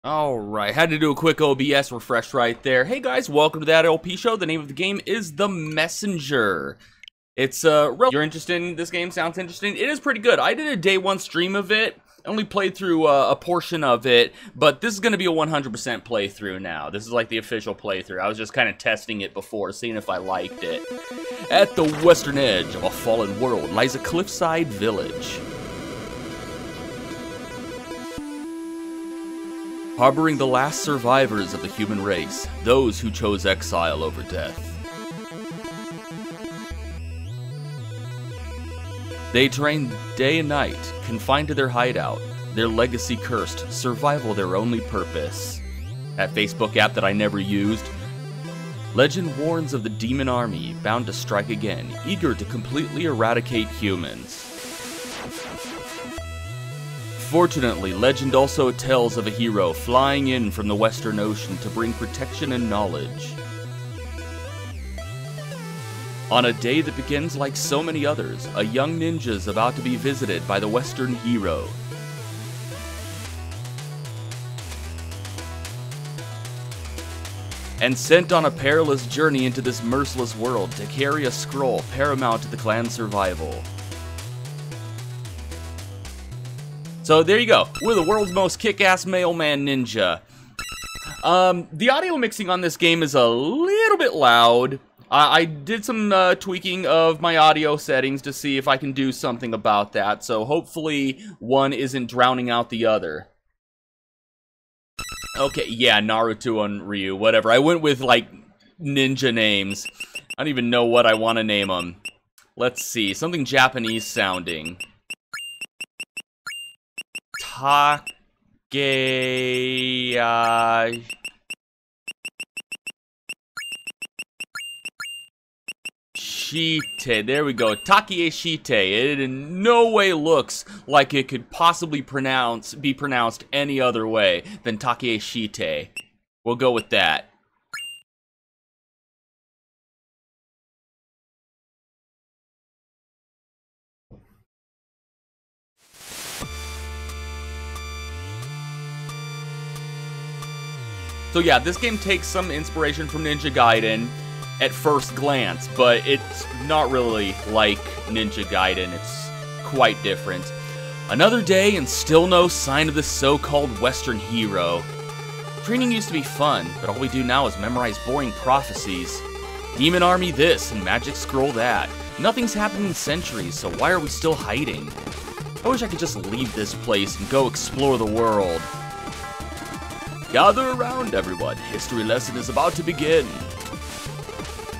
Alright, had to do a quick OBS refresh right there. Hey guys, welcome to that LP show. The name of the game is The Messenger. It's, you're interested in this game? Sounds interesting? It is pretty good. I did a day one stream of it. I only played through a portion of it, but this is going to be a 100% playthrough now. This is like the official playthrough. I was just kind of testing it before, seeing if I liked it. At the western edge of a fallen world lies a cliffside village. Harboring the last survivors of the human race, those who chose exile over death. They train day and night, confined to their hideout, their legacy cursed, survival their only purpose. That Facebook app that I never used. Legend warns of the demon army, bound to strike again, eager to completely eradicate humans. Fortunately, legend also tells of a hero flying in from the Western Ocean to bring protection and knowledge. On a day that begins like so many others, a young ninja is about to be visited by the Western hero. And sent on a perilous journey into this merciless world to carry a scroll paramount to the clan's survival. So there you go. We're the world's most kick-ass mailman ninja. The audio mixing on this game is a little bit loud. I did some tweaking of my audio settings to see if I can do something about that. So hopefully one isn't drowning out the other. Okay, yeah, Naruto and Ryu, whatever. I went with, like, ninja names. I don't even know what I want to name them. Let's see, something Japanese sounding. Shite, there we go. Shite. It in no way looks like it could possibly be pronounced any other way than Shite. We'll go with that. So yeah, this game takes some inspiration from Ninja Gaiden at first glance, but it's not really like Ninja Gaiden. It's quite different. Another day and still no sign of this so-called Western hero. Training used to be fun, but all we do now is memorize boring prophecies. Demon army this and magic scroll that. Nothing's happened in centuries, so why are we still hiding? I wish I could just leave this place and go explore the world. Gather around, everyone. History lesson is about to begin.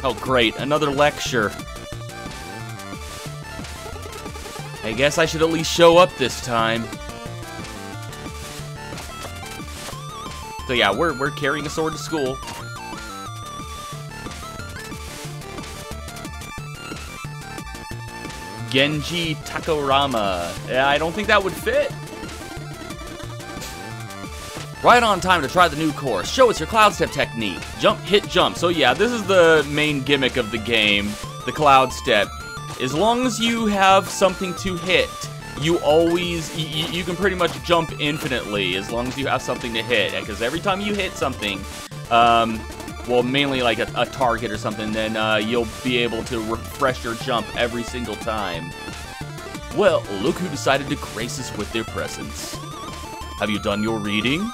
Oh, great. Another lecture. I guess I should at least show up this time. So yeah, we're carrying a sword to school. Genji Takorama. Yeah, I don't think that would fit. Right on time to try the new course. Show us your cloud step technique. Jump, hit, jump. So yeah, this is the main gimmick of the game, the cloud step. As long as you have something to hit, you can pretty much jump infinitely as long as you have something to hit. Because every time you hit something, well, mainly like a target or something, then you'll be able to refresh your jump every single time. Well, look who decided to grace us with their presence. Have you done your reading?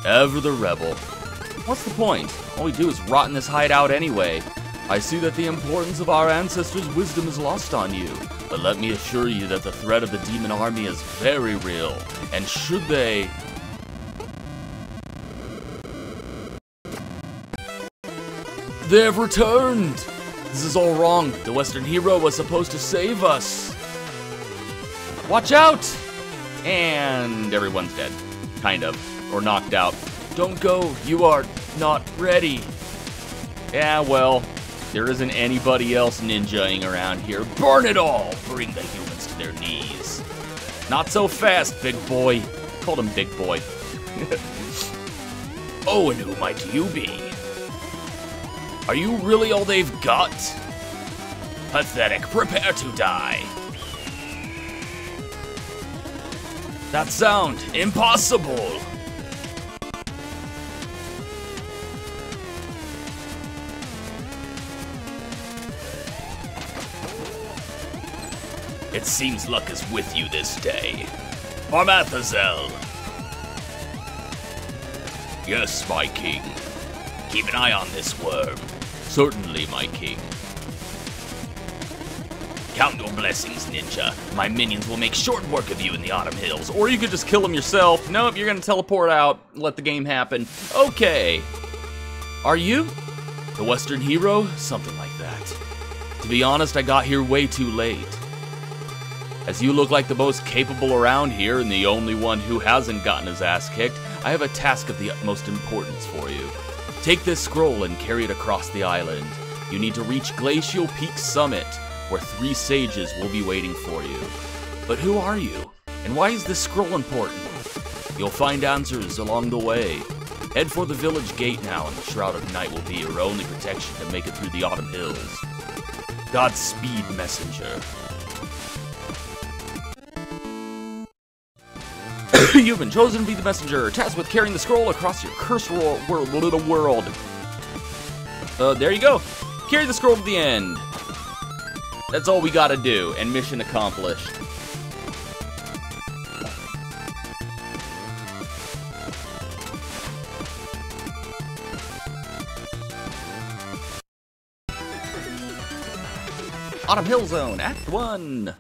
Ever the rebel. What's the point? All we do is rot in this hideout anyway. I see that the importance of our ancestors' wisdom is lost on you, but let me assure you that the threat of the demon army is very real, and should they... They have returned! This is all wrong. The Western hero was supposed to save us. Watch out! And everyone's dead. Kind of. Or knocked out. Don't go. You are not ready. Yeah, well, there isn't anybody else ninjaing around here. Burn it all! Bring the humans to their knees. Not so fast, big boy. Called him big boy. Oh, and who might you be? Are you really all they've got? Pathetic. Prepare to die. That sound. Impossible. It seems luck is with you this day. Marmathazel. Yes, my king. Keep an eye on this worm. Certainly, my king. Count your blessings, ninja. My minions will make short work of you in the Autumn Hills. Or you could just kill them yourself. Nope, you're gonna teleport out, let the game happen. Okay. Are you? The Western hero? Something like that. To be honest, I got here way too late. As you look like the most capable around here and the only one who hasn't gotten his ass kicked, I have a task of the utmost importance for you. Take this scroll and carry it across the island. You need to reach Glacial Peak Summit, where 3 sages will be waiting for you. But who are you? And why is this scroll important? You'll find answers along the way. Head for the village gate now, and the Shroud of Night will be your only protection to make it through the Autumn Hills. Godspeed, messenger. You've been chosen to be the messenger, tasked with carrying the scroll across your cursed world. There you go. Carry the scroll to the end. That's all we gotta do, and mission accomplished. Autumn Hill Zone, Act 1.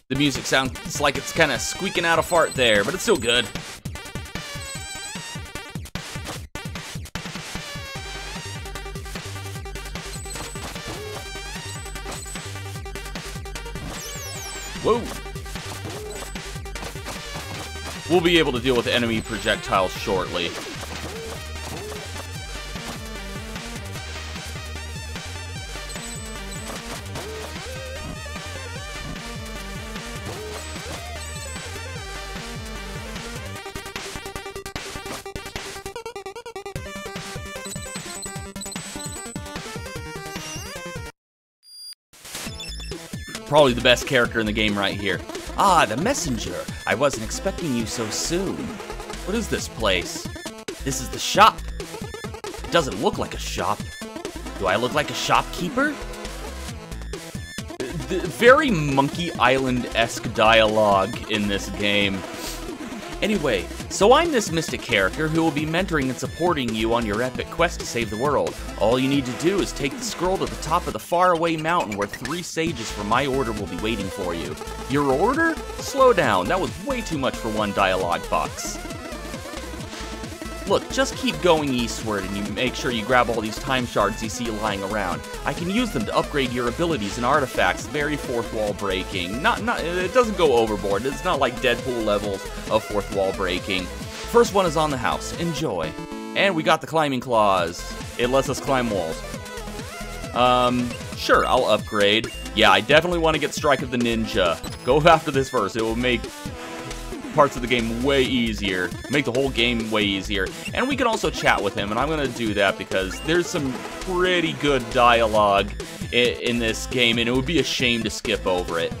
The music sounds like it's kind of squeaking out a fart there, but it's still good. Whoa. We'll be able to deal with enemy projectiles shortly. Probably the best character in the game right here. Ah, the messenger. I wasn't expecting you so soon. What is this place? This is the shop. It doesn't look like a shop. Do I look like a shopkeeper? Very Monkey Island-esque dialogue in this game. Anyway, so I'm this mystic character who will be mentoring and supporting you on your epic quest to save the world. All you need to do is take the scroll to the top of the faraway mountain where 3 sages from my order will be waiting for you. Your order? Slow down, that was way too much for one dialogue box. Look, just keep going eastward and you make sure you grab all these time shards you see lying around. I can use them to upgrade your abilities and artifacts, very fourth wall breaking. It doesn't go overboard, it's not like Deadpool levels of fourth wall breaking. First one is on the house, enjoy. And we got the climbing claws. It lets us climb walls. Sure, I'll upgrade. Yeah, I definitely want to get Strike of the Ninja. Go after this first, it will make parts of the game way easier, make the whole game way easier. And we can also chat with him, and I'm going to do that because there's some pretty good dialogue in this game, and it would be a shame to skip over it.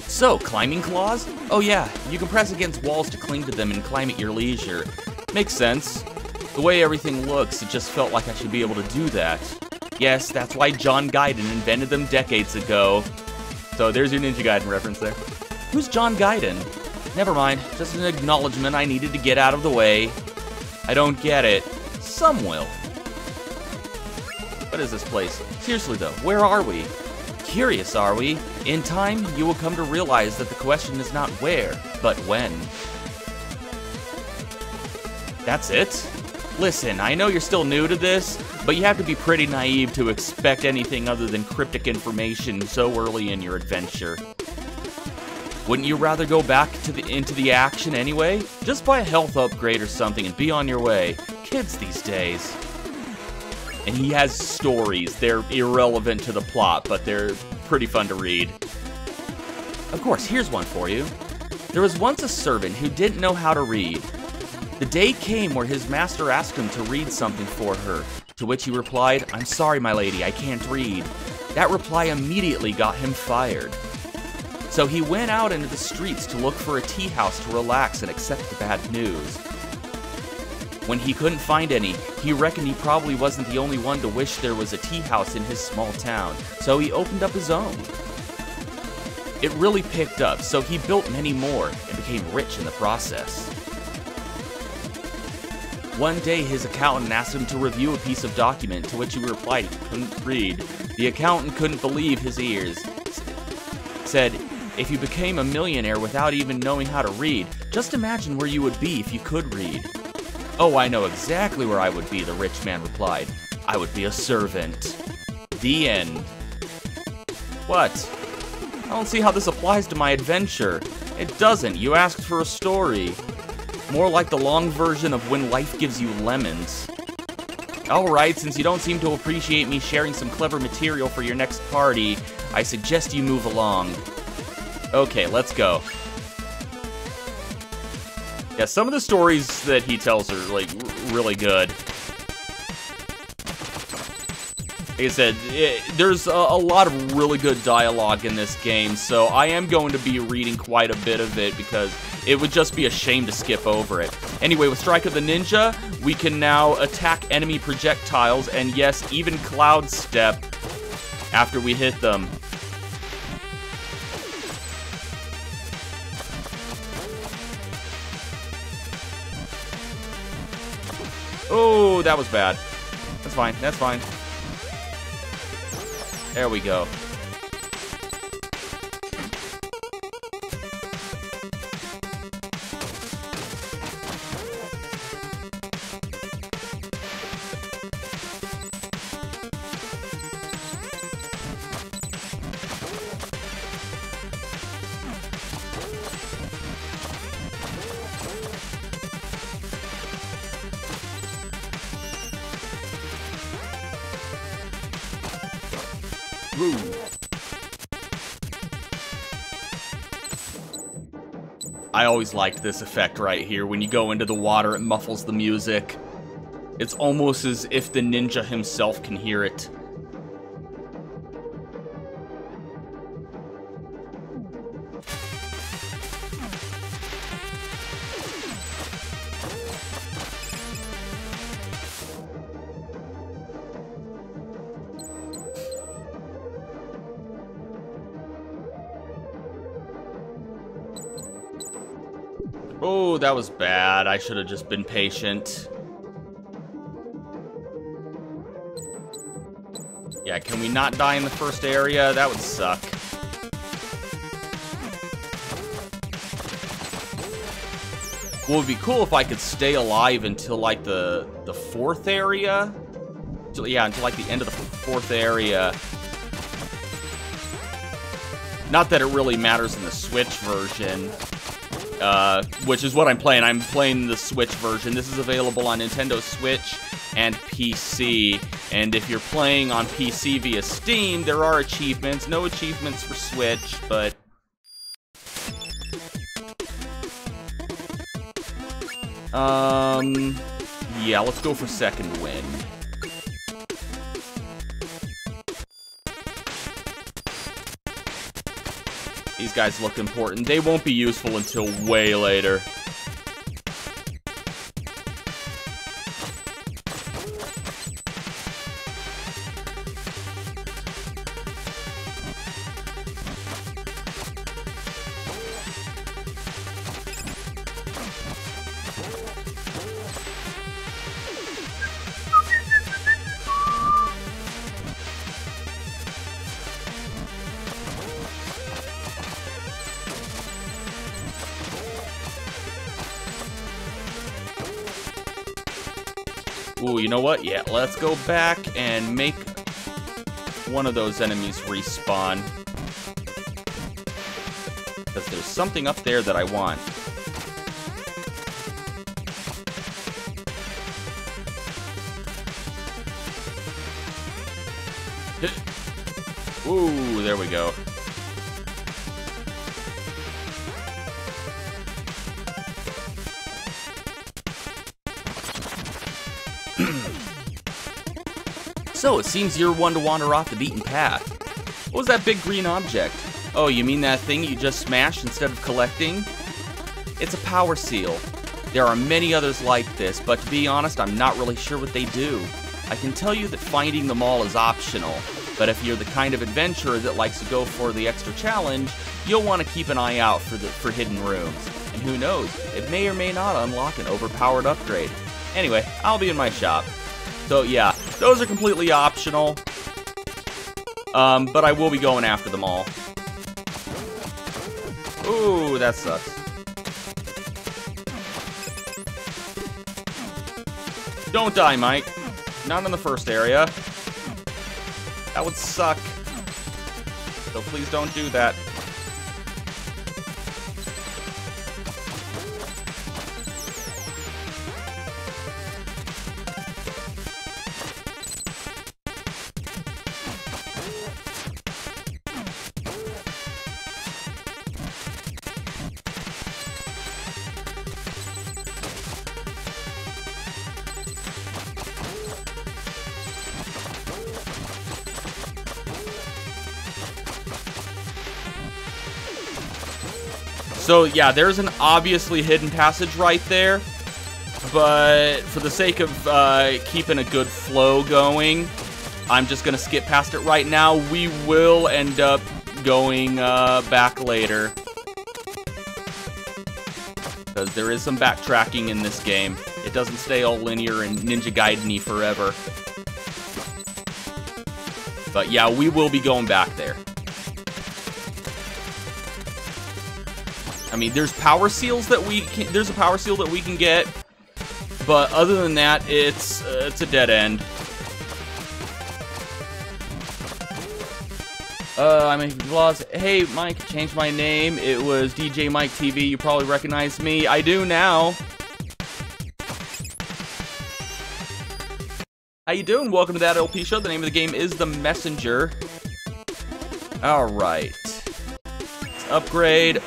So, climbing claws? Oh yeah, you can press against walls to cling to them and climb at your leisure. Makes sense. The way everything looks, it just felt like I should be able to do that. Yes, that's why John Gaiden invented them decades ago. So there's your Ninja Gaiden reference there. Who's John Gaiden? Never mind, just an acknowledgement I needed to get out of the way. I don't get it. Some will. What is this place? Seriously though, where are we? Curious, are we? In time, you will come to realize that the question is not where, but when. That's it? Listen, I know you're still new to this, but you have to be pretty naive to expect anything other than cryptic information so early in your adventure. Wouldn't you rather go back into the action anyway? Just buy a health upgrade or something and be on your way. Kids these days. And he has stories. They're irrelevant to the plot, but they're pretty fun to read. Of course, here's one for you. There was once a servant who didn't know how to read. The day came where his master asked him to read something for her, to which he replied, "I'm sorry, my lady, I can't read." That reply immediately got him fired. So he went out into the streets to look for a tea house to relax and accept the bad news. When he couldn't find any, he reckoned he probably wasn't the only one to wish there was a tea house in his small town, so he opened up his own. It really picked up, so he built many more and became rich in the process. One day, his accountant asked him to review a piece of document, to which he replied he couldn't read. The accountant couldn't believe his ears. Said, "If you became a millionaire without even knowing how to read, just imagine where you would be if you could read." "Oh, I know exactly where I would be," the rich man replied. "I would be a servant." The end. What? I don't see how this applies to my adventure. It doesn't. You asked for a story. More like the long version of When Life Gives You Lemons. Alright, since you don't seem to appreciate me sharing some clever material for your next party, I suggest you move along. Okay, let's go. Yeah, some of the stories that he tells are, like, really good. Like I said, there's a lot of really good dialogue in this game, so I am going to be reading quite a bit of it because it would just be a shame to skip over it. Anyway, with Strike of the Ninja, we can now attack enemy projectiles, and yes, even Cloud Step after we hit them. Oh, that was bad. That's fine, that's fine. There we go. Woo. I always liked this effect right here. When you go into the water, it muffles the music. It's almost as if the ninja himself can hear it. Oh, that was bad. I should have just been patient. Yeah, can we not die in the first area? That would suck. Well, it would be cool if I could stay alive until, like, the fourth area. Until, yeah, until, like, the end of the fourth area. Not that it really matters in the Switch version. Which is what I'm playing. I'm playing the Switch version. This is available on Nintendo Switch and PC. And if you're playing on PC via Steam, there are achievements. No achievements for Switch, but Yeah, let's go for second wind. These guys look important. They won't be useful until way later. Ooh, you know what? Yeah, let's go back and make one of those enemies respawn. Because there's something up there that I want. Ooh, there we go. So, it seems you're one to wander off the beaten path. What was that big green object? Oh, you mean that thing you just smashed instead of collecting? It's a power seal. There are many others like this, but to be honest, I'm not really sure what they do. I can tell you that finding them all is optional, but if you're the kind of adventurer that likes to go for the extra challenge, you'll want to keep an eye out for hidden rooms. And who knows, it may or may not unlock an overpowered upgrade. Anyway, I'll be in my shop. So yeah, those are completely optional. But I will be going after them all. Ooh, that sucks. Don't die, Mike. Not in the first area. That would suck. So please don't do that. So yeah, there's an obviously hidden passage right there, but for the sake of keeping a good flow going, I'm just gonna skip past it right now. We will end up going back later, because there is some backtracking in this game. It doesn't stay all linear and Ninja Gaiden-y forever. But yeah, we will be going back there. I mean, there's power seals that there's a power seal that we can get, but other than that, it's a dead end. I mean, hey, Mike, changed my name. It was DJ Mike TV. You probably recognize me. I do now. How you doing? Welcome to That LP Show. The name of the game is The Messenger. All right. Upgrade.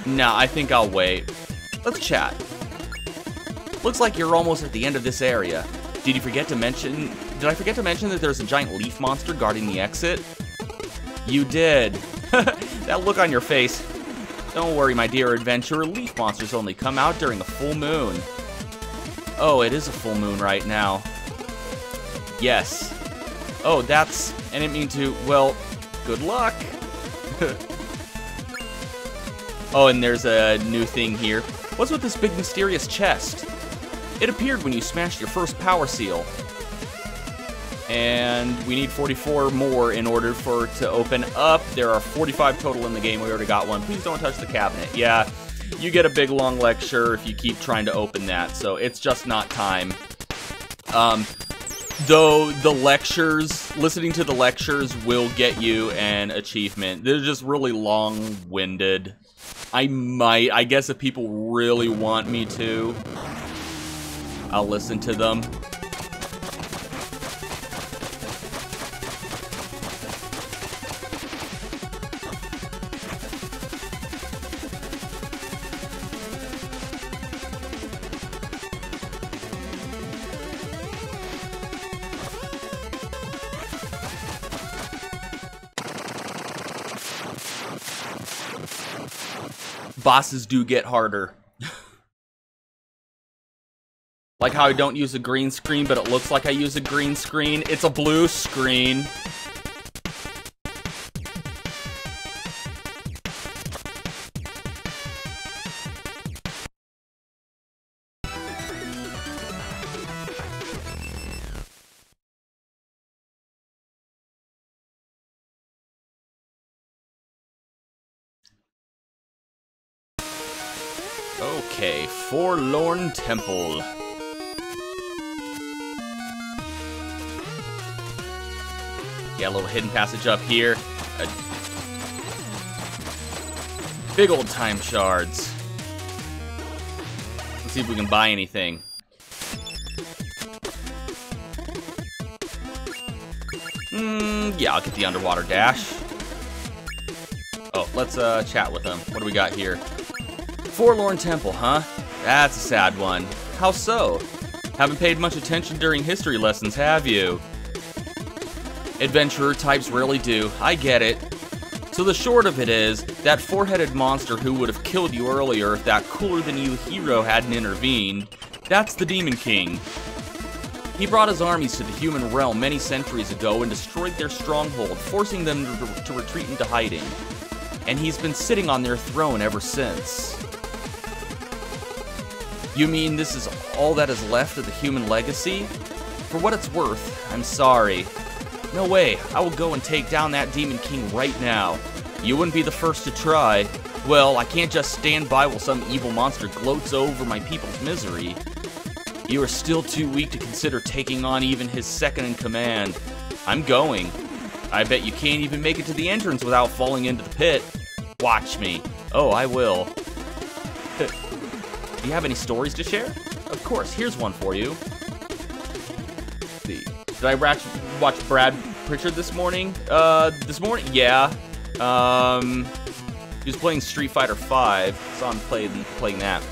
Nah, I think I'll wait. Let's chat. Looks like you're almost at the end of this area. Did I forget to mention that there's a giant leaf monster guarding the exit? You did. That look on your face. Don't worry, my dear adventurer. Leaf monsters only come out during a full moon. Oh, it is a full moon right now. Yes. Oh, that's... I didn't mean to... Well, good luck. Oh, and there's a new thing here. What's with this big mysterious chest? It appeared when you smashed your first power seal. And we need 44 more in order for it to open up. There are 45 total in the game. We already got one. Please don't touch the cabinet. Yeah, you get a big long lecture if you keep trying to open that. So it's just not time. Though the lectures, listening to the lectures will get you an achievement. They're just really long-winded. I guess if people really want me to, I'll listen to them. bosses do get harder. Like how I don't use a green screen, but it looks like I use a green screen. It's a blue screen. Okay, Forlorn Temple. Yeah, a little hidden passage up here. Big old time shards. Let's see if we can buy anything. Yeah, I'll get the underwater dash. Oh, let's chat with him. What do we got here? Forlorn Temple, huh? That's a sad one. How so? Haven't paid much attention during history lessons, have you? Adventurer types rarely do. I get it. So the short of it is, that four-headed monster who would have killed you earlier if that cooler-than-you hero hadn't intervened, that's the Demon King. He brought his armies to the human realm many centuries ago and destroyed their stronghold, forcing them to retreat into hiding. And he's been sitting on their throne ever since. You mean this is all that is left of the human legacy? For what it's worth, I'm sorry. No way, I will go and take down that Demon King right now. You wouldn't be the first to try. Well, I can't just stand by while some evil monster gloats over my people's misery. You are still too weak to consider taking on even his second-in-command. I'm going. I bet you can't even make it to the entrance without falling into the pit. Watch me. Oh, I will. Do you have any stories to share? Of course, here's one for you. Did I watch Brad Pritchard this morning? This morning? Yeah. He was playing Street Fighter V. Saw him playing that.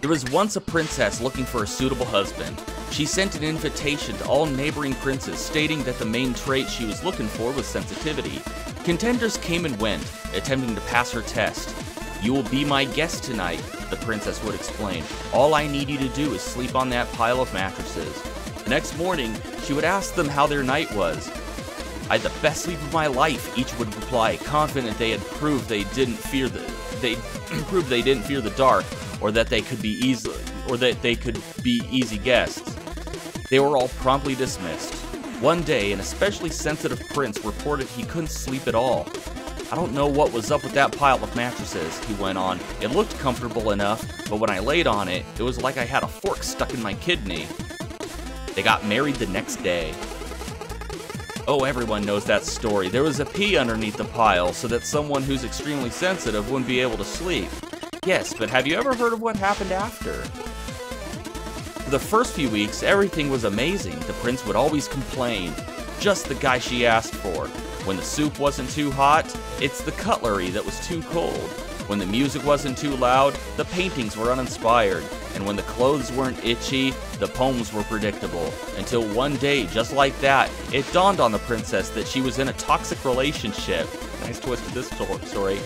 There was once a princess looking for a suitable husband. She sent an invitation to all neighboring princes, stating that the main trait she was looking for was sensitivity. Contenders came and went, attempting to pass her test. You will be my guest tonight, the princess would explain. All I need you to do is sleep on that pile of mattresses. The next morning, she would ask them how their night was. I had the best sleep of my life, each would reply, confident they had proved they didn't fear the dark, or that they could be easy guests. They were all promptly dismissed. One day, an especially sensitive prince reported he couldn't sleep at all. I don't know what was up with that pile of mattresses, he went on. It looked comfortable enough, but when I laid on it, it was like I had a fork stuck in my kidney. They got married the next day. Oh, everyone knows that story. There was a pea underneath the pile so that someone who's extremely sensitive wouldn't be able to sleep. Yes, but have you ever heard of what happened after? For the first few weeks, everything was amazing. The prince would always complain. Just the guy she asked for. When the soup wasn't too hot, it's the cutlery that was too cold. When the music wasn't too loud, the paintings were uninspired. And when the clothes weren't itchy, the poems were predictable. Until one day, just like that, it dawned on the princess that she was in a toxic relationship. Nice twist to this story.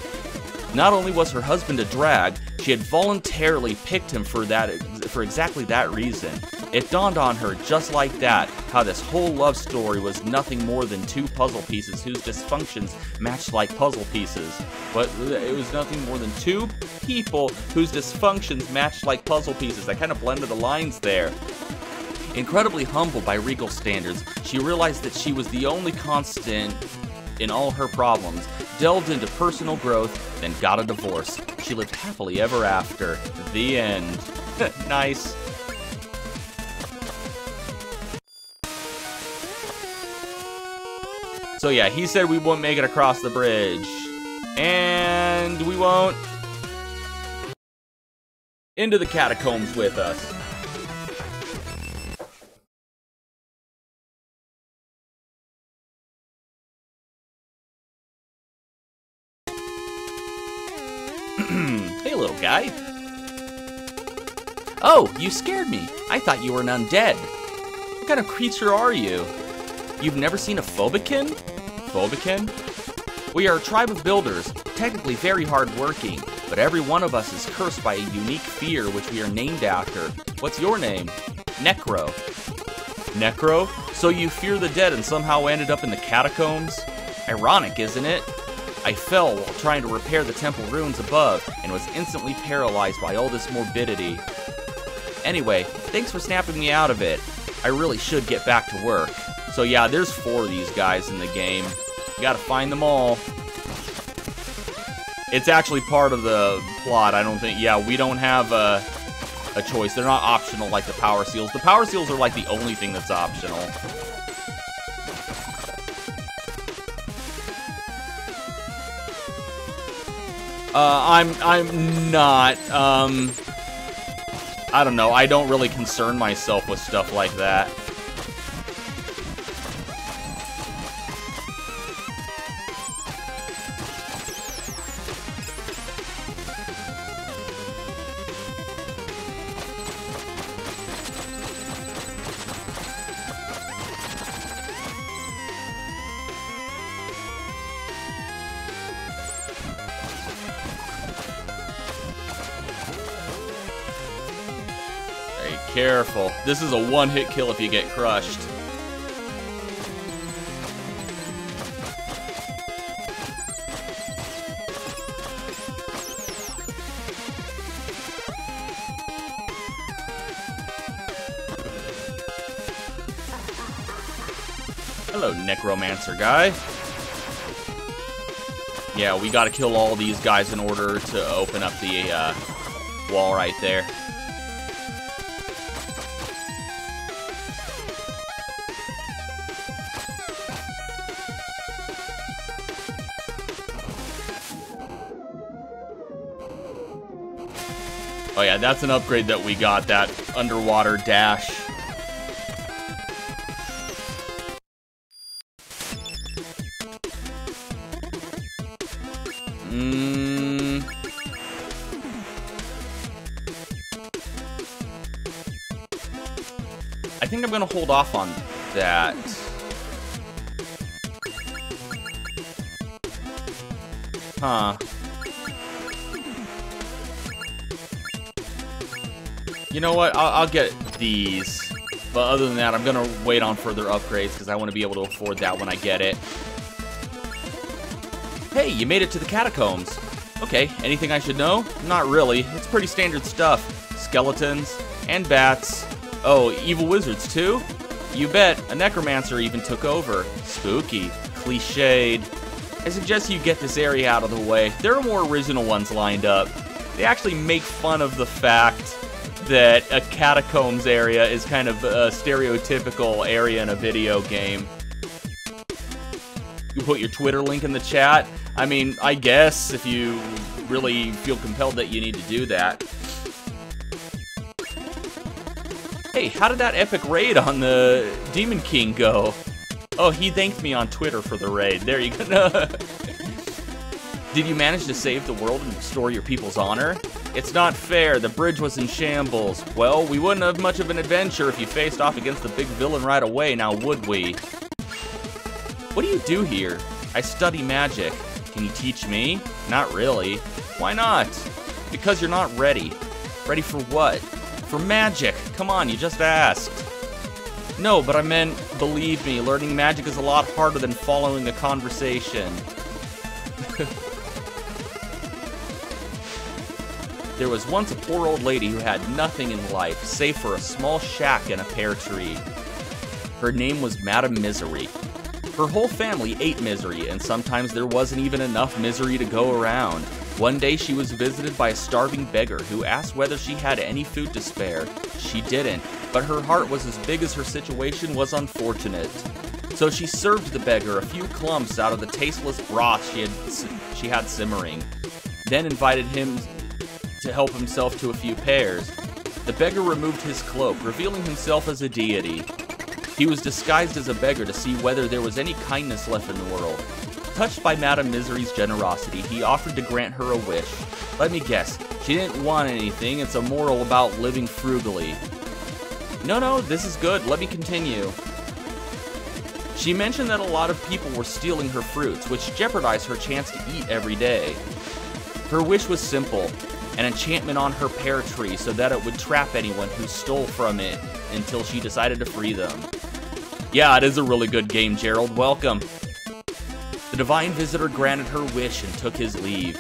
Not only was her husband a drag, she had voluntarily picked him for exactly that reason. It dawned on her just like that, how this whole love story was nothing more than two puzzle pieces whose dysfunctions matched like puzzle pieces. But it was nothing more than two people whose dysfunctions matched like puzzle pieces. I kind of blended the lines there. Incredibly humbled by Regal standards, she realized that she was the only constant in all her problems, delved into personal growth, then got a divorce. She lived happily ever after. The end. Nice. So yeah, he said we won't make it across the bridge. And we won't. Into the catacombs with us. Hey, little guy. Oh, you scared me. I thought you were an undead. What kind of creature are you? You've never seen a phobikin? Phobikin? We are a tribe of builders, technically very hard-working. But every one of us is cursed by a unique fear which we are named after. What's your name? Necro. Necro? So you fear the dead and somehow ended up in the catacombs? Ironic, isn't it? I fell while trying to repair the temple ruins above, and was instantly paralyzed by all this morbidity. Anyway, thanks for snapping me out of it. I really should get back to work. So yeah, there's 4 of these guys in the game. You gotta find them all. It's actually part of the plot, I don't think. Yeah, we don't have a choice. They're not optional like the power seals. The power seals are like the only thing that's optional. I'm not, I don't know, I don't really concern myself with stuff like that. Careful. This is a one-hit kill if you get crushed. Hello, necromancer guy. Yeah, we gotta kill all these guys in order to open up the wall right there. Oh yeah, that's an upgrade that we got, that underwater dash. I think I'm gonna hold off on that. Huh. You know what? I'll get these. But other than that, I'm gonna wait on further upgrades because I want to be able to afford that when I get it. Hey, you made it to the catacombs. Okay, anything I should know? Not really. It's pretty standard stuff. Skeletons and bats. Oh, evil wizards too? You bet. A necromancer even took over. Spooky. Cliched. I suggest you get this area out of the way. There are more original ones lined up. They actually make fun of the fact that a catacombs area is kind of a stereotypical area in a video game. You put your Twitter link in the chat. I mean, I guess if you really feel compelled that you need to do that. Hey, how did that epic raid on the Demon King go? Oh, he thanked me on Twitter for the raid. There you go. Did you manage to save the world and restore your people's honor? It's not fair. The bridge was in shambles. Well, we wouldn't have much of an adventure if you faced off against the big villain right away, now would we? What do you do here? I study magic. Can you teach me? Not really. Why not? Because you're not ready. Ready for what? For magic. Come on, you just asked. No, but I meant, believe me, learning magic is a lot harder than following a conversation. There was once a poor old lady who had nothing in life, save for a small shack and a pear tree. Her name was Madame Misery. Her whole family ate misery, and sometimes there wasn't even enough misery to go around. One day she was visited by a starving beggar who asked whether she had any food to spare. She didn't, but her heart was as big as her situation was unfortunate. So she served the beggar a few clumps out of the tasteless broth she had simmering, then invited him to help himself to a few pears. The beggar removed his cloak, revealing himself as a deity. He was disguised as a beggar to see whether there was any kindness left in the world. Touched by Madame Misery's generosity, he offered to grant her a wish. Let me guess, she didn't want anything. It's a moral about living frugally. No, this is good. Let me continue. She mentioned that a lot of people were stealing her fruits, which jeopardized her chance to eat every day. Her wish was simple, an enchantment on her pear tree so that it would trap anyone who stole from it until she decided to free them. Yeah, it is a really good game, Gerald. Welcome. The divine visitor granted her wish and took his leave.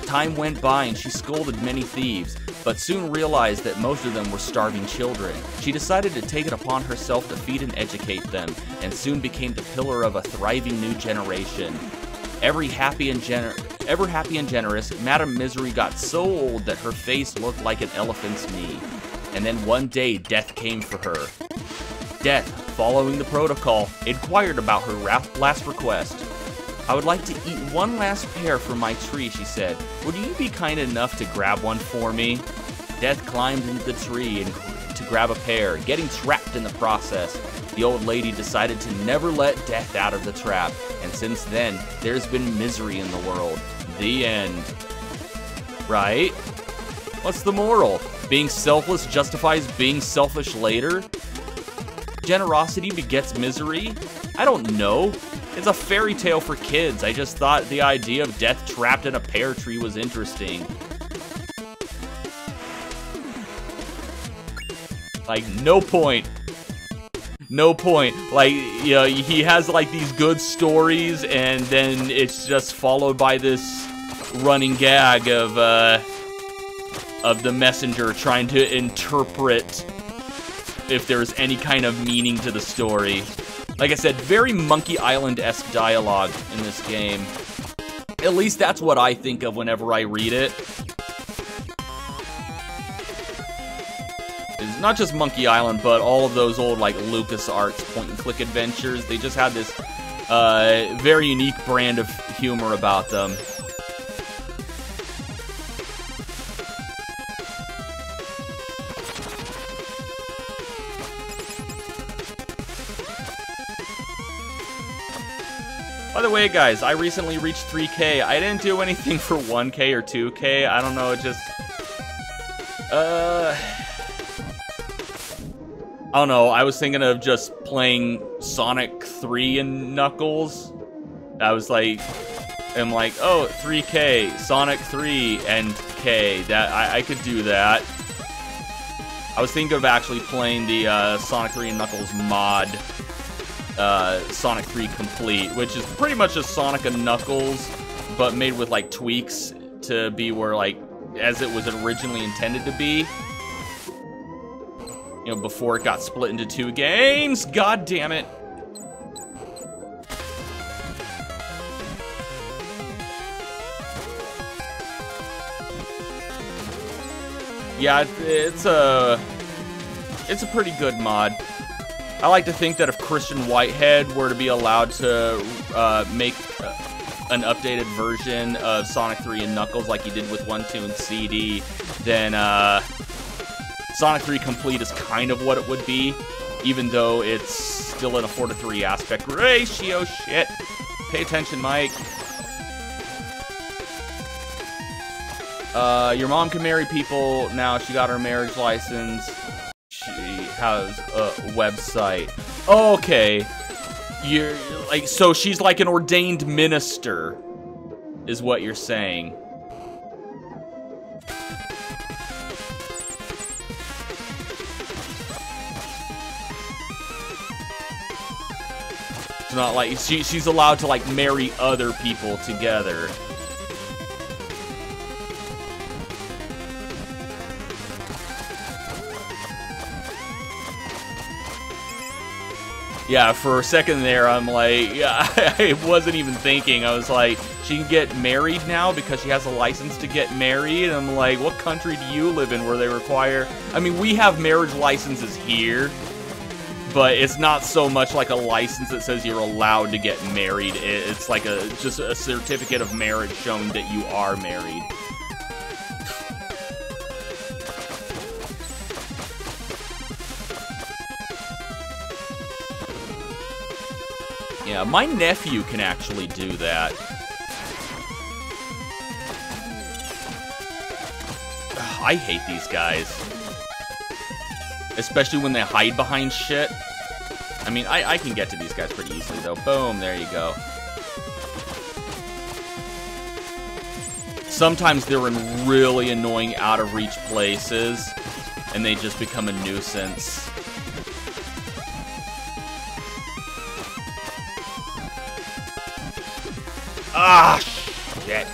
Time went by and she scolded many thieves, but soon realized that most of them were starving children. She decided to take it upon herself to feed and educate them, and soon became the pillar of a thriving new generation. Ever happy and generous, Madame Misery got so old that her face looked like an elephant's knee. And then one day, death came for her. Death, following the protocol, inquired about her last request. I would like to eat one last pear from my tree, she said. Would you be kind enough to grab one for me? Death climbed into the tree to grab a pear, getting trapped in the process. The old lady decided to never let death out of the trap, and since then, there's been misery in the world. The end. Right? What's the moral? Being selfless justifies being selfish later? Generosity begets misery? I don't know. It's a fairy tale for kids. I just thought the idea of death trapped in a pear tree was interesting. Like, no point. No point. Like, you know, he has like these good stories, and then it's just followed by this running gag of the messenger trying to interpret if there's any kind of meaning to the story. Like I said, very Monkey Island-esque dialogue in this game. At least that's what I think of whenever I read it. It's not just Monkey Island, but all of those old, like, LucasArts point-and-click adventures. They just had this very unique brand of humor about them. By the way, guys, I recently reached 3K. I didn't do anything for 1K or 2K. I don't know, it just... I don't know, I was thinking of just playing Sonic 3 and Knuckles. I was like... I'm like, oh, 3K, Sonic 3 and K. That I could do that. I was thinking of actually playing the Sonic 3 and Knuckles mod. Sonic 3 Complete, which is pretty much just Sonic and Knuckles, but made with, like, tweaks to be where, like, as it was originally intended to be. You know, before it got split into 2 games. God damn it. Yeah, it's a pretty good mod. I like to think that if Christian Whitehead were to be allowed to make an updated version of Sonic 3 and Knuckles like he did with 1, 2, and CD, then Sonic 3 Complete is kind of what it would be, even though it's still in a 4:3 aspect ratio. Shit. Pay attention, Mike. Your mom can marry people now. She got her marriage license. She has a website. Okay. You're like, so she's like an ordained minister, is what you're saying. It's not like she's allowed to like marry other people together. Yeah, for a second there, I'm like, yeah, I wasn't even thinking. I was like, she can get married now because she has a license to get married. And I'm like, what country do you live in where they require... I mean, we have marriage licenses here, but it's not so much like a license that says you're allowed to get married. It's like just a certificate of marriage showing that you are married. Yeah, my nephew can actually do that. Ugh, I hate these guys. Especially when they hide behind shit. I mean, I can get to these guys pretty easily, though. Boom, there you go. Sometimes they're in really annoying out-of-reach places, and they just become a nuisance. Ah, shit.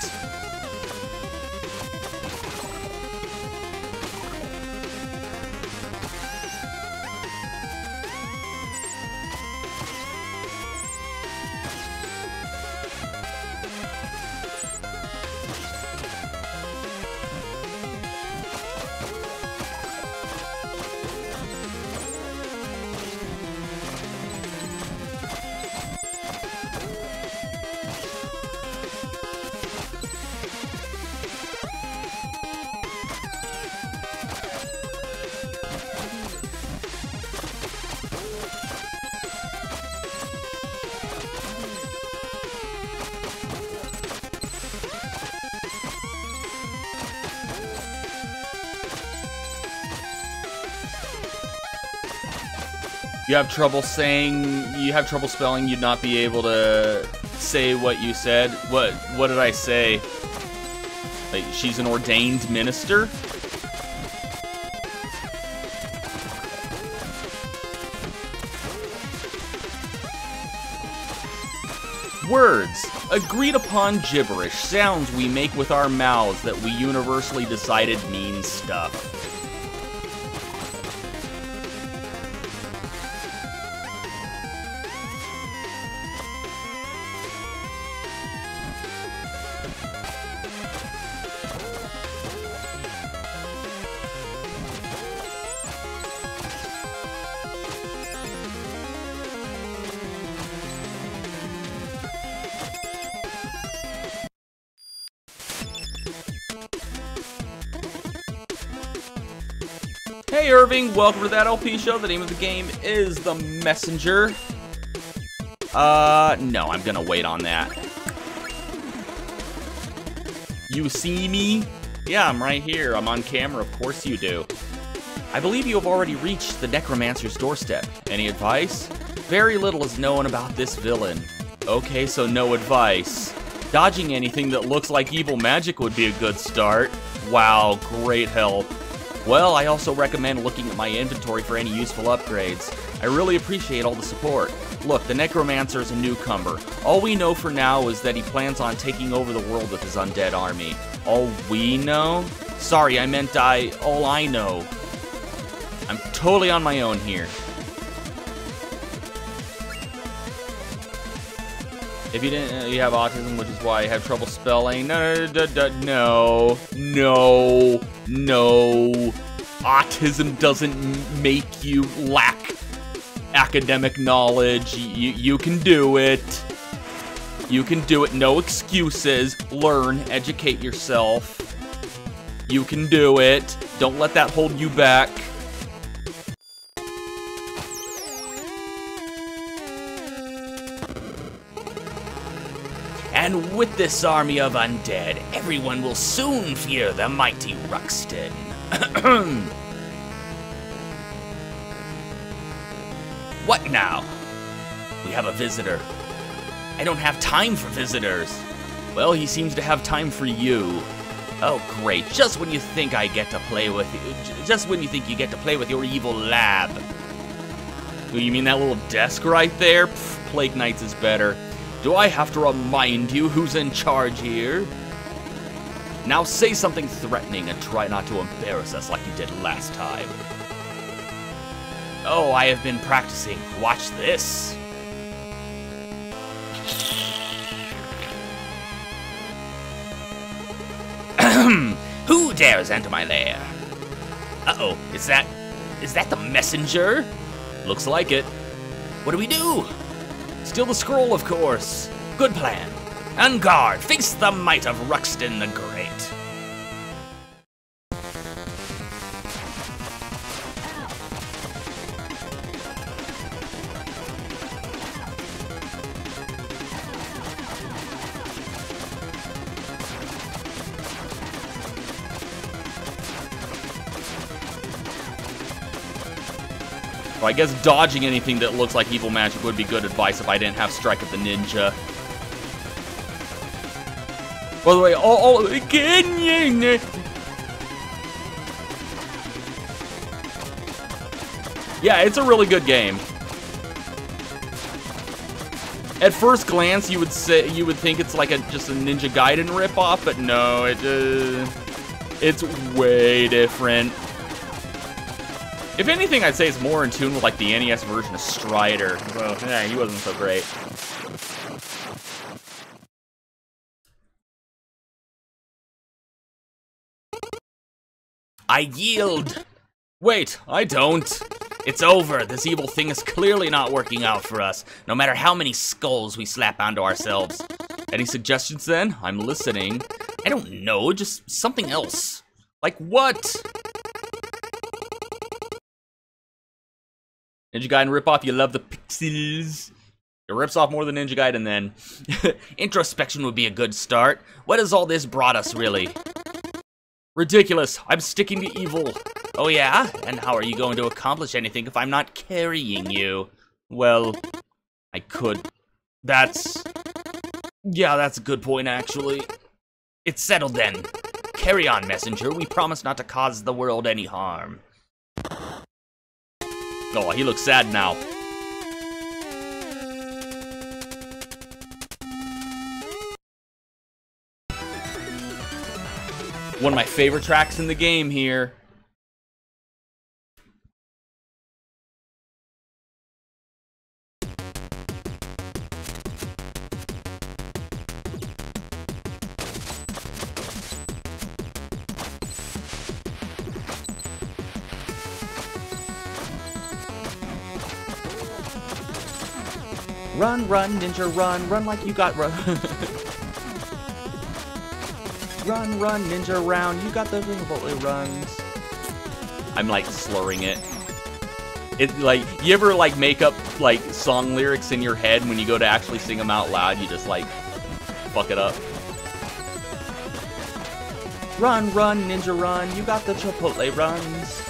You have trouble spelling, you'd not be able to say what you said. What did I say? Like, she's an ordained minister? Words. Agreed upon gibberish. Sounds we make with our mouths that we universally decided mean stuff. Hey Irving, welcome to that LP show. The name of the game is The Messenger. No, I'm gonna wait on that. You see me? Yeah, I'm right here. I'm on camera, of course you do. I believe you have already reached the Necromancer's doorstep. Any advice? Very little is known about this villain. Okay, so no advice. Dodging anything that looks like evil magic would be a good start. Wow, great help. Well, I also recommend looking at my inventory for any useful upgrades. I really appreciate all the support. Look, the Necromancer is a newcomer. All we know for now is that he plans on taking over the world with his undead army. All we know? Sorry, I meant all I know. I'm totally on my own here. If you didn't, you have autism, which is why I have trouble spelling. No. Autism doesn't make you lack academic knowledge. You can do it. You can do it. No excuses. Learn, educate yourself. You can do it. Don't let that hold you back. And with this army of undead, everyone will soon fear the mighty Ruxton. What now? We have a visitor. I don't have time for visitors. Well, he seems to have time for you. Oh, great. Just when you think I get to play with you. Just when you think you get to play with your evil lab. You mean that little desk right there? Pfft, Plague Knights is better. Do I have to remind you who's in charge here? Now say something threatening and try not to embarrass us like you did last time. Oh, I have been practicing. Watch this. Who dares enter my lair? Uh-oh, is that the messenger? Looks like it. What do we do? Steal the scroll, of course. Good plan. En garde, face the might of Ruxton the Great. Well, I guess dodging anything that looks like evil magic would be good advice if I didn't have Strike of the Ninja. By the way, again. Yeah, it's a really good game. At first glance, you would think it's like just a Ninja Gaiden ripoff, but no, it's way different. If anything, I'd say it's more in tune with like the NES version of Strider. Well, yeah, he wasn't so great. I yield. Wait, I don't. It's over. This evil thing is clearly not working out for us, no matter how many skulls we slap onto ourselves. Any suggestions then? I'm listening. I don't know, just something else. Like what? Ninja Gaiden ripoff, you love the pixels. It rips off more than Ninja Gaiden then. Introspection would be a good start. What has all this brought us, really? Ridiculous. I'm sticking to evil. Oh yeah? And how are you going to accomplish anything if I'm not carrying you? Well, I could. Yeah, that's a good point, actually. It's settled then. Carry on, messenger. We promise not to cause the world any harm. Oh, he looks sad now. One of my favorite tracks in the game here. Run, run, ninja, run like you got run. Run, run, ninja, round. You got the bullet runs. I'm like slurring it. It like, you ever like make up like song lyrics in your head when you go to actually sing them out loud? You just like fuck it up. Run, run, ninja, run. You got the Chipotle runs.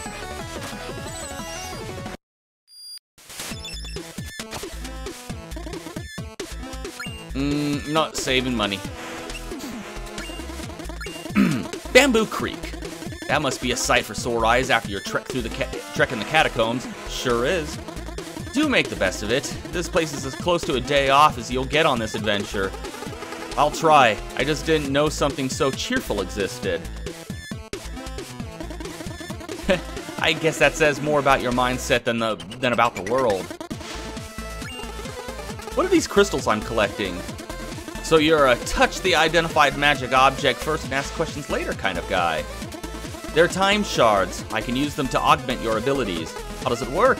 Not saving money. Bamboo Creek. That must be a sight for sore eyes after your trek through the trek in the catacombs. Sure is. Do make the best of it. This place is as close to a day off as you'll get on this adventure. I'll try. I just didn't know something so cheerful existed. I guess that says more about your mindset than about the world. What are these crystals I'm collecting? So you're a touch the identified magic object first and ask questions later kind of guy. They're time shards. I can use them to augment your abilities. How does it work?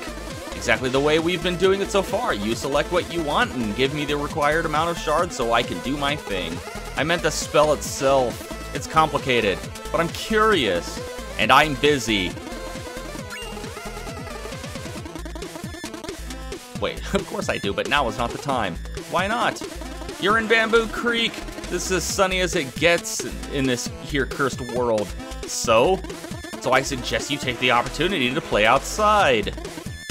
Exactly the way we've been doing it so far. You select what you want and give me the required amount of shards so I can do my thing. I meant the spell itself. It's complicated, but I'm curious. And I'm busy. Wait, of course I do, but now is not the time. Why not? You're in Bamboo Creek. This is as sunny as it gets in this here cursed world. So I suggest you take the opportunity to play outside.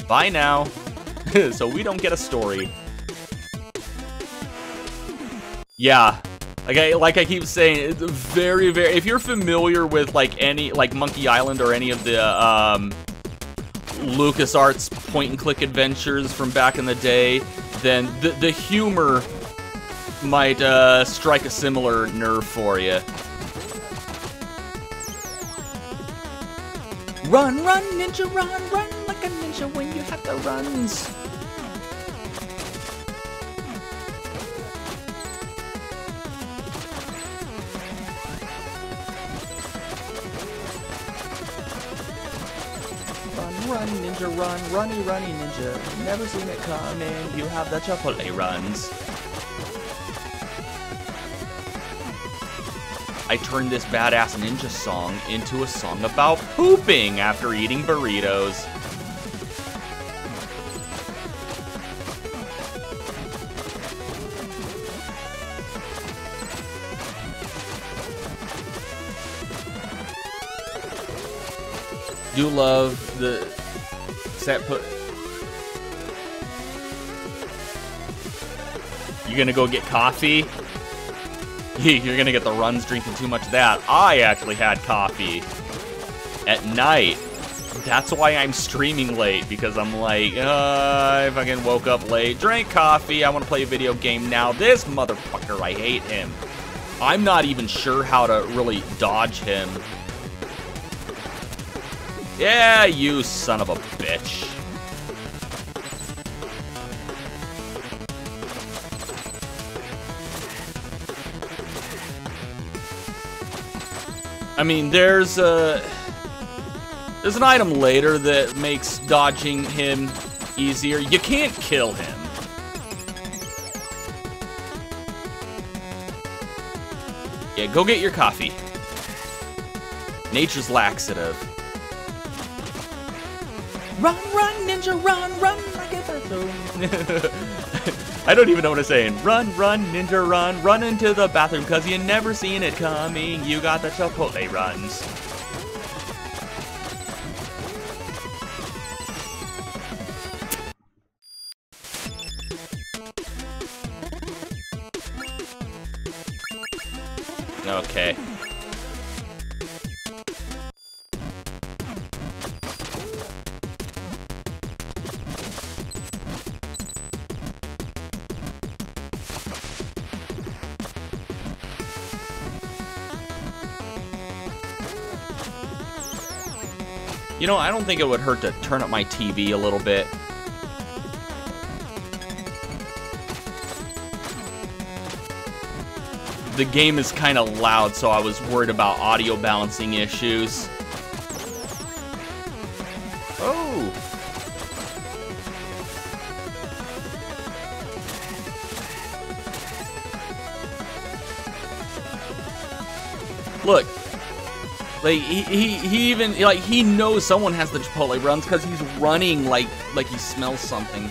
Bye now. So we don't get a story. Yeah, like I keep saying, it's very, very. If you're familiar with like any Monkey Island or any of the LucasArts point-and-click adventures from back in the day, then the humor might strike a similar nerve for you. Run, run, ninja, run like a ninja when you have the runs. Run, ninja, run, runny, ninja. Never seen it coming. You have the Chipotle runs. I turned this badass ninja song into a song about pooping after eating burritos. Do love the set put. You gonna go get coffee? You're gonna get the runs drinking too much of that. I actually had coffee at night. That's why I'm streaming late, because I'm like, I fucking woke up late, drank coffee, I want to play a video game now. This motherfucker, I hate him. I'm not even sure how to really dodge him. Yeah, you son of a bitch. I mean, there's an item later that makes dodging him easier. You can't kill him. Yeah, go get your coffee. Nature's laxative. Run, run, ninja, run, run like a bathroom. I don't even know what I'm saying. Run, run, ninja, run. Run into the bathroom because you never seen it coming. You got the Chipotle runs. Okay. You know, I don't think it would hurt to turn up my TV a little bit. The game is kind of loud, so I was worried about audio balancing issues. Oh! Look. Like, he even, like, he knows someone has the Chipotle runs because he's running like he smells something.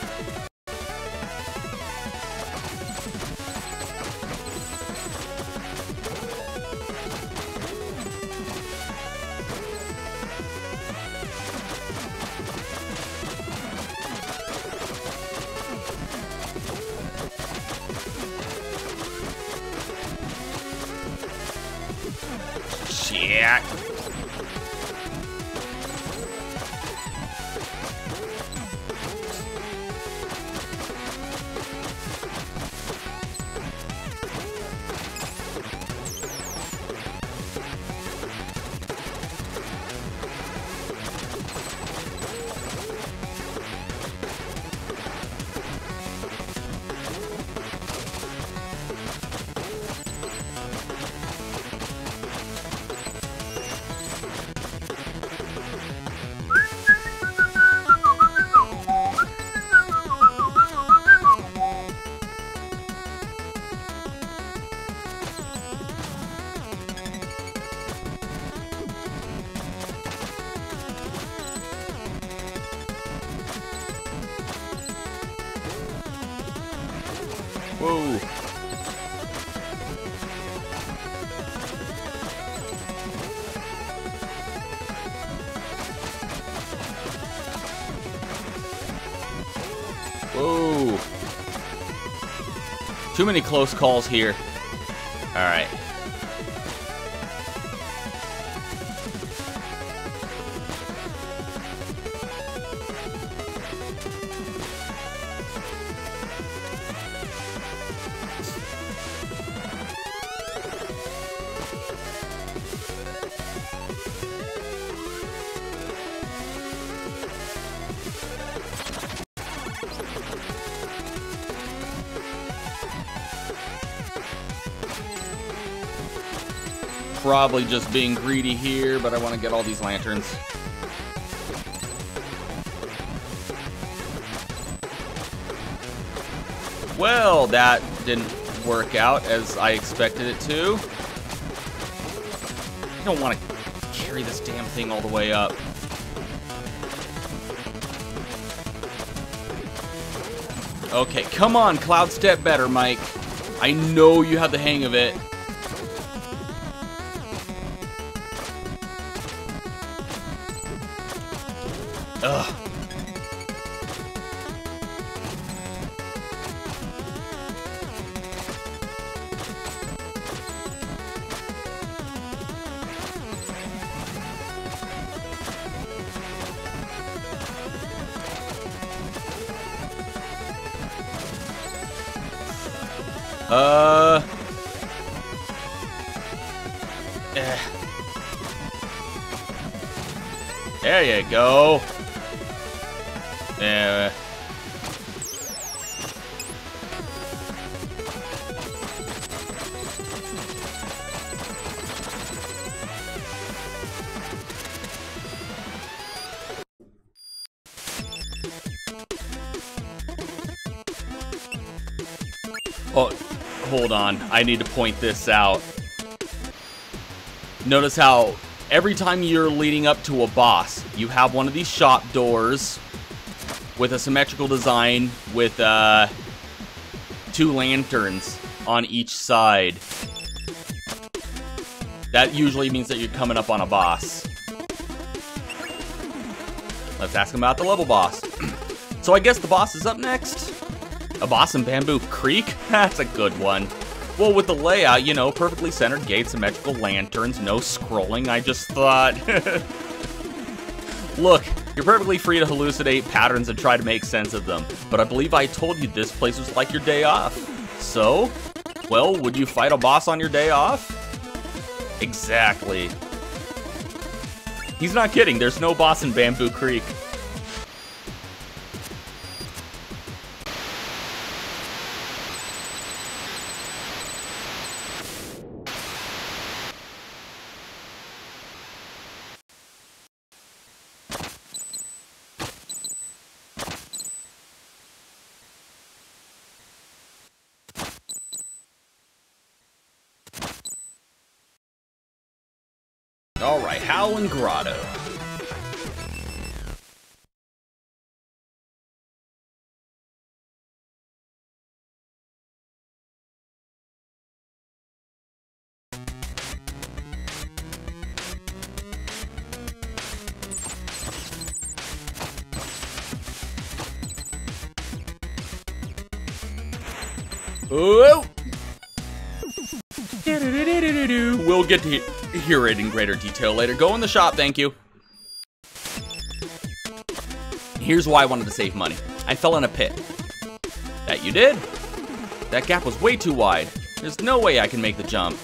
Shit. Whoa. Whoa. Too many close calls here. All right. Probably just being greedy here, but I want to get all these lanterns. Well, that didn't work out as I expected it to. I don't want to carry this damn thing all the way up. Okay, come on, Cloud Step better, Mike. I know you have the hang of it. Ugh. There you go. Oh, hold on. I need to point this out. Notice how every time you're leading up to a boss, you have one of these shop doors with a symmetrical design with 2 lanterns on each side. That usually means that you're coming up on a boss. Let's ask him about the level boss. So I guess the boss is up next. A boss in Bamboo Creek? That's a good one. Well, with the layout, you know, perfectly centered gates, symmetrical lanterns, no scrolling, I just thought... Look, you're perfectly free to hallucinate patterns and try to make sense of them, but I believe I told you this place was like your day off. So? Well, would you fight a boss on your day off? Exactly. He's not kidding, there's no boss in Bamboo Creek. Alright, Howling Grotto. Whoa! We'll get to hear it in greater detail later. Go in the shop, thank you. Here's why I wanted to save money. I fell in a pit. That you did? That gap was way too wide. There's no way I can make the jump.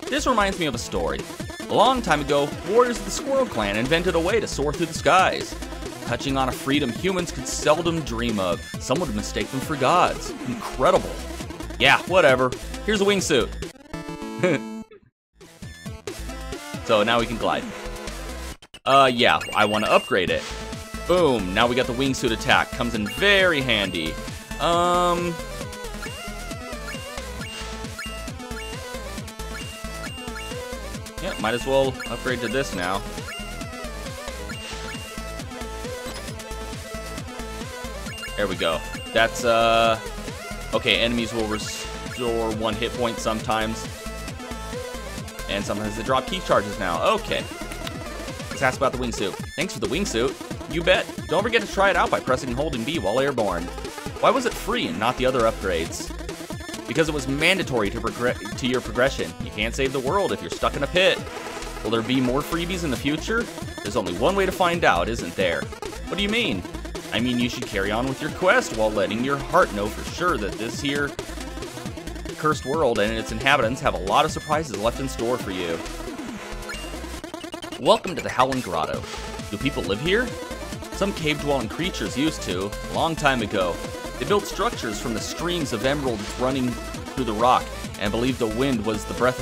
This reminds me of a story. A long time ago, warriors of the Squirrel Clan invented a way to soar through the skies. Touching on a freedom humans could seldom dream of. Some would mistake them for gods. Incredible. Yeah, whatever. Here's a wingsuit. So now we can glide. Yeah, I want to upgrade it. Boom, now we got the wingsuit attack. Comes in very handy. Yeah, might as well upgrade to this now. There we go. That's, okay, enemies will restore 1 hit point sometimes. And sometimes they drop key charges now. Okay. Let's ask about the wingsuit. Thanks for the wingsuit. You bet. Don't forget to try it out by pressing hold and B while airborne. Why was it free and not the other upgrades? Because it was mandatory to your progression. You can't save the world if you're stuck in a pit. Will there be more freebies in the future? There's only one way to find out, isn't there? What do you mean? I mean you should carry on with your quest while letting your heart know for sure that this here cursed world and its inhabitants have a lot of surprises left in store for you. Welcome to the Howling Grotto. Do people live here? Some cave-dwelling creatures used to, a long time ago. They built structures from the streams of emeralds running through the rock and believed the wind was the breath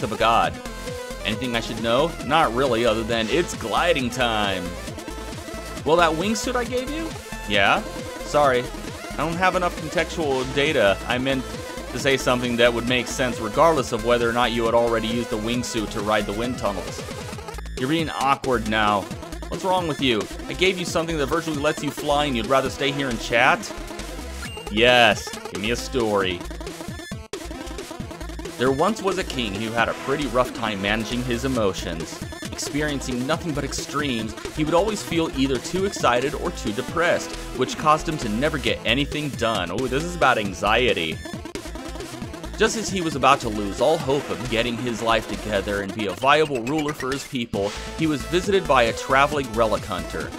of a god. Anything I should know? Not really, other than it's gliding time. Well, that wingsuit I gave you? Yeah? Sorry, I don't have enough contextual data. I meant to say something that would make sense regardless of whether or not you had already used the wingsuit to ride the wind tunnels. You're being awkward now. What's wrong with you? I gave you something that virtually lets you fly and you'd rather stay here and chat? Yes, give me a story. There once was a king who had a pretty rough time managing his emotions. Experiencing nothing but extremes, he would always feel either too excited or too depressed, which caused him to never get anything done. Oh, this is about anxiety. Just as he was about to lose all hope of getting his life together and be a viable ruler for his people, he was visited by a traveling relic hunter.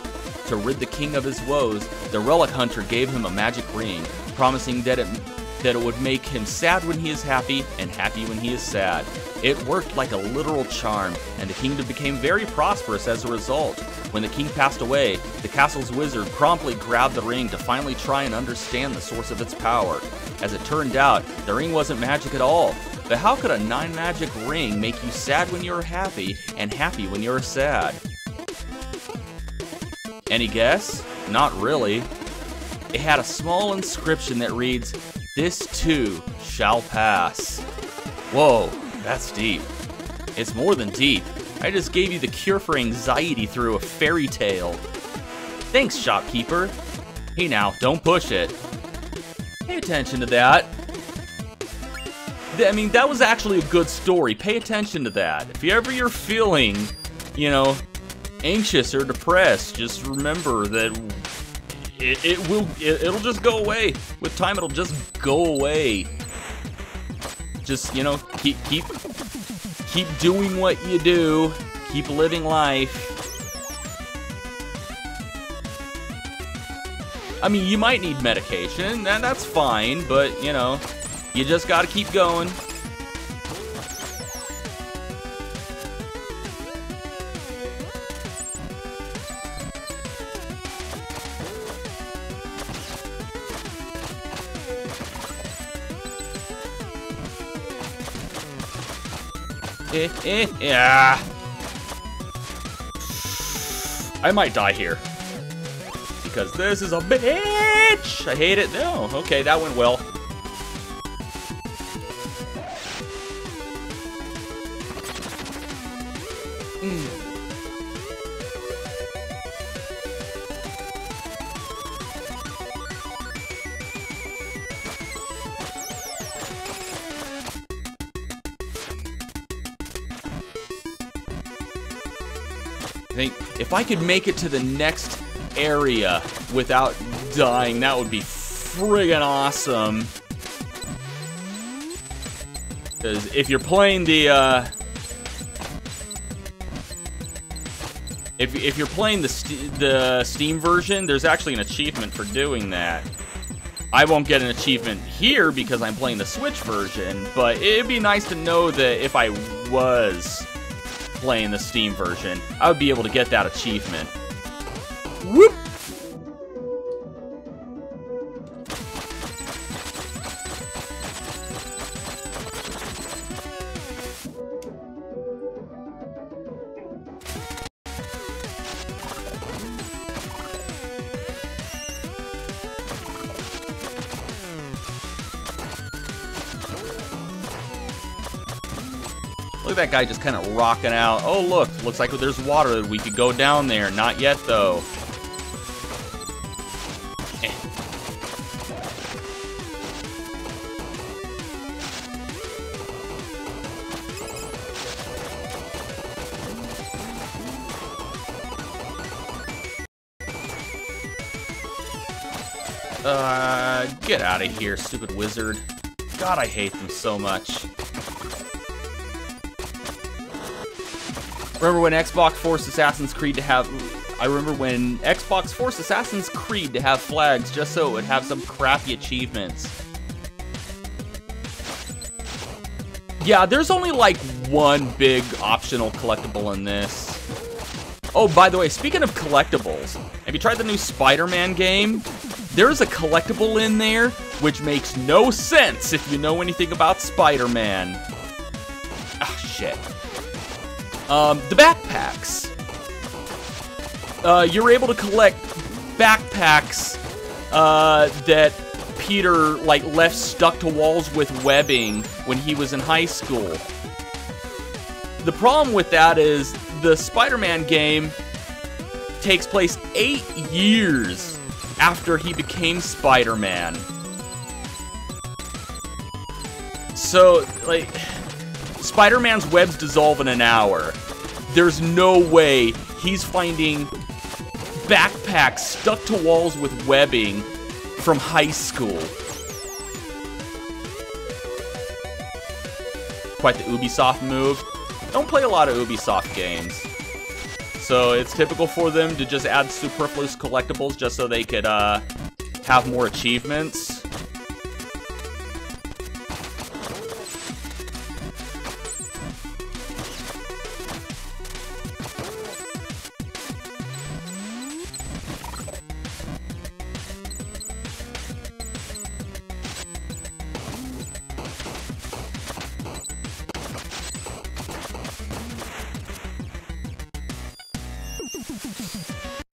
To rid the king of his woes, the relic hunter gave him a magic ring, promising that that it would make him sad when he is happy and happy when he is sad. It worked like a literal charm, and the kingdom became very prosperous as a result. When the king passed away, the castle's wizard promptly grabbed the ring to finally try and understand the source of its power. As it turned out, the ring wasn't magic at all. But how could a non-magic ring make you sad when you're happy and happy when you're sad? Any guess? Not really. It had a small inscription that reads, "This too shall pass." Whoa, that's deep. It's more than deep. I just gave you the cure for anxiety through a fairy tale. Thanks, shopkeeper. Hey now, don't push it. Pay attention to that. I mean, that was actually a good story. Pay attention to that. If you're feeling, you know, anxious or depressed, just remember that it'll just go away. With time, it'll just go away. Just, you know, keep doing what you do. Keep living life. I mean, you might need medication, and that's fine, but, you know, you just gotta keep going. Yeah. I might die here. Because this is a bitch! I hate it. No, okay, that went well. I think if I could make it to the next area without dying, that would be friggin' awesome. Because if you're playing the if you're playing the Steam version, there's actually an achievement for doing that. I won't get an achievement here because I'm playing the Switch version, but it'd be nice to know that if I was playing the Steam version, I would be able to get that achievement. Whoop! Look at that guy just kind of rocking out. Oh, look. Looks like there's water. We could go down there. Not yet, though. Get out of here, stupid wizard. God, I hate them so much. Remember when Xbox forced Assassin's Creed to have... I remember when Xbox forced Assassin's Creed to have flags just so it would have some crappy achievements. Yeah, there's only like one big optional collectible in this. Oh, by the way, speaking of collectibles, have you tried the new Spider-Man game? There's a collectible in there which makes no sense if you know anything about Spider-Man. Ah, shit. The backpacks. You're able to collect backpacks that Peter like left stuck to walls with webbing when he was in high school. The problem with that is the Spider-Man game takes place 8 years after he became Spider-Man. So, like, Spider-Man's webs dissolve in an hour. There's no way he's finding backpacks stuck to walls with webbing from high school. Quite the Ubisoft move. Don't play a lot of Ubisoft games. So it's typical for them to just add superfluous collectibles just so they could have more achievements.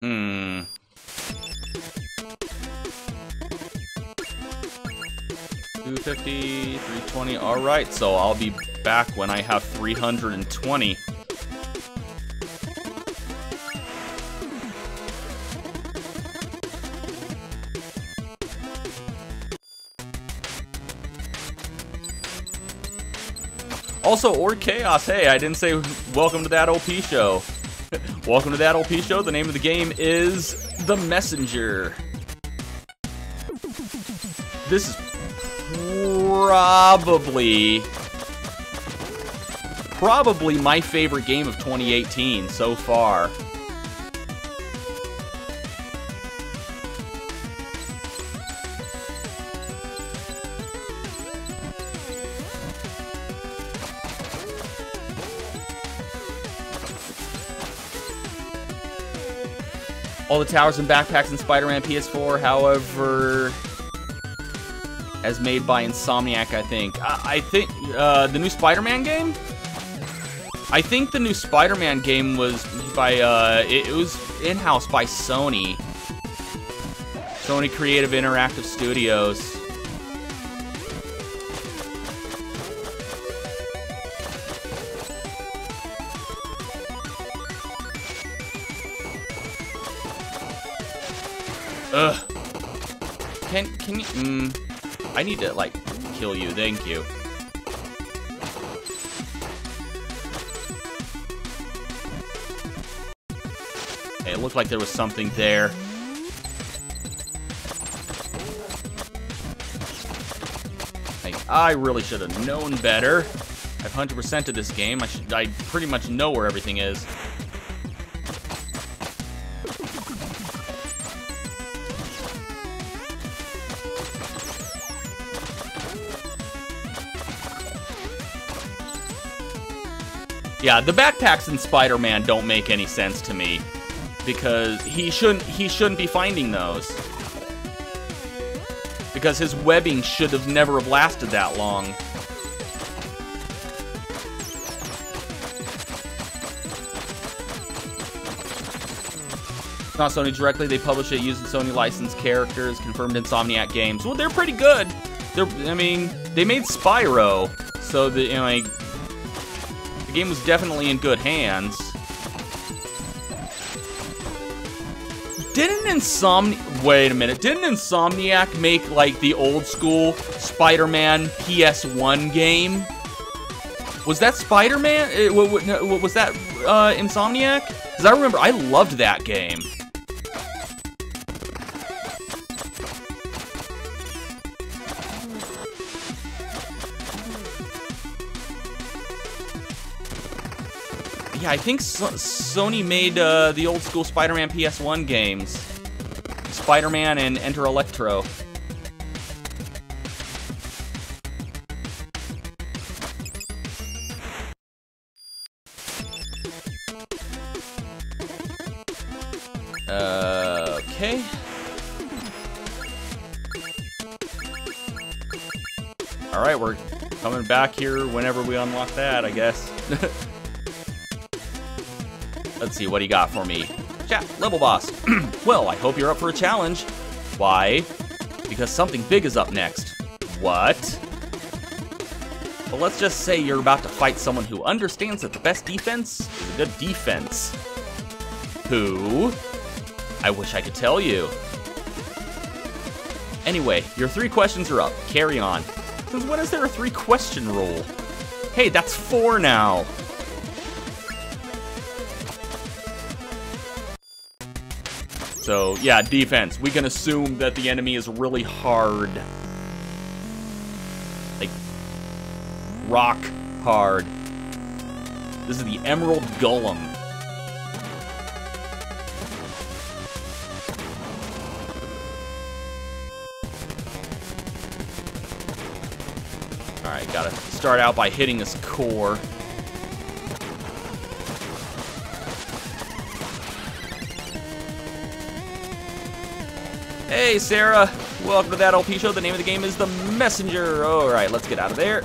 $250, $320. Alright, so I'll be back when I have 320. Also, or Chaos, hey, I didn't say welcome to that OP show. Welcome to that OP show. The name of the game is The Messenger. This is probably my favorite game of 2018 so far. All the towers and backpacks in Spider-Man PS4, however, as made by Insomniac, I think. I think the new Spider-Man game? I think the new Spider-Man game was by, it was in-house by Sony. Sony Creative Interactive Studios. Ugh. Can you, I need to, like, kill you, thank you. Hey, it looked like there was something there. Like, I really should have known better. I've 100%ed this game. I pretty much know where everything is. Yeah, the backpacks in Spider-Man don't make any sense to me, because he shouldn't be finding those. Because his webbing should have never have lasted that long. Not Sony directly, they publish it using Sony licensed characters, confirmed Insomniac games. Well, they're pretty good. I mean, they made Spyro, so the, you know, like, the game was definitely in good hands. Wait a minute, didn't Insomniac make, like, the old school Spider-Man PS1 game? Was that Spider-Man? Was that Insomniac? Because I remember I loved that game. Yeah, I think Sony made the old school Spider-Man PS1 games. Spider-Man and Enter Electro. Okay. Alright, we're coming back here whenever we unlock that, I guess. Let's see, what do you got for me? Chat, level boss. Well, I hope you're up for a challenge. Why? Because something big is up next. What? Well, let's just say you're about to fight someone who understands that the best defense is a good defense. Who? I wish I could tell you. Anyway, your 3 questions are up. Carry on. Since when is there a 3-question rule? Hey, that's 4 now. So, yeah, defense. We can assume that the enemy is really hard. Like, rock hard. This is the Emerald Golem. Alright, gotta start out by hitting this core. Hey, Sarah. Welcome to that LP show. The name of the game is The Messenger. Alright, let's get out of there.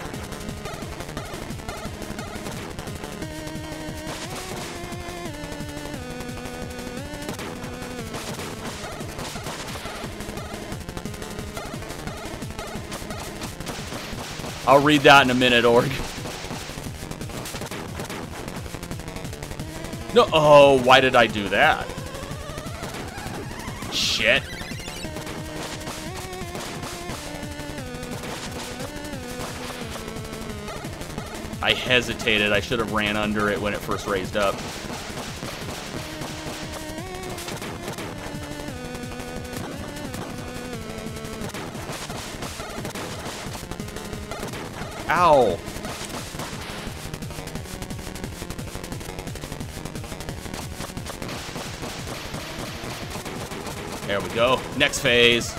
I'll read that in a minute, Org. No, oh, why did I do that? Shit. I hesitated. I should have ran under it when it first raised up. Ow. There we go. Next phase.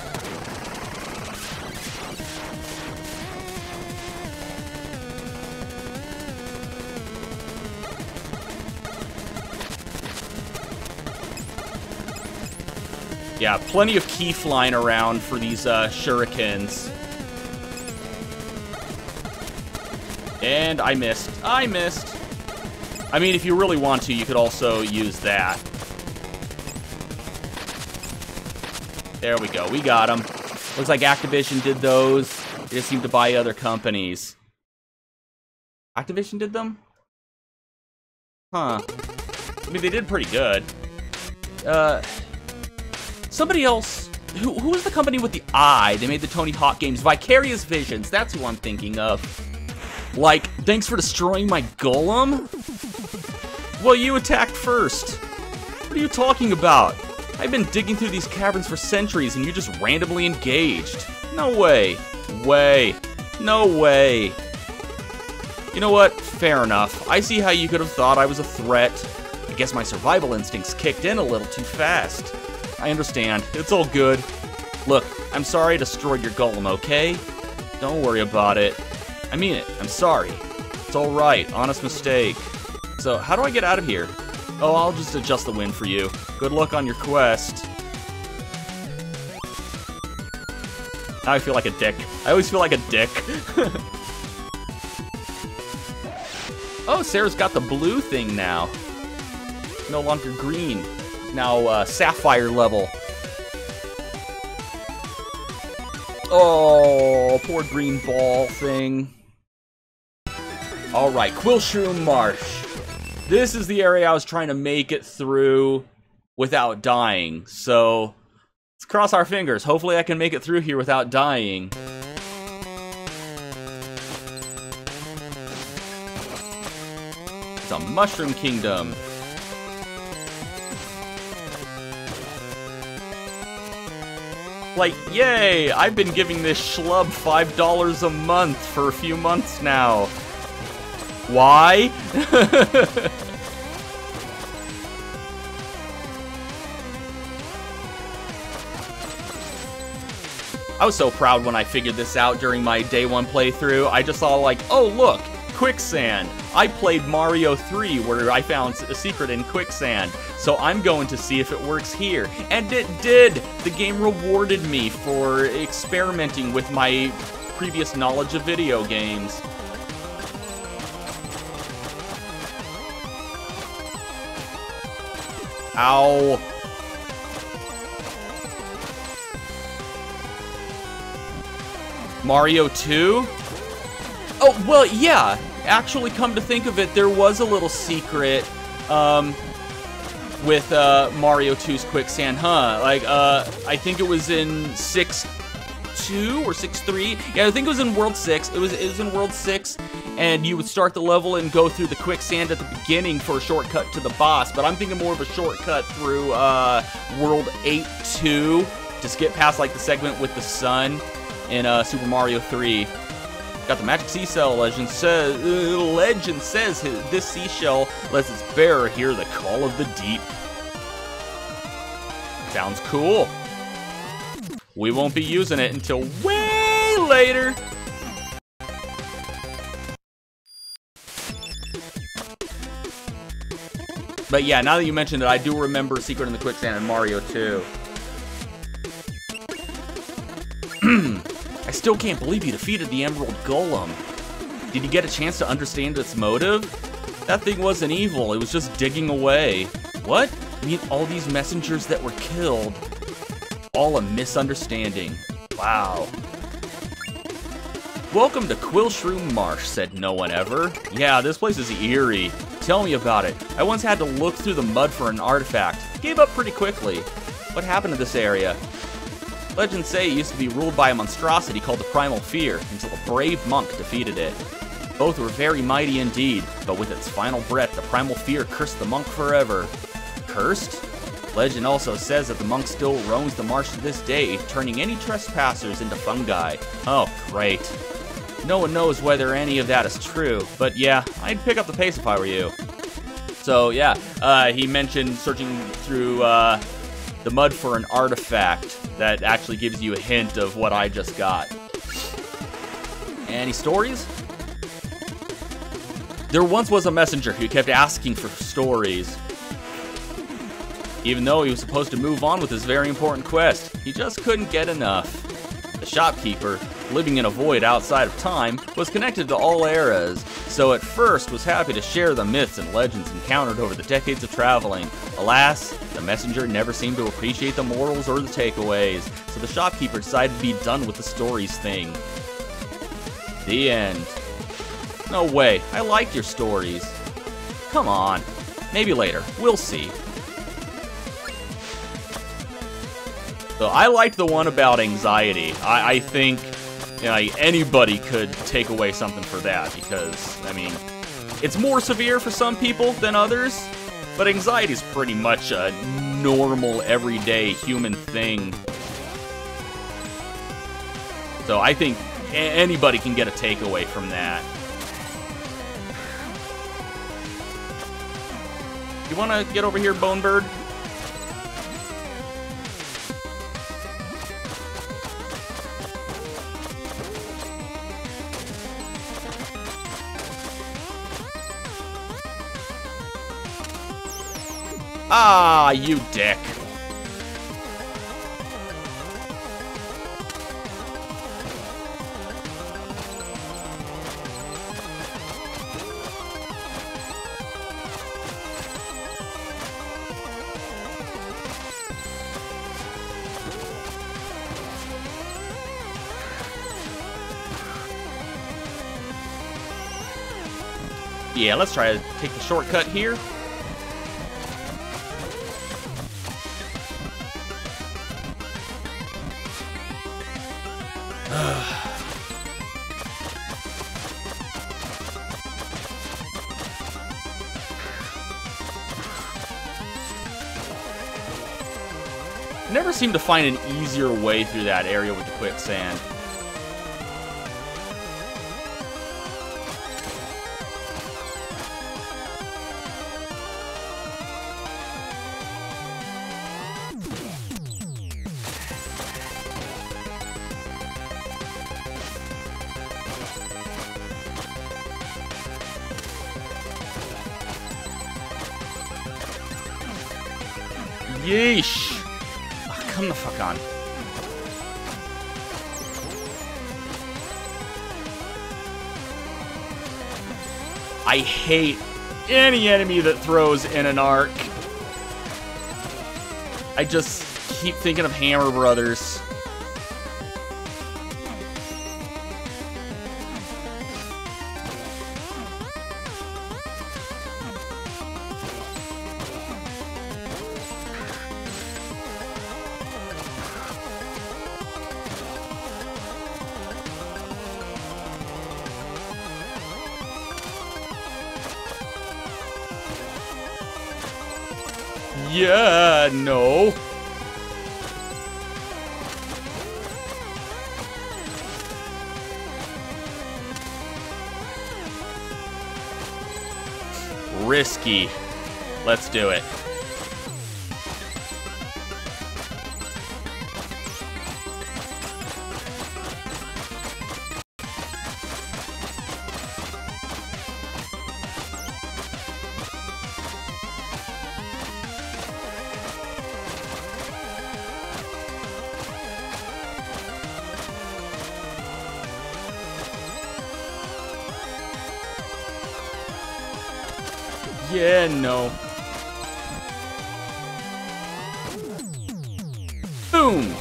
Yeah, plenty of key flying around for these shurikens. And I missed. I missed. I mean, if you really want to, you could also use that. There we go. We got them. Looks like Activision did those. They just seem to buy other companies. Activision did them? Huh. I mean, they did pretty good. Somebody else, who was the company with the eye? They made the Tony Hawk games. Vicarious Visions, that's who I'm thinking of. Like, thanks for destroying my golem? Well, you attacked first. What are you talking about? I've been digging through these caverns for centuries and you just randomly engaged. No way. No way. You know what? Fair enough. I see how you could have thought I was a threat. I guess my survival instincts kicked in a little too fast. I understand. It's all good. Look, I'm sorry I destroyed your golem, okay? Don't worry about it. I mean it. I'm sorry. It's alright. Honest mistake. So, how do I get out of here? Oh, I'll just adjust the wind for you. Good luck on your quest. Now I feel like a dick. I always feel like a dick. Oh, Sarah's got the blue thing now. No longer green. Now, sapphire level. Oh, poor green ball thing. Alright, Quillshroom Marsh. This is the area I was trying to make it through without dying. So, let's cross our fingers. Hopefully I can make it through here without dying. It's a Mushroom Kingdom. Like, yay! I've been giving this schlub $5 a month for a few months now. Why? I was so proud when I figured this out during my day one playthrough. I just saw like, oh look, quicksand. I played Mario 3 where I found a secret in quicksand. So I'm going to see if it works here. And it did! The game rewarded me for experimenting with my previous knowledge of video games. Ow. Mario 2? Oh, well, yeah. Actually, come to think of it, there was a little secret, with, Mario 2's quicksand, huh? Like, I think it was in 6-2 or 6-3. Yeah, I think it was in World 6. It was in World 6, and you would start the level and go through the quicksand at the beginning for a shortcut to the boss, but I'm thinking more of a shortcut through, World 8-2, to skip past, like, the segment with the sun in, Super Mario 3. Got the magic seashell. Legend says this seashell lets its bearer hear the call of the deep. Sounds cool. We won't be using it until way later. But yeah, now that you mentioned it, I do remember Secret in the Quicksand in Mario 2. I still can't believe you defeated the Emerald Golem. Did you get a chance to understand its motive? That thing wasn't evil, it was just digging away. What? You mean all these messengers that were killed? All a misunderstanding. Wow. Welcome to Quillshroom Marsh, said no one ever. Yeah, this place is eerie. Tell me about it. I once had to look through the mud for an artifact. Gave up pretty quickly. What happened to this area? Legends say it used to be ruled by a monstrosity called the Primal Fear, until a brave monk defeated it. Both were very mighty indeed, but with its final breath, the Primal Fear cursed the monk forever. Cursed? Legend also says that the monk still roams the marsh to this day, turning any trespassers into fungi. Oh, great. No one knows whether any of that is true, but yeah, I'd pick up the pace if I were you. So yeah, he mentioned searching through the mud for an artifact that actually gives you a hint of what I just got. Any stories? There once was a messenger who kept asking for stories. Even though he was supposed to move on with his very important quest, he just couldn't get enough. The shopkeeper, living in a void outside of time, was connected to all eras, so at first was happy to share the myths and legends encountered over the decades of traveling. Alas, the messenger never seemed to appreciate the morals or the takeaways, so the shopkeeper decided to be done with the stories thing. The end. No way, I liked your stories. Come on, maybe later, we'll see. So I liked the one about anxiety. I think anybody could take away something for that because, I mean, it's more severe for some people than others, but anxiety is pretty much a normal, everyday human thing. So I think anybody can get a takeaway from that. You want to get over here, Bonebird? Ah, you dick. Yeah, let's try to take the shortcut here. Never seem to find an easier way through that area with the quicksand. Yeesh. Oh, come the fuck on. I hate any enemy that throws in an arc. I just keep thinking of Hammer Brothers. Yeah, no. Risky. Let's do it. Yeah, no. Boom!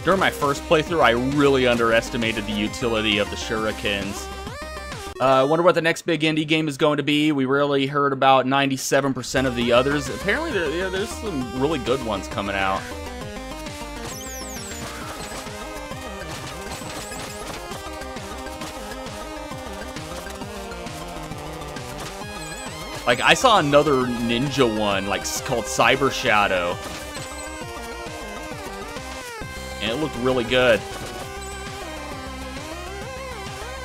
During my first playthrough, I really underestimated the utility of the shurikens. I wonder what the next big indie game is going to be. We really heard about 97% of the others. Apparently, there's some really good ones coming out. Like, I saw another ninja one, like, called Cyber Shadow. And it looked really good.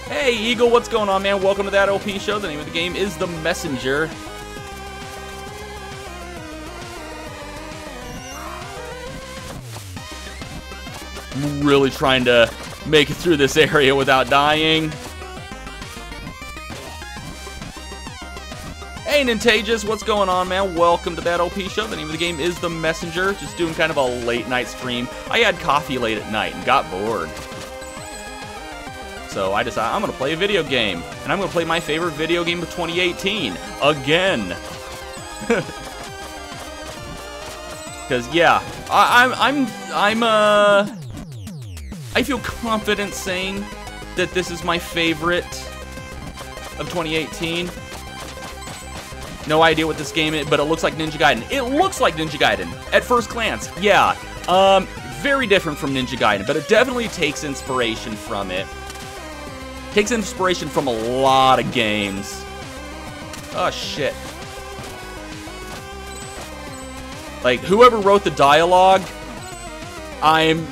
Hey, Eagle, what's going on, man? Welcome to that LP show. The name of the game is The Messenger. I'm really trying to make it through this area without dying. Hey, Nintagious, what's going on, man? Welcome to that LP show. The name of the game is The Messenger. Just doing kind of a late night stream. I had coffee late at night and got bored. So I decided I'm going to play a video game. And I'm going to play my favorite video game of 2018. Again. Because, yeah, I feel confident saying that this is my favorite of 2018. No idea what this game is, but it looks like Ninja Gaiden. It looks like Ninja Gaiden at first glance. Yeah, very different from Ninja Gaiden, but it definitely takes inspiration from it. Takes inspiration from a lot of games. Oh shit! Like whoever wrote the dialogue, I'm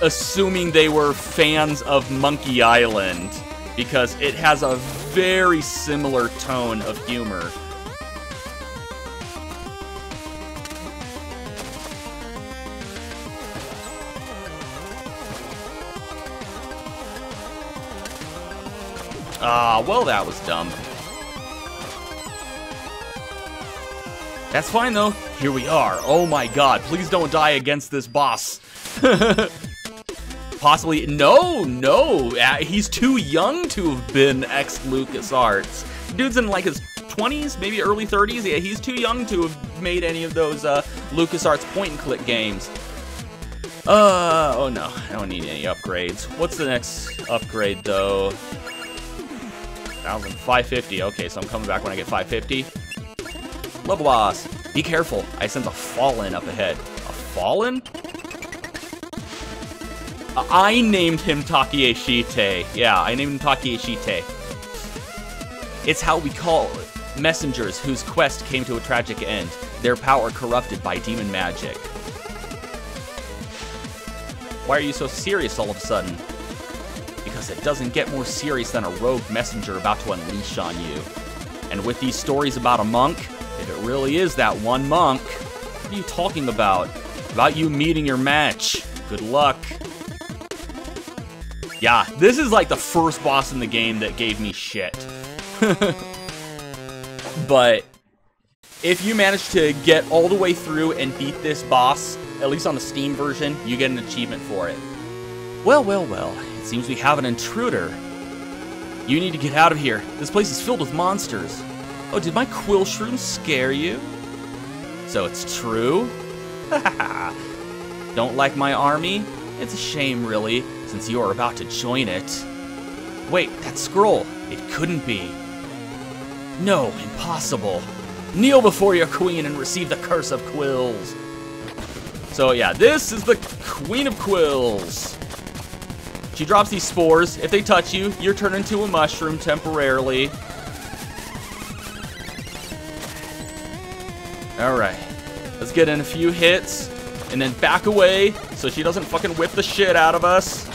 assuming they were fans of Monkey Island because it has a very similar tone of humor. Ah, well, that was dumb. That's fine, though. Here we are. Oh my god, please don't die against this boss. Possibly, no, he's too young to have been ex-LucasArts. Dude's in like his 20s, maybe early 30s. Yeah, he's too young to have made any of those LucasArts point-and-click games. Oh no, I don't need any upgrades. What's the next upgrade, though? 550, okay, so I'm coming back when I get 550. Level boss, be careful, I sense a Fallen up ahead. A Fallen? I named him Takeashite. Yeah, I named him Takeashite. It's how we call messengers whose quest came to a tragic end, their power corrupted by demon magic. Why are you so serious all of a sudden? Because it doesn't get more serious than a rogue messenger about to unleash on you. And with these stories about a monk, if it really is that one monk, what are you talking about? About you meeting your match. Good luck. Yeah, this is like the first boss in the game that gave me shit. But if you manage to get all the way through and beat this boss, at least on the Steam version, you get an achievement for it. Well, it seems we have an intruder. You need to get out of here. This place is filled with monsters. Oh, did my quill shroom scare you? So it's true? Don't like my army? It's a shame, really, since you are about to join it. Wait, that scroll. It couldn't be. No, impossible. Kneel before your queen and receive the curse of quills. So yeah, this is the Queen of Quills. She drops these spores. If they touch you, you're turned into a mushroom temporarily. Alright. Let's get in a few hits. And then back away so she doesn't fucking whip the shit out of us.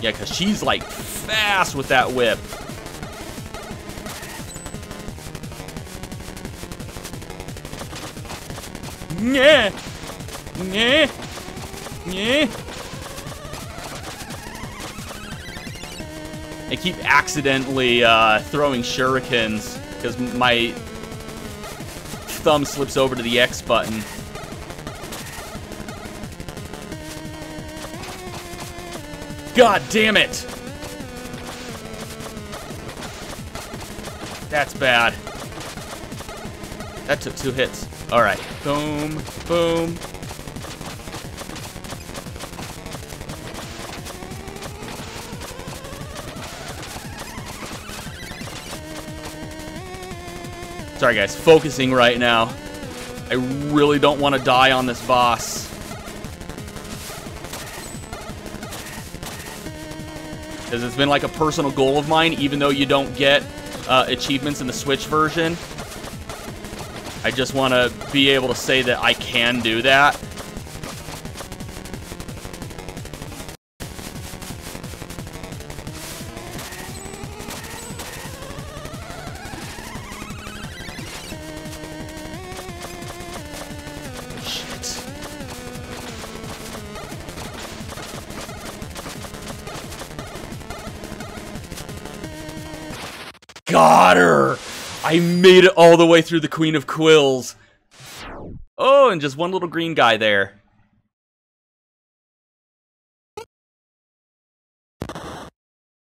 Yeah, because she's like fast with that whip. Yeah. Yeah. Yeah. I keep accidentally throwing shurikens because my thumb slips over to the X button. God damn it! That's bad. That took 2 hits. Alright. Boom. Boom. Sorry guys, focusing right now. I really don't want to die on this boss. Because it's been like a personal goal of mine, even though you don't get achievements in the Switch version. I just want to be able to say that I can do that. Got her! I made it all the way through the Queen of Quills. Oh, and just one little green guy there.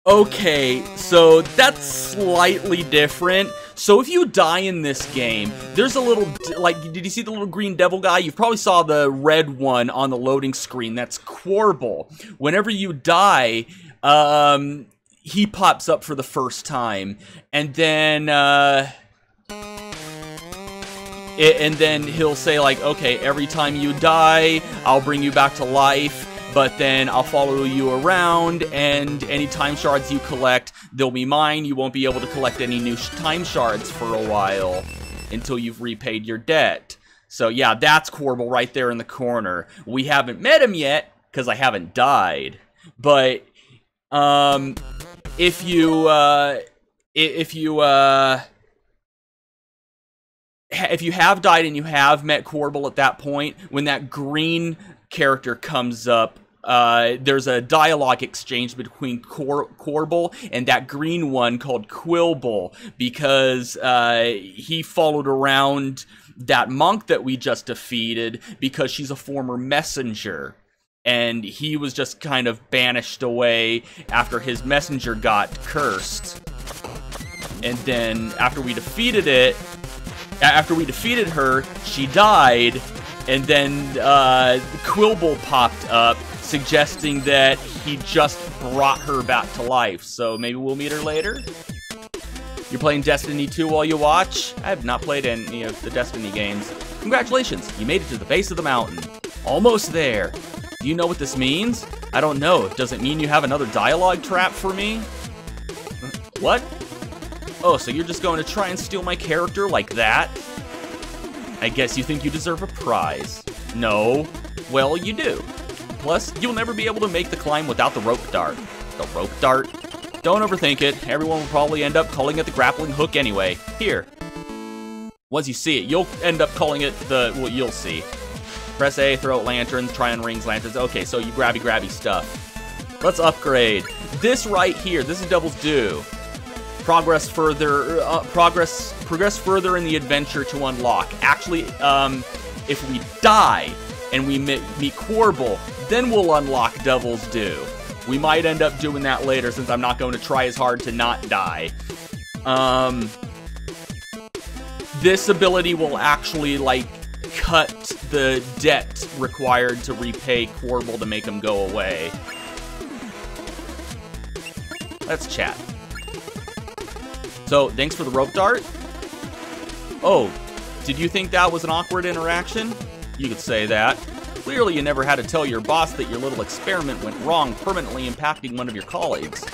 Okay, so that's slightly different. So if you die in this game, there's a little, like, did you see the little green devil guy? You probably saw the red one on the loading screen. That's Quarble. Whenever you die, he pops up for the first time, and then he'll say like, okay, every time you die, I'll bring you back to life, but then I'll follow you around, and any time shards you collect, they'll be mine. You won't be able to collect any new time shards for a while until you've repaid your debt. So yeah, that's Quarble right there in the corner. We haven't met him yet, because I haven't died, but if you have died and you have met Quarble at that point, when that green character comes up, there's a dialogue exchange between Quarble and that green one called Quilble, because he followed around that monk that we just defeated because she's a former messenger. And he was just kind of banished away after his messenger got cursed. And then after we defeated her, she died, and then Quilble popped up, suggesting that he just brought her back to life. So maybe we'll meet her later? You're playing Destiny 2 while you watch? I have not played any of the Destiny games. Congratulations, you made it to the base of the mountain. Almost there. Do you know what this means? I don't know. Does it mean you have another dialogue trap for me? What? Oh, so you're just going to try and steal my character like that? I guess you think you deserve a prize. No. Well, you do. Plus, you'll never be able to make the climb without the rope dart. The rope dart? Don't overthink it. Everyone will probably end up calling it the grappling hook anyway. Here. Once you see it, you'll end up calling it the... well, you'll see. Press A, throw out lanterns, try on rings, lanterns. Okay, so you grabby stuff. Let's upgrade. This right here, this is Devil's Due. Progress further further in the adventure to unlock. Actually, if we die and we meet Quarble, then we'll unlock Devil's Due. We might end up doing that later, since I'm not going to try as hard to not die. This ability will actually, like, cut the debt required to repay Quarble to make him go away. Let's chat. So, thanks for the rope dart. Oh, did you think that was an awkward interaction? You could say that. Clearly you never had to tell your boss that your little experiment went wrong, permanently impacting one of your colleagues.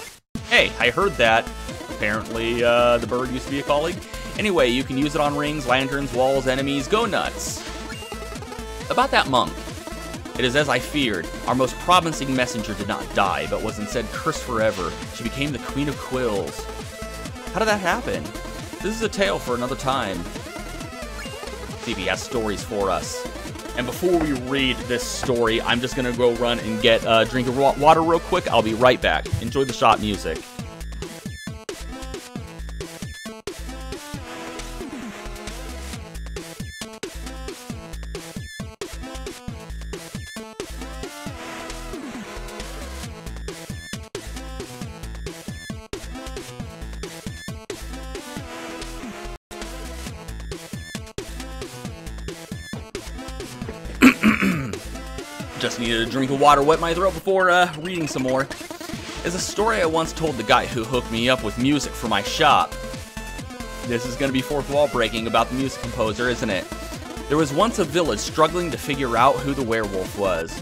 Hey, I heard that. Apparently, the bird used to be a colleague. Anyway, you can use it on rings, lanterns, walls, enemies. Go nuts. About that monk. It is as I feared. Our most promising messenger did not die, but was instead cursed forever. She became the Queen of Quills. How did that happen? This is a tale for another time. See if he has stories for us. And before we read this story, I'm just going to go run and get a drink of water real quick. I'll be right back. Enjoy the shot music. Just needed a drink of water, wet my throat before reading some more. Is a story I once told the guy who hooked me up with music for my shop. This is going to be fourth wall breaking about the music composer, isn't it? There was once a village struggling to figure out who the werewolf was.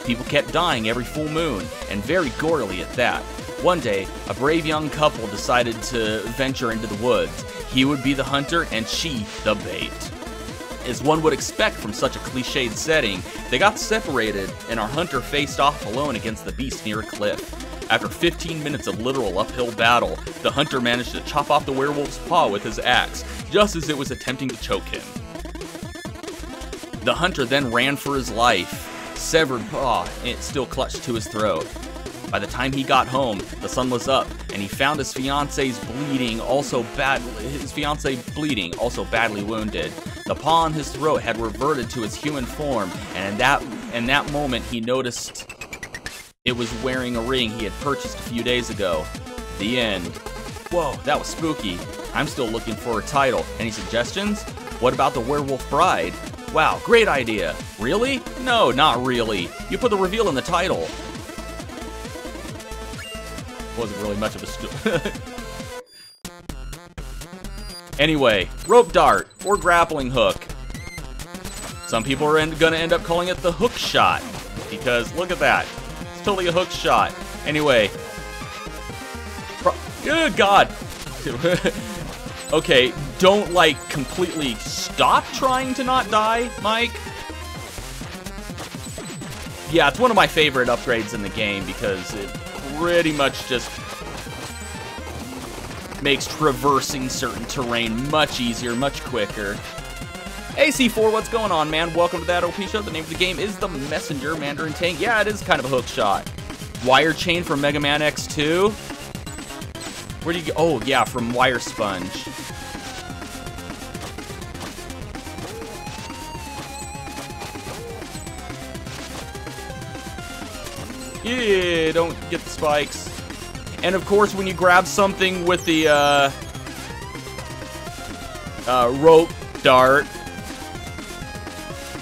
People kept dying every full moon, and very gorily at that. One day, a brave young couple decided to venture into the woods. He would be the hunter, and she the bait. As one would expect from such a cliched setting, they got separated, and our hunter faced off alone against the beast near a cliff. After 15 minutes of literal uphill battle, the hunter managed to chop off the werewolf's paw with his axe, just as it was attempting to choke him. The hunter then ran for his life, severed paw still clutched to his throat. By the time he got home, the sun was up, and he found his fiancée bleeding, also badly wounded. The paw on his throat had reverted to its human form, and in that moment he noticed it was wearing a ring he had purchased a few days ago. The end. Whoa, that was spooky. I'm still looking for a title. Any suggestions? What about The Werewolf Bride? Wow, great idea. Really? No, not really. You put the reveal in the title. Wasn't really much of a Anyway, rope dart or grappling hook. Some people are gonna end up calling it the hook shot because look at that. It's totally a hook shot. Anyway. Good God. Okay, don't like completely stop trying to not die, Mike. Yeah, it's one of my favorite upgrades in the game because it pretty much just makes traversing certain terrain much easier, much quicker. AC4, what's going on, man? Welcome to that OP show. The name of the game is The Messenger Mandarin Tank. Yeah, it is kind of a hook shot. Wire chain from Mega Man X2. Where do you go? Oh, yeah, from Wire Sponge. Yeah, don't get the spikes. And of course, when you grab something with the rope dart,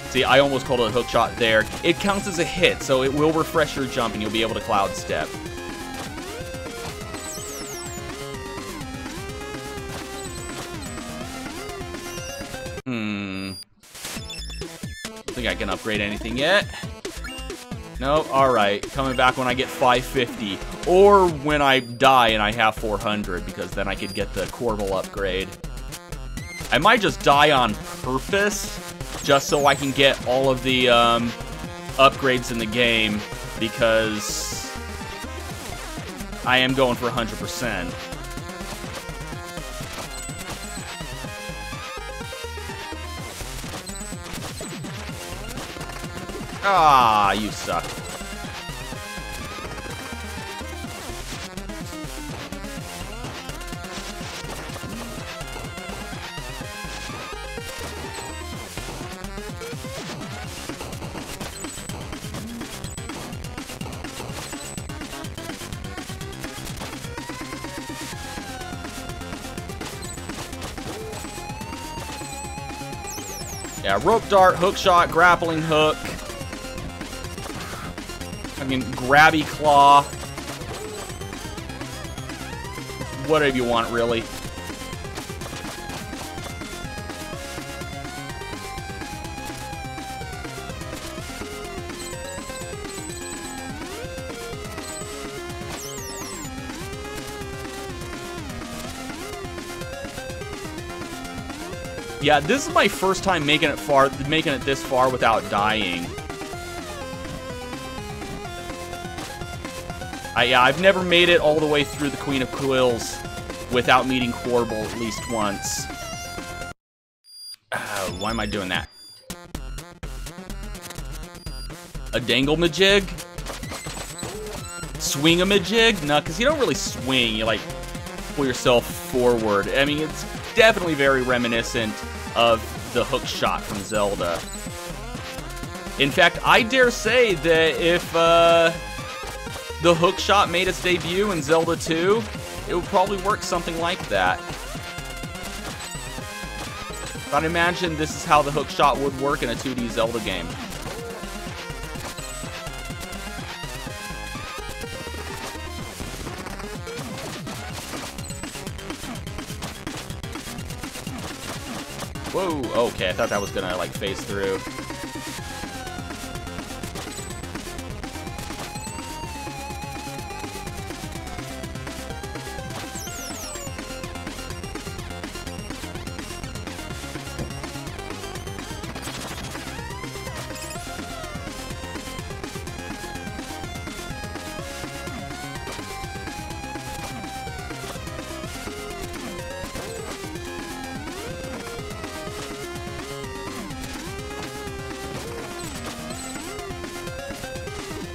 see, I almost called it a hook shot there. It counts as a hit, so it will refresh your jump, and you'll be able to cloud step. Don't think I can upgrade anything yet. Nope, alright. Coming back when I get 550. Or when I die and I have 400, because then I could get the Corbel upgrade. I might just die on purpose, just so I can get all of the upgrades in the game, because I am going for 100%. Ah, you suck. Yeah, rope dart, hook shot, grappling hook. Grabby claw. Whatever you want, really. Yeah, this is my first time making it this far without dying. Yeah, I've never made it all the way through the Queen of Quills without meeting Corbel at least once. Why am I doing that? A dangle-majig? Swing-a-majig? No, because you don't really swing. You, like, pull yourself forward. I mean, it's definitely very reminiscent of the hook shot from Zelda. In fact, I dare say that if, the hook shot made its debut in Zelda 2, it would probably work something like that. I'd imagine this is how the hook shot would work in a 2D Zelda game. Whoa, okay, I thought that was gonna, like, phase through.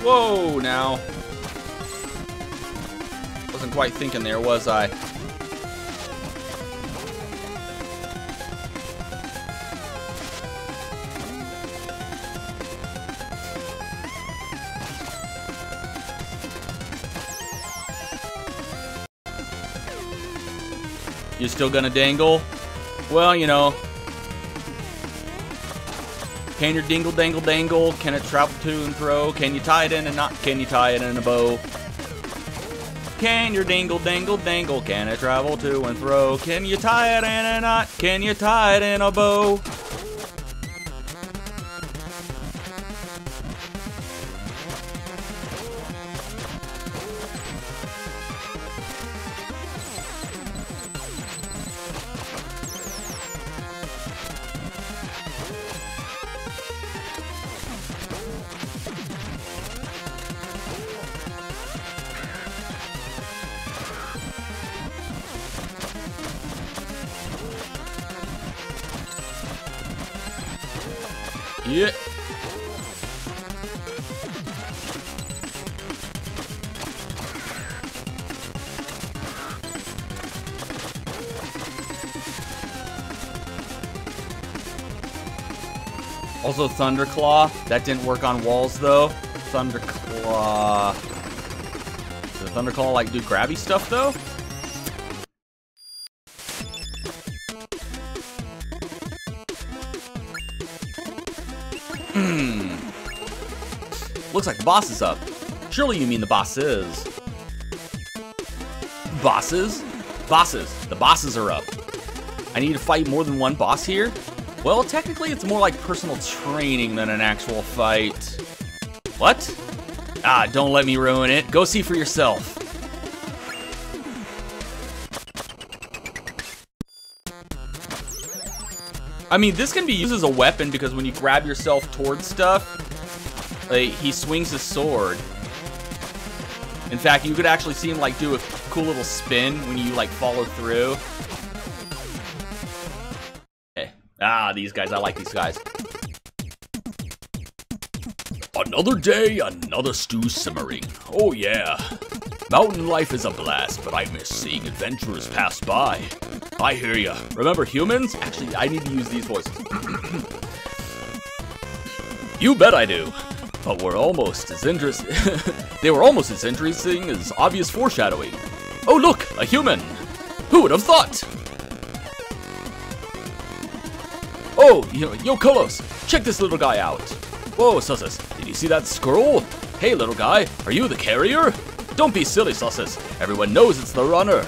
Whoa, now. Wasn't quite thinking there, was I? You still gonna dangle? Well, you know. Can your dingle dangle dangle? Can it travel to and fro? Can you tie it in a knot? Can you tie it in a bow? Can your dingle dangle dangle? Can it travel to and fro? Can you tie it in a knot? Can you tie it in a bow? Yeah. Also Thunderclaw. That didn't work on walls though. Thunderclaw. Does Thunderclaw like do grabby stuff though? Looks like the boss is up. Surely you mean the boss is. Bosses? Bosses. The bosses are up. I need to fight more than one boss here? Well, technically it's more like personal training than an actual fight. What? Ah, don't let me ruin it. Go see for yourself. I mean, this can be used as a weapon because when you grab yourself towards stuff, he swings his sword. In fact, you could actually see him like do a cool little spin when you like follow through. Okay. Ah, these guys. I like these guys. Another day, another stew simmering. Oh yeah. Mountain life is a blast, but I miss seeing adventurers pass by. I hear ya. Remember humans? Actually, I need to use these voices. You bet I do. But we're almost as interesting. They were almost as interesting as obvious foreshadowing. Oh look, a human! Who would have thought? Oh, yo Kolos, check this little guy out. Whoa, Sussus, did you see that scroll? Hey little guy, are you the carrier? Don't be silly, Sussus. Everyone knows it's the runner.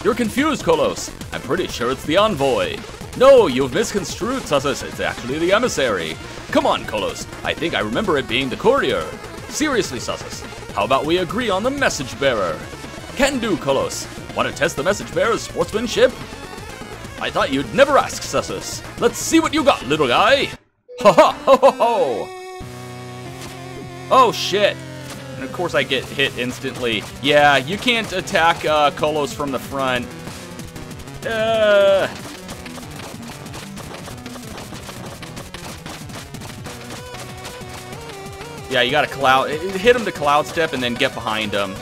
You're confused, Kolos. I'm pretty sure it's the envoy. No, you've misconstrued, Sussus. It's actually the emissary. Come on, Kolos. I think I remember it being the courier. Seriously, Sussus. How about we agree on the message bearer? Can do, Kolos. Want to test the message bearer's sportsmanship? I thought you'd never ask, Sussus. Let's see what you got, little guy. Ha ha ho ho ho. Oh shit. And of course I get hit instantly. Yeah, you can't attack Kolos from the front. Yeah, you gotta hit him to cloud step and then get behind him.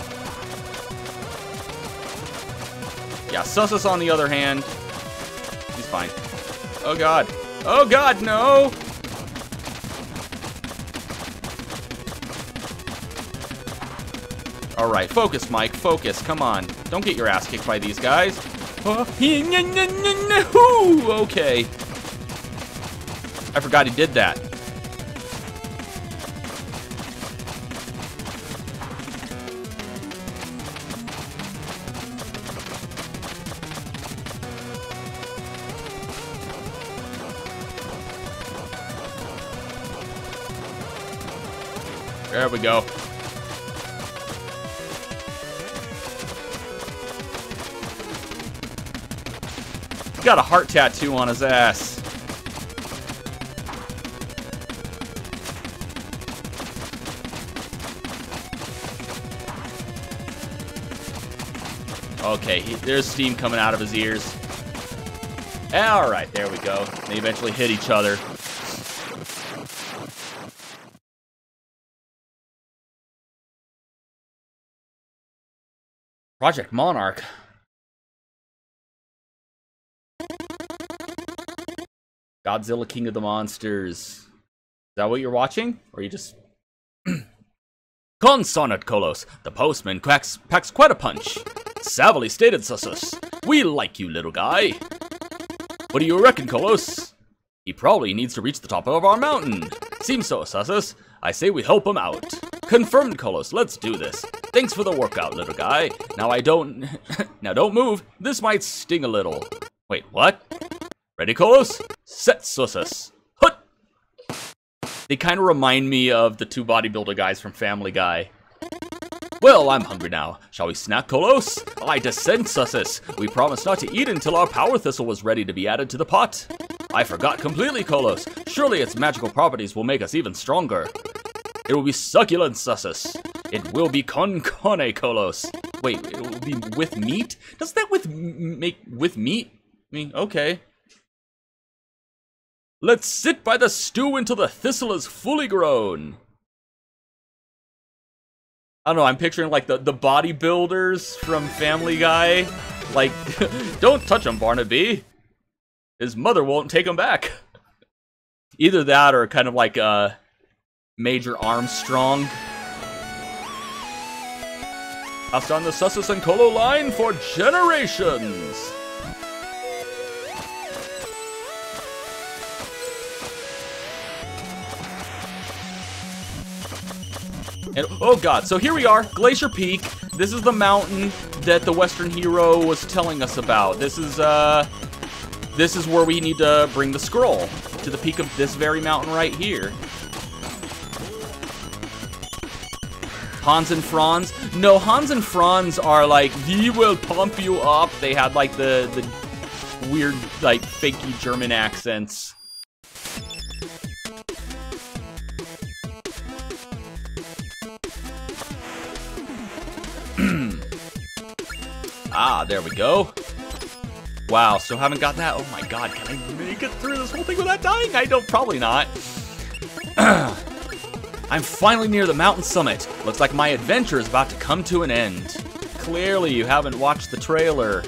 Yeah, Sussus on the other hand, he's fine. Oh god. Oh god, no! Alright, focus, Mike, focus, come on. Don't get your ass kicked by these guys. Okay. I forgot he did that. There we go. Got a heart tattoo on his ass. Okay, there's steam coming out of his ears. Alright, there we go. They eventually hit each other. Project Monarch. Godzilla King of the Monsters. Is that what you're watching? Or are you just... Consonant Kolos. The postman packs quite a punch. Savvily stated, Sussus. We like you, little guy. What do you reckon, Kolos? He probably needs to reach the top of our mountain. Seems so, Sussus. I say we help him out. Confirmed, Kolos. Let's do this. Thanks for the workout, little guy. Now don't move. This might sting a little. Wait, what? Ready, Kolos? Set, Sussus. Hut! They kind of remind me of the two bodybuilder guys from Family Guy. Well, I'm hungry now. Shall we snack, Kolos? I dissent, Sussus. We promised not to eat until our power thistle was ready to be added to the pot. I forgot completely, Kolos. Surely its magical properties will make us even stronger. It will be succulent, Sussus. It will be con, Kolos. Wait, it will be with meat? Does that make with meat? I mean, okay. Let's sit by the stew until the thistle is fully grown. I don't know, I'm picturing like the bodybuilders from Family Guy. Like, don't touch him, Barnaby. His mother won't take him back. Either that or kind of like Major Armstrong. Passed on the Sussus and Kolo line for generations. And, oh god, so here we are, Glacier Peak. This is the mountain that the Western hero was telling us about. This is where we need to bring the scroll, to the peak of this very mountain right here. Hans and Franz? No, Hans and Franz are like, we will pump you up. They had like the weird, like, fakey German accents. Ah, there we go. Wow, still haven't got that. Oh my god, can I make it through this whole thing without dying? I don't, probably not. I'm finally near the mountain summit. Looks like my adventure is about to come to an end. Clearly, you haven't watched the trailer.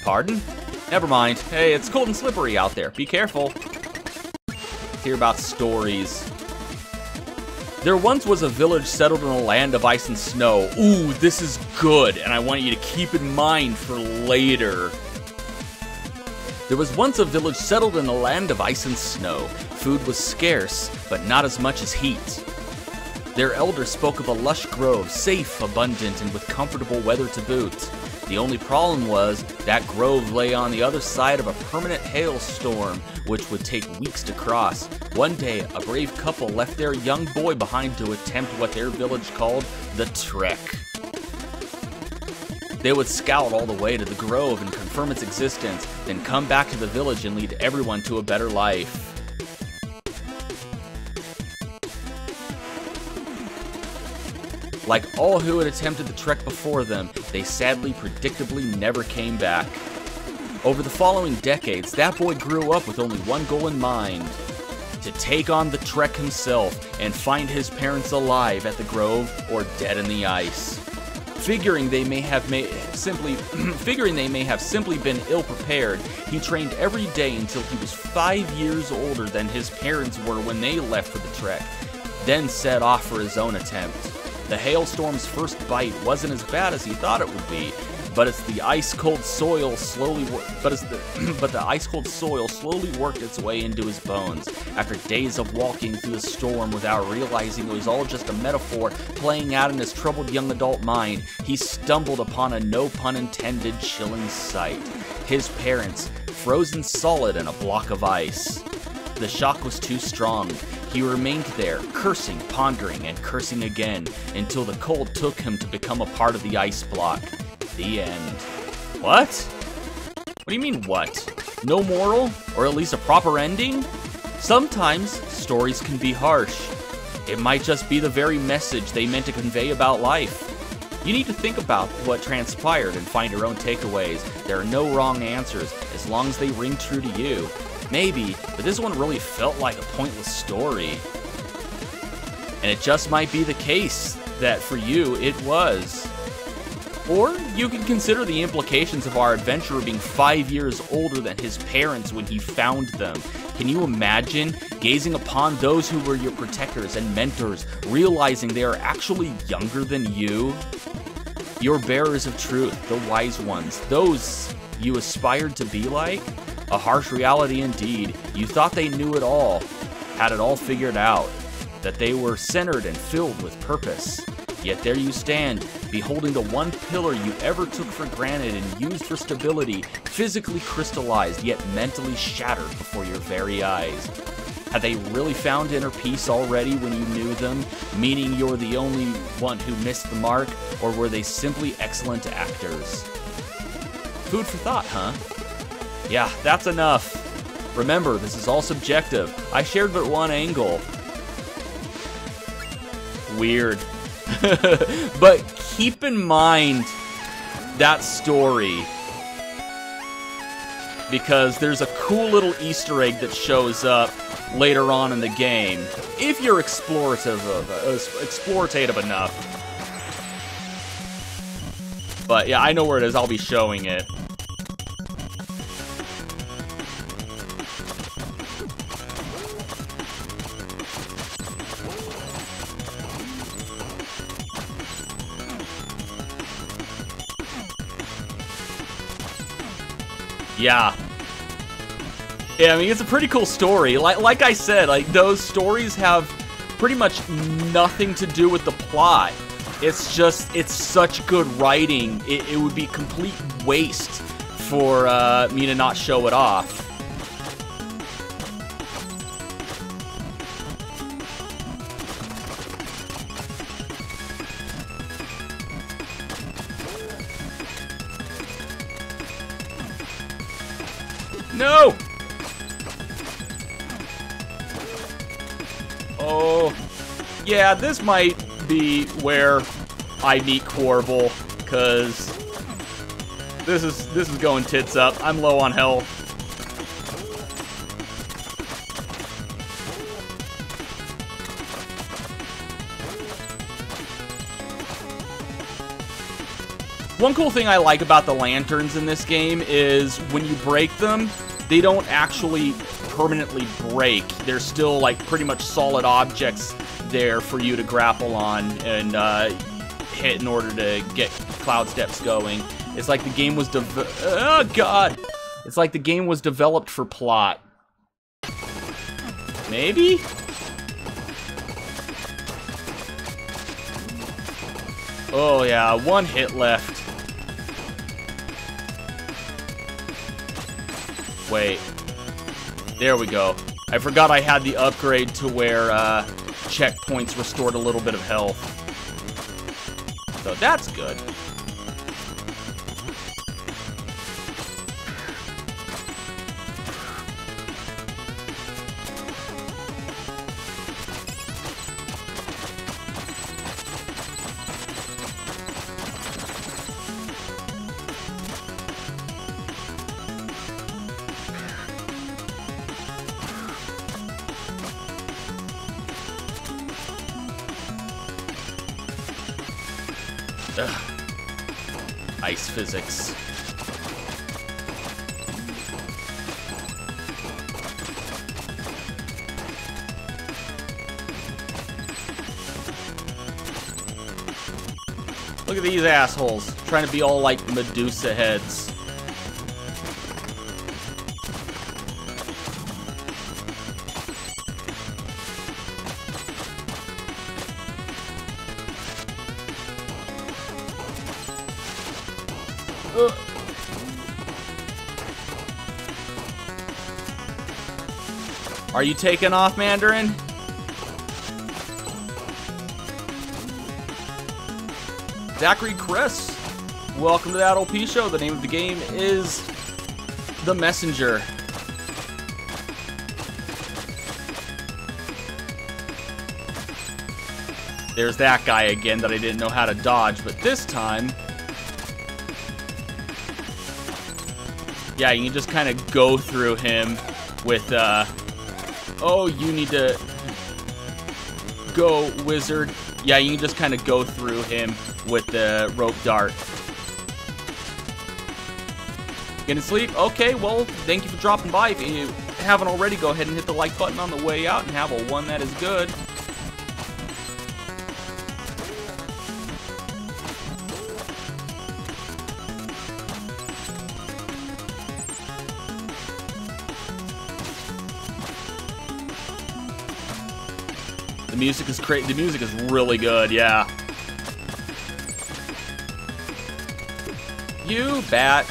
Pardon? Never mind. Hey, it's cold and slippery out there. Be careful. Let's hear about stories. There once was a village settled in a land of ice and snow. Ooh, this is good, and I want you to keep in mind for later. There was once a village settled in a land of ice and snow. Food was scarce, but not as much as heat. Their elder spoke of a lush grove, safe, abundant, and with comfortable weather to boot. The only problem was that grove lay on the other side of a permanent hailstorm, which would take weeks to cross. One day, a brave couple left their young boy behind to attempt what their village called the trek. They would scout all the way to the grove and confirm its existence, then come back to the village and lead everyone to a better life. Like all who had attempted the trek before them, they sadly, predictably never came back. Over the following decades, that boy grew up with only one goal in mind: to take on the trek himself and find his parents alive at the grove or dead in the ice. Figuring they may have simply been ill-prepared, he trained every day until he was 5 years older than his parents were when they left for the trek, then set off for his own attempt. The hailstorm's first bite wasn't as bad as he thought it would be, but the ice-cold soil slowly worked its way into his bones. After days of walking through the storm without realizing it was all just a metaphor playing out in his troubled young adult mind, he stumbled upon a no pun intended chilling sight. His parents, frozen solid in a block of ice. The shock was too strong. He remained there, cursing, pondering, and cursing again, until the cold took him to become a part of the ice block. The end. What? What do you mean, what? No moral? Or at least a proper ending? Sometimes, stories can be harsh. It might just be the very message they meant to convey about life. You need to think about what transpired and find your own takeaways. There are no wrong answers, as long as they ring true to you. Maybe, but this one really felt like a pointless story. And it just might be the case that for you, it was. Or you can consider the implications of our adventurer being 5 years older than his parents when he found them. Can you imagine gazing upon those who were your protectors and mentors, realizing they are actually younger than you? Your bearers of truth, the wise ones, those you aspired to be like? A harsh reality indeed. You thought they knew it all, had it all figured out, that they were centered and filled with purpose. Yet there you stand, beholding the one pillar you ever took for granted and used for stability, physically crystallized yet mentally shattered before your very eyes. Had they really found inner peace already when you knew them, meaning you're the only one who missed the mark, or were they simply excellent actors? Food for thought, huh? Yeah, that's enough. Remember, this is all subjective. I shared but one angle. Weird. But keep in mind that story, because there's a cool little Easter egg that shows up later on in the game, if you're explorative enough. But yeah, I know where it is. I'll be showing it. Yeah. Yeah, I mean, it's a pretty cool story. Like I said, like, those stories have pretty much nothing to do with the plot. It's just, it's such good writing. It would be complete waste for me to not show it off. No! Oh, yeah, this might be where I meet Quarble, because this is going tits up. I'm low on health. One cool thing I like about the lanterns in this game is when you break them, they don't actually permanently break. They're still like pretty much solid objects there for you to grapple on and hit in order to get cloud steps going. It's like the game was oh god! It's like the game was developed for plot. Maybe? Oh yeah, one hit left. Wait. There we go. I forgot I had the upgrade to where checkpoints restored a little bit of health. So that's good. Ugh. Ice physics. Look at these assholes trying to be all like Medusa heads. Are you taking off, Mandarin? Zachary Chris, welcome to that LP show. The name of the game is The Messenger. There's that guy again that I didn't know how to dodge, but this time, yeah, you can just kind of go through him with, oh, you need to go, wizard. Yeah, you can just kind of go through him with the rope dart. Getting sleep? Okay, well, thank you for dropping by. If you haven't already, go ahead and hit the like button on the way out and have a one that is good. The music is great. The music is really good, yeah. You bat.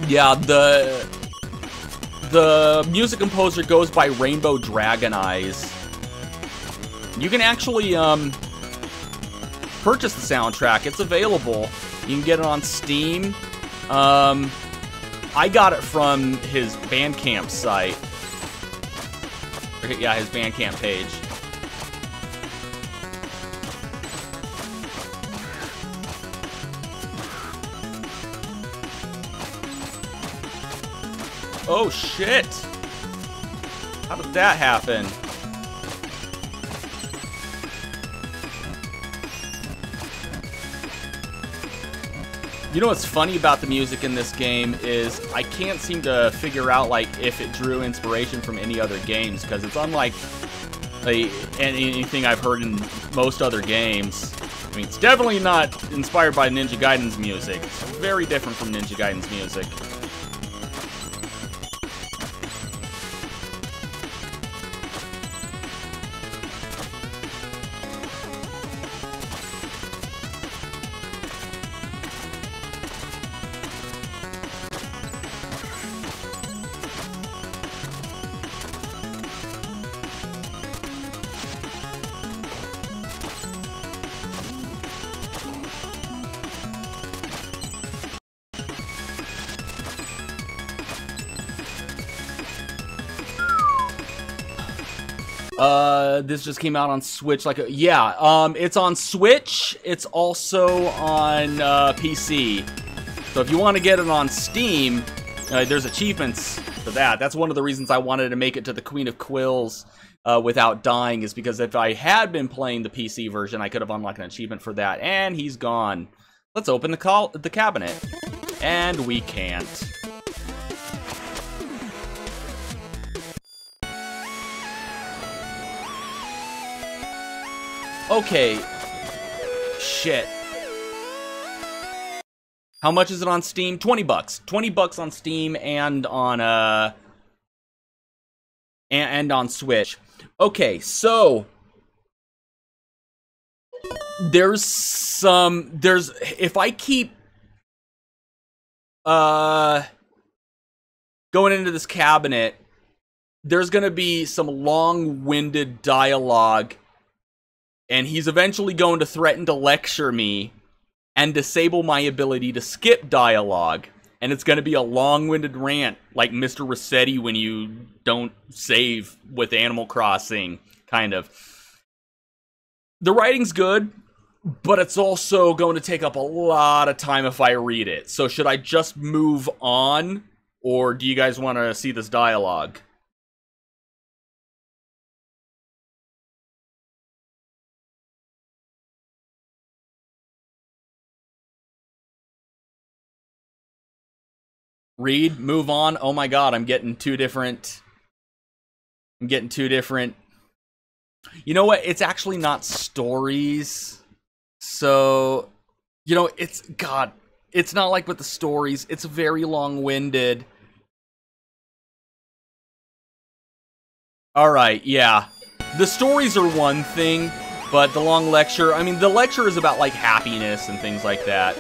Yeah, the music composer goes by Rainbow Dragon Eyes. You can actually purchase the soundtrack. It's available. You can get it on Steam. I got it from his Bandcamp site. Yeah, his Bandcamp page. Oh shit! How did that happen? You know what's funny about the music in this game is I can't seem to figure out like if it drew inspiration from any other games, because it's unlike anything I've heard in most other games. I mean, it's definitely not inspired by Ninja Gaiden's music. It's very different from Ninja Gaiden's music. This just came out on Switch, it's on Switch, it's also on PC. So if you want to get it on Steam, there's achievements for that. That's one of the reasons I wanted to make it to the Queen of Quills without dying, is because if I had been playing the PC version, I could have unlocked an achievement for that, and he's gone. Let's open the cabinet. And we can't. Okay. Shit. How much is it on Steam? 20 bucks. 20 bucks on Steam and on Switch. Okay, so if I keep going into this cabinet, there's gonna be some long-winded dialogue. And he's eventually going to threaten to lecture me and disable my ability to skip dialogue. And it's going to be a long-winded rant, like Mr. Rossetti when you don't save with Animal Crossing, kind of. The writing's good, but it's also going to take up a lot of time if I read it. So should I just move on, or do you guys want to see this dialogue? Read, move on. Oh my god, I'm getting two different. You know what? It's actually not stories. So, you know, it's not like with the stories. It's very long-winded. Alright, yeah. The stories are one thing, but the long lecture, I mean, the lecture is about, like, happiness and things like that.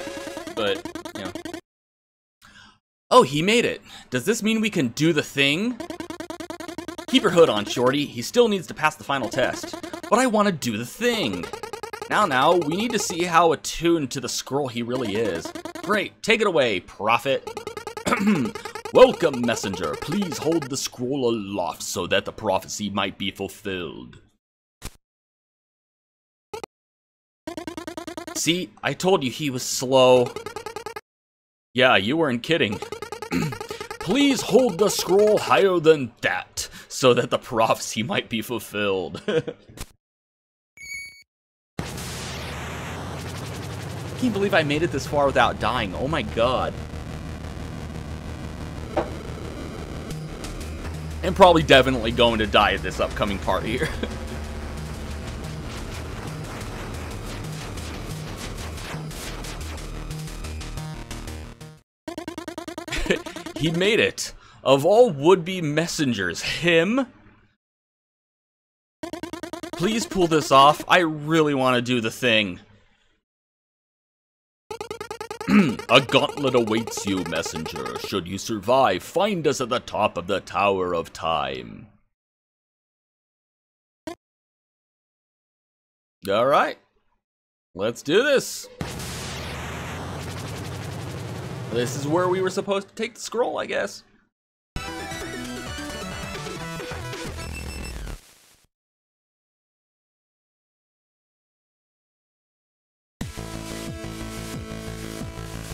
But, you know. Oh, he made it. Does this mean we can do the thing? Keep your hood on, shorty. He still needs to pass the final test. But I want to do the thing. Now, we need to see how attuned to the scroll he really is. Great, take it away, prophet. Welcome, messenger. Please hold the scroll aloft so that the prophecy might be fulfilled. See, I told you he was slow. Yeah, you weren't kidding. Please hold the scroll higher than that, so that the prophecy might be fulfilled. I can't believe I made it this far without dying. Oh my god. I'm probably definitely going to die at this upcoming part here. He made it. Of all would-be messengers, him? Please pull this off. I really want to do the thing. A gauntlet awaits you, messenger. Should you survive, find us at the top of the Tower of Time. Alright. Let's do this. This is where we were supposed to take the scroll, I guess.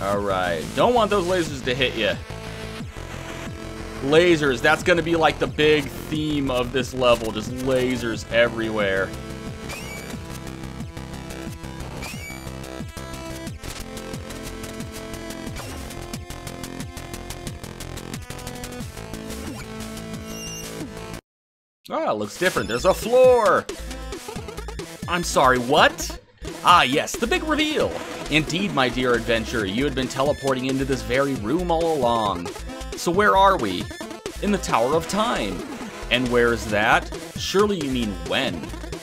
Alright, don't want those lasers to hit you. Lasers, that's gonna be like the big theme of this level, just lasers everywhere. Ah, looks different. There's a floor! I'm sorry, what? Ah, yes, the big reveal! Indeed, my dear adventurer, you had been teleporting into this very room all along. So where are we? In the Tower of Time. And where's that? Surely you mean when?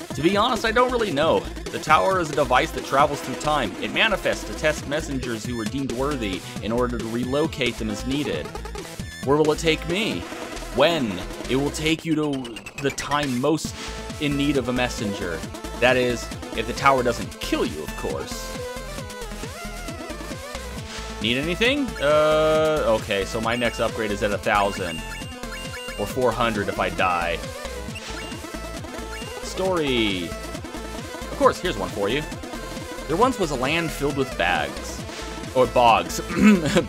To be honest, I don't really know. The tower is a device that travels through time. It manifests to test messengers who are deemed worthy in order to relocate them as needed. Where will it take me? When? It will take you to the time most in need of a messenger. That is, if the tower doesn't kill you, of course. Need anything? Okay, so my next upgrade is at 1,000. Or 400 if I die. Story. Of course, here's one for you. There once was a land filled with bags. Or bogs.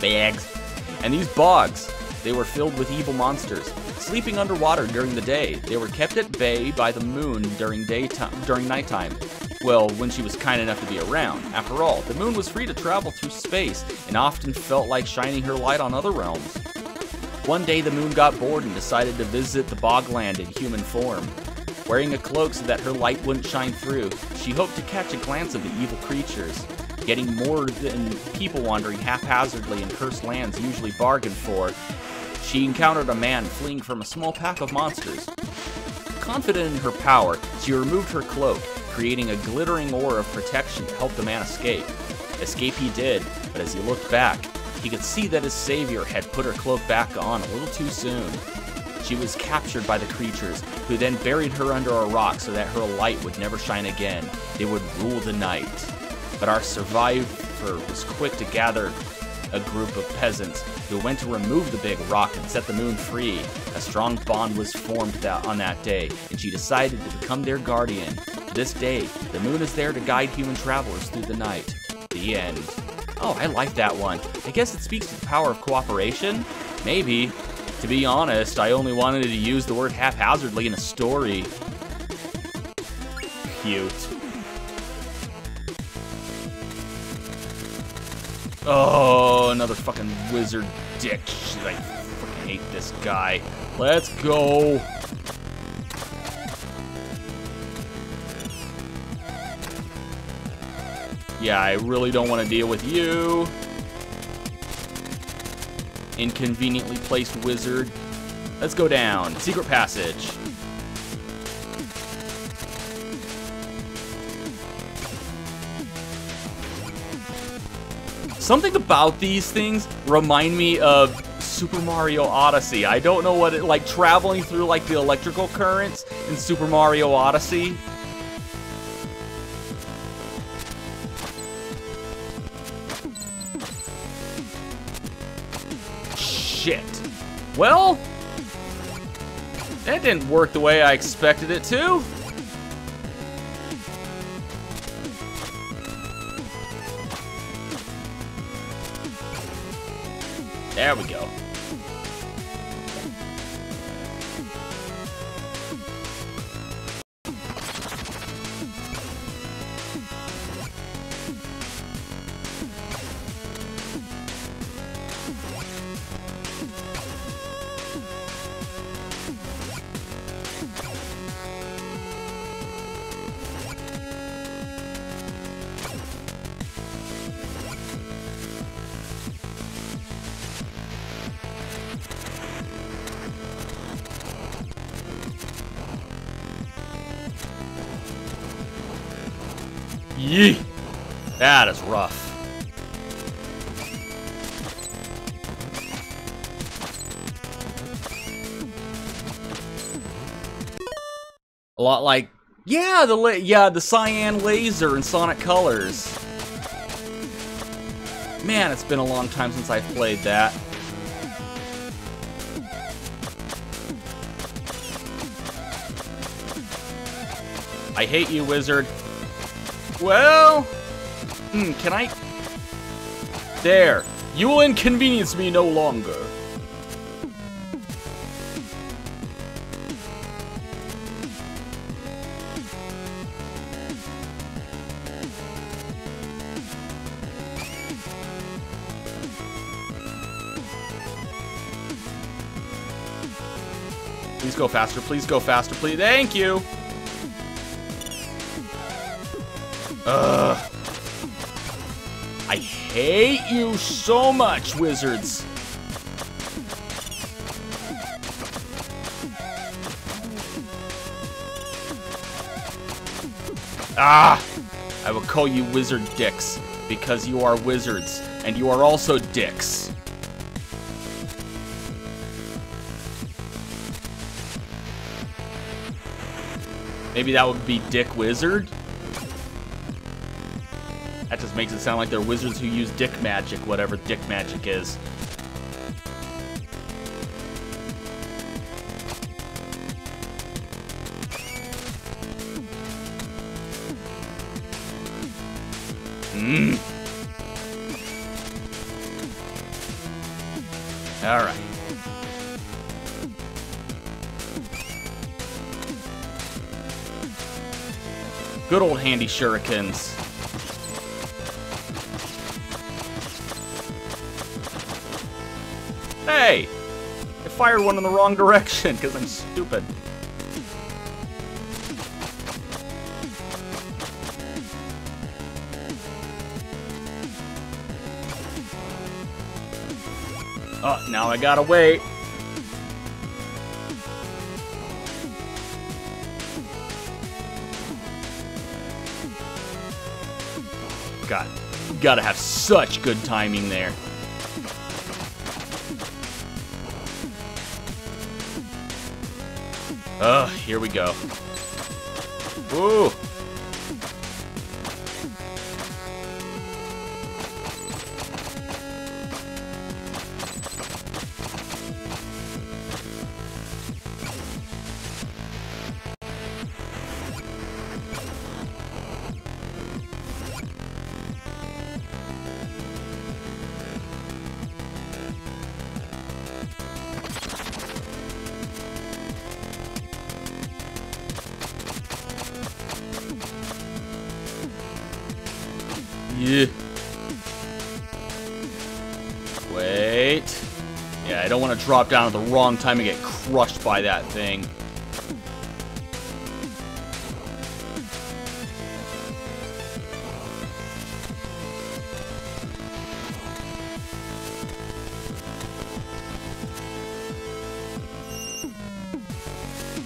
Bags. And these bogs, they were filled with evil monsters. Sleeping underwater during the day, they were kept at bay by the moon during nighttime. Well, when she was kind enough to be around. After all, the moon was free to travel through space and often felt like shining her light on other realms. One day the moon got bored and decided to visit the bogland in human form. Wearing a cloak so that her light wouldn't shine through, she hoped to catch a glance of the evil creatures. Getting more than people wandering haphazardly in cursed lands usually bargained for, she encountered a man fleeing from a small pack of monsters. Confident in her power, she removed her cloak, creating a glittering aura of protection to help the man escape. Escape he did, but as he looked back, he could see that his savior had put her cloak back on a little too soon. She was captured by the creatures, who then buried her under a rock so that her light would never shine again. They would rule the night. But our survivor was quick to gather a group of peasants who went to remove the big rock and set the moon free. A strong bond was formed on that day, and she decided to become their guardian. To this day, the moon is there to guide human travelers through the night. The end. Oh, I like that one. I guess it speaks to the power of cooperation? Maybe. To be honest, I only wanted to use the word haphazardly in a story. Cute. Oh, another fucking wizard dick. Shit, I fucking hate this guy. Let's go. Yeah, I really don't want to deal with you. Inconveniently placed wizard. Let's go down. Secret passage. Something about these things remind me of Super Mario Odyssey. I don't know what it, like, traveling through, like, the electrical currents in Super Mario Odyssey. Shit. Well, that didn't work the way I expected it to. There we go. Yee! That is rough. A lot like, yeah, the cyan laser in Sonic Colors. Man, it's been a long time since I've played that. I hate you, wizard. Well, can I? There. You will inconvenience me no longer. Please go faster, please go faster, please. Thank you. Ugh. I hate you so much, wizards. Ah! I will call you wizard dicks, because you are wizards, and you are also dicks. Maybe that would be Dick Wizard? That just makes it sound like they're wizards who use dick magic, whatever dick magic is. All right. Good old handy shurikens. Hey! I fired one in the wrong direction because I'm stupid. Oh, now I gotta wait. God, gotta have such good timing there. Ugh, here we go. Ooh. Yeah. Wait. Yeah, I don't want to drop down at the wrong time and get crushed by that thing.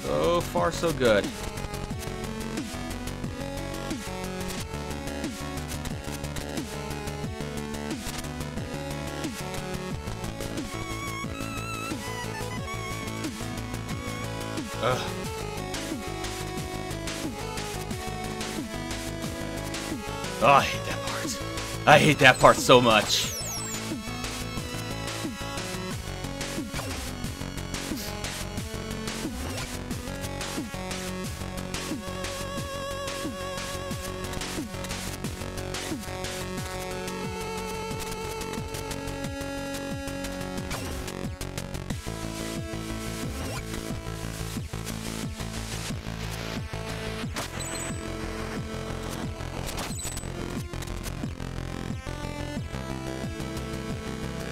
So far, so good. Ugh. Oh, I hate that part. I hate that part so much.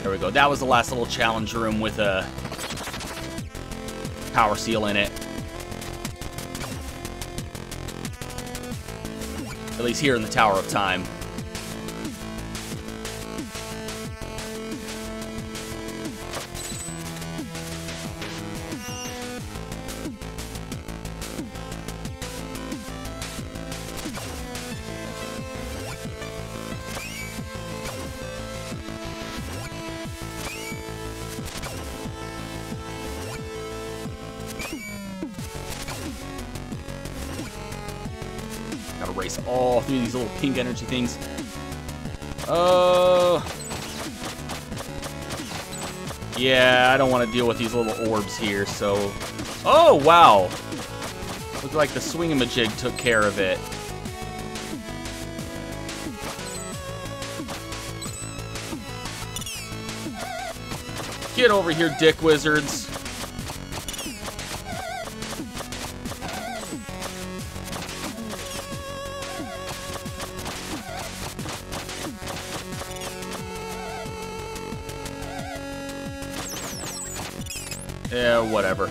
There we go. That was the last little challenge room with a power seal in it. At least here in the Tower of Time. Gotta race all through these little pink energy things. Yeah, I don't want to deal with these little orbs here, so... Oh, wow! Looks like the swingamajig took care of it. Get over here, dick wizards. Yeah, whatever.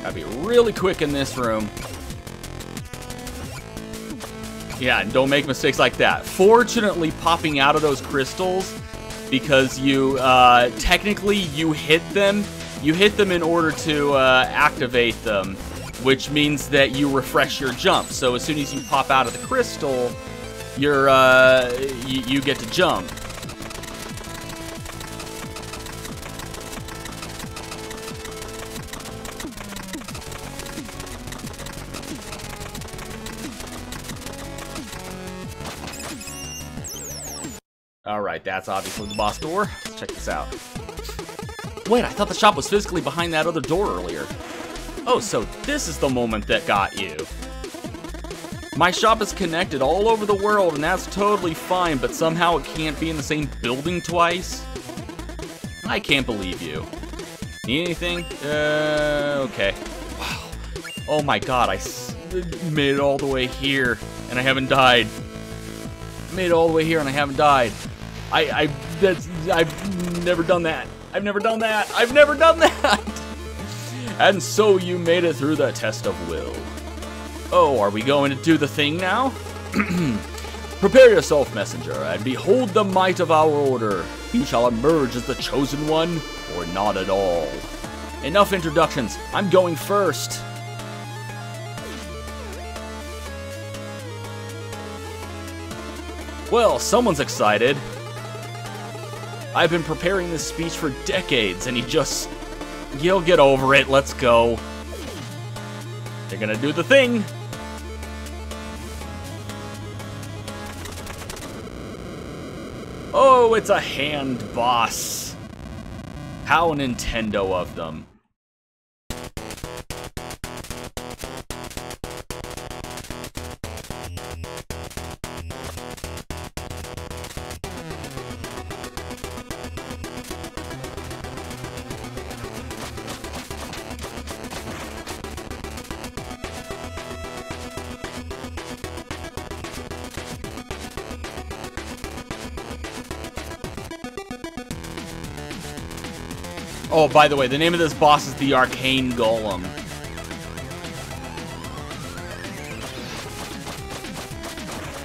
Gotta be really quick in this room. Yeah, and don't make mistakes like that. Fortunately, popping out of those crystals, because you, technically you hit them in order to, activate them, which means that you refresh your jump. So as soon as you pop out of the crystal, you're, you get to jump. Alright, that's obviously the boss door. Let's check this out. Wait, I thought the shop was physically behind that other door earlier. Oh, so this is the moment that got you. My shop is connected all over the world, and that's totally fine, but somehow it can't be in the same building twice? I can't believe you. Need anything? Okay. Wow. Oh my god, I made it all the way here, and I haven't died. I made it all the way here, and I haven't died. I've never done that. I've never done that. I've never done that. And so you made it through the test of will. Oh, are we going to do the thing now? Prepare yourself, messenger, and behold the might of our order. You shall emerge as the chosen one, or not at all. Enough introductions. I'm going first. Well, someone's excited. I've been preparing this speech for decades, and you'll get over it. Let's go. They're gonna do the thing. Oh, it's a hand boss. How Nintendo of them. Oh, by the way, the name of this boss is the Arcane Golem.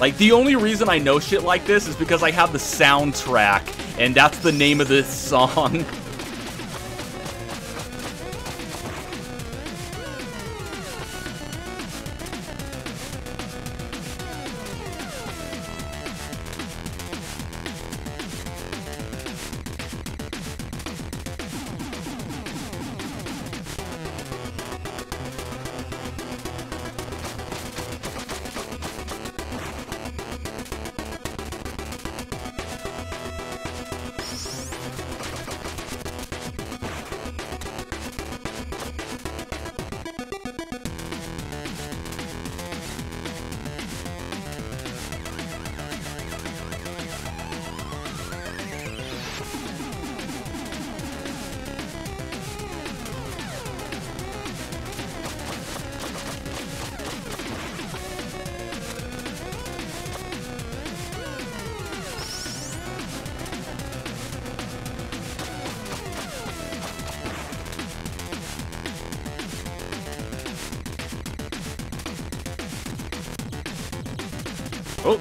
Like, the only reason I know shit like this is because I have the soundtrack, and that's the name of this song. Oh.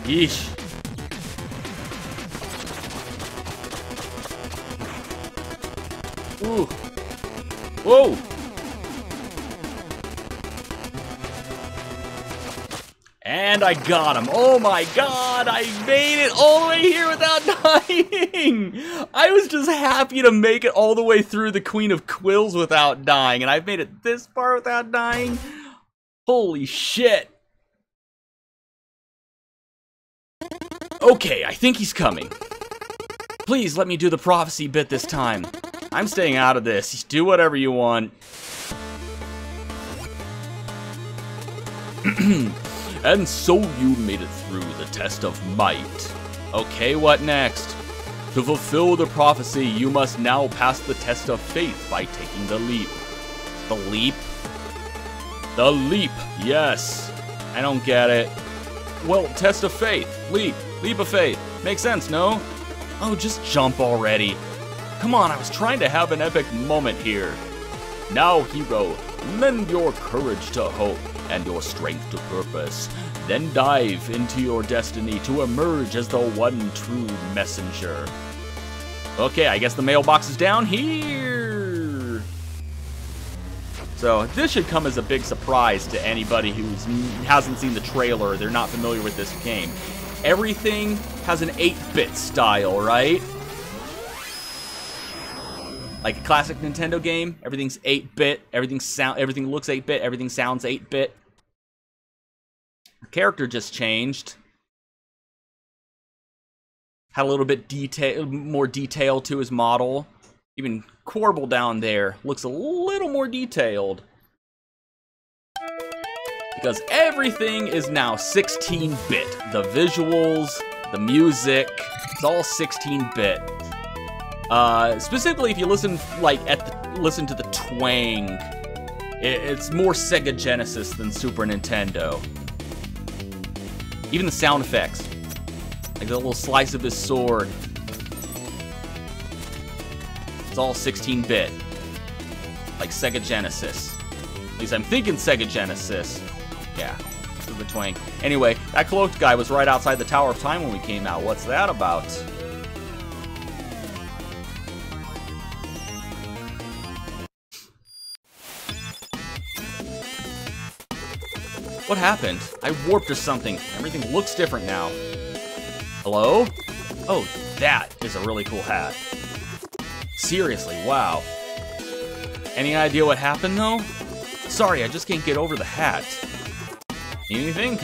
Yeesh. Ooh. Whoa. And I got him. Oh my god, I made it all the way here without dying. I was just happy to make it all the way through the Queen of Quills without dying, and I've made it this far without dying. Holy shit. Okay, I think he's coming. Please let me do the prophecy bit this time. I'm staying out of this. Do whatever you want. And so you made it through the test of might. Okay, what next? To fulfill the prophecy, you must now pass the test of faith by taking the leap. The leap? The leap, yes. I don't get it. Well, test of faith. Leap. Leap of faith. Makes sense, no? Oh, just jump already. Come on, I was trying to have an epic moment here. Now, hero, lend your courage to hope and your strength to purpose. Then dive into your destiny to emerge as the one true messenger. Okay, I guess the mailbox is down here. So this should come as a big surprise to anybody who hasn't seen the trailer or they're not familiar with this game. Everything has an 8-bit style, right? Like a classic Nintendo game, everything's 8-bit, everything looks 8-bit, everything sounds 8-bit. The character just changed. Had a little bit more detail to his model. Even Corbel down there looks a little more detailed. Because everything is now 16-bit. The visuals, the music, it's all 16-bit. Specifically, if you listen listen to the twang, it's more Sega Genesis than Super Nintendo. Even the sound effects, like the little slice of his sword, it's all 16-bit, like Sega Genesis. At least I'm thinking Sega Genesis. Yeah, this is the twang. Anyway, that cloaked guy was right outside the Tower of Time when we came out. What's that about? What happened? I warped or something. Everything looks different now. Hello? Oh, that is a really cool hat. Seriously, wow. Any idea what happened, though? Sorry, I just can't get over the hat. Anything?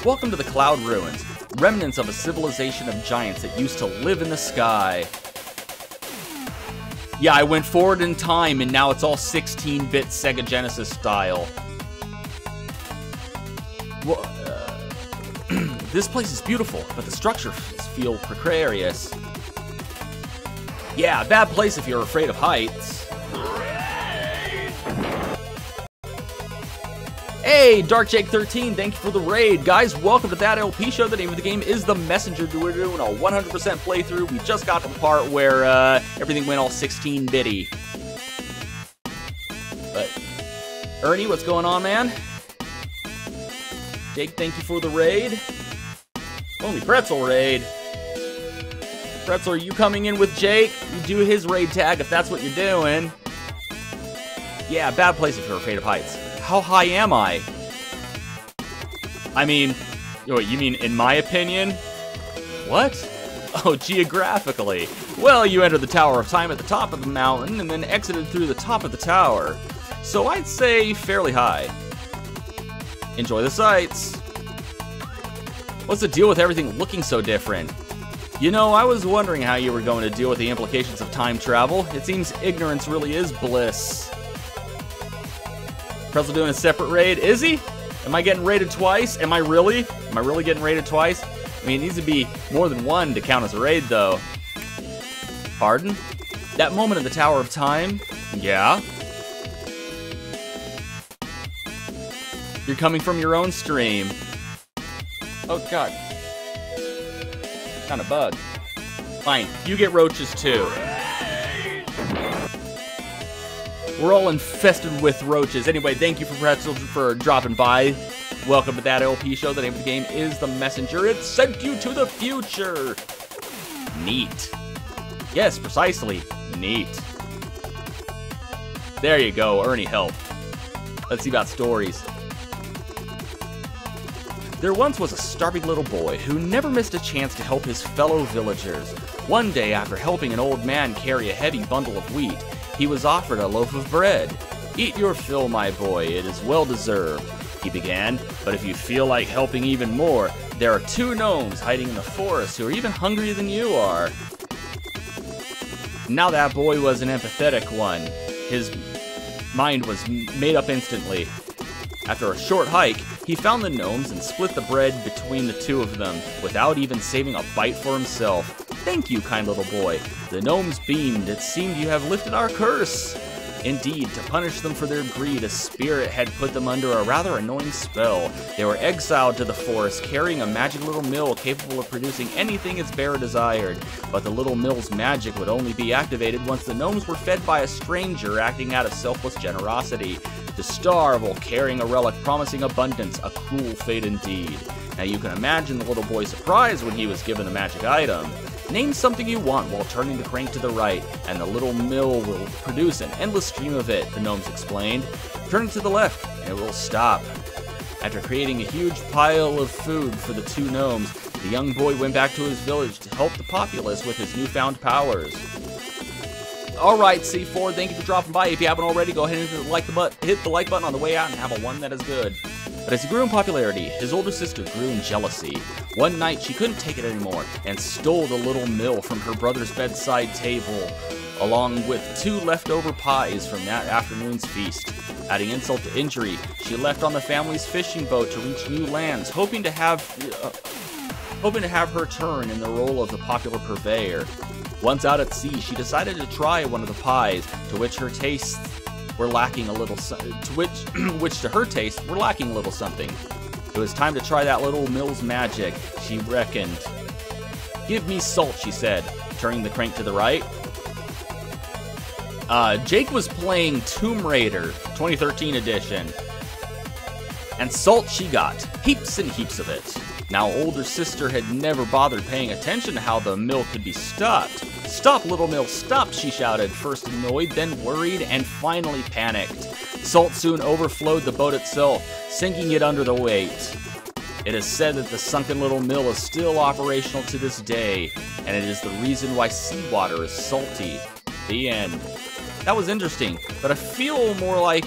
Welcome to the Cloud Ruins, remnants of a civilization of giants that used to live in the sky. Yeah, I went forward in time, and now it's all 16-bit Sega Genesis style. Well, this place is beautiful, but the structures feel precarious. Yeah, bad place if you're afraid of heights. Hey, DarkJake13, thank you for the raid. Guys, welcome to That LP Show. The name of the game is The Messenger. We're doing a 100% playthrough. We just got to the part where everything went all 16-bitty. But, Ernie, what's going on, man? Jake, thank you for the raid. Only Pretzel raid. Pretzel, are you coming in with Jake? You do his raid tag if that's what you're doing. Yeah, bad place if you're afraid of heights. How high am I? I mean, wait, you mean in my opinion? What? Oh, geographically. Well, you entered the Tower of Time at the top of the mountain and then exited through the top of the tower. So I'd say fairly high. Enjoy the sights. What's the deal with everything looking so different? You know, I was wondering how you were going to deal with the implications of time travel. It seems ignorance really is bliss. Pretzel doing a separate raid. Is he? Am I getting raided twice? Am I really? Am I really getting raided twice? I mean, it needs to be more than one to count as a raid, though. Pardon? That moment in the Tower of Time? Yeah? You're coming from your own stream. Oh, God. Kind of bug. Fine, you get roaches, too. We're all infested with roaches. Anyway, thank you for Pretzel for dropping by. Welcome to that LP show. The name of the game is The Messenger. It sent you to the future. Neat. Yes, precisely. Neat. There you go, Ernie help. Let's see about stories. There once was a starving little boy who never missed a chance to help his fellow villagers. One day, after helping an old man carry a heavy bundle of wheat, he was offered a loaf of bread. "Eat your fill, my boy, it is well deserved," he began, "but if you feel like helping even more, there are 2 gnomes hiding in the forest who are even hungrier than you are." Now that boy was an empathetic one. His mind was made up instantly. After a short hike, he found the gnomes and split the bread between the 2 of them, without even saving a bite for himself. "Thank you, kind little boy." The gnomes beamed. "It seemed you have lifted our curse." Indeed, to punish them for their greed, a spirit had put them under a rather annoying spell. They were exiled to the forest, carrying a magic little mill capable of producing anything its bearer desired. But the little mill's magic would only be activated once the gnomes were fed by a stranger acting out of selfless generosity. To starve while carrying a relic promising abundance, a cruel fate indeed. Now you can imagine the little boy's surprise when he was given the magic item. Name something you want while turning the crank to the right, and the little mill will produce an endless stream of it, the gnomes explained. Turn it to the left, and it will stop. After creating a huge pile of food for the 2 gnomes, the young boy went back to his village to help the populace with his newfound powers. Alright, C4, thank you for dropping by. If you haven't already, go ahead and hit the like button on the way out and have a one that is good. But as he grew in popularity, his older sister grew in jealousy. One night, she couldn't take it anymore and stole the little mill from her brother's bedside table, along with 2 leftover pies from that afternoon's feast. Adding insult to injury, she left on the family's fishing boat to reach new lands, hoping to have her turn in the role of the popular purveyor. Once out at sea, she decided to try one of the pies, to which her tastes were lacking a little which to her taste were lacking a little something. It was time to try that little mill's magic, she reckoned. "Give me salt," she said, turning the crank to the right. Jake was playing Tomb Raider 2013 edition, and salt she got, heaps and heaps of it. Now, older sister had never bothered paying attention to how the mill could be stopped. "Stop, little mill, stop," she shouted, first annoyed, then worried, and finally panicked. Salt soon overflowed the boat itself, sinking it under the weight. It is said that the sunken little mill is still operational to this day, and it is the reason why seawater is salty. The end. That was interesting, but I feel more like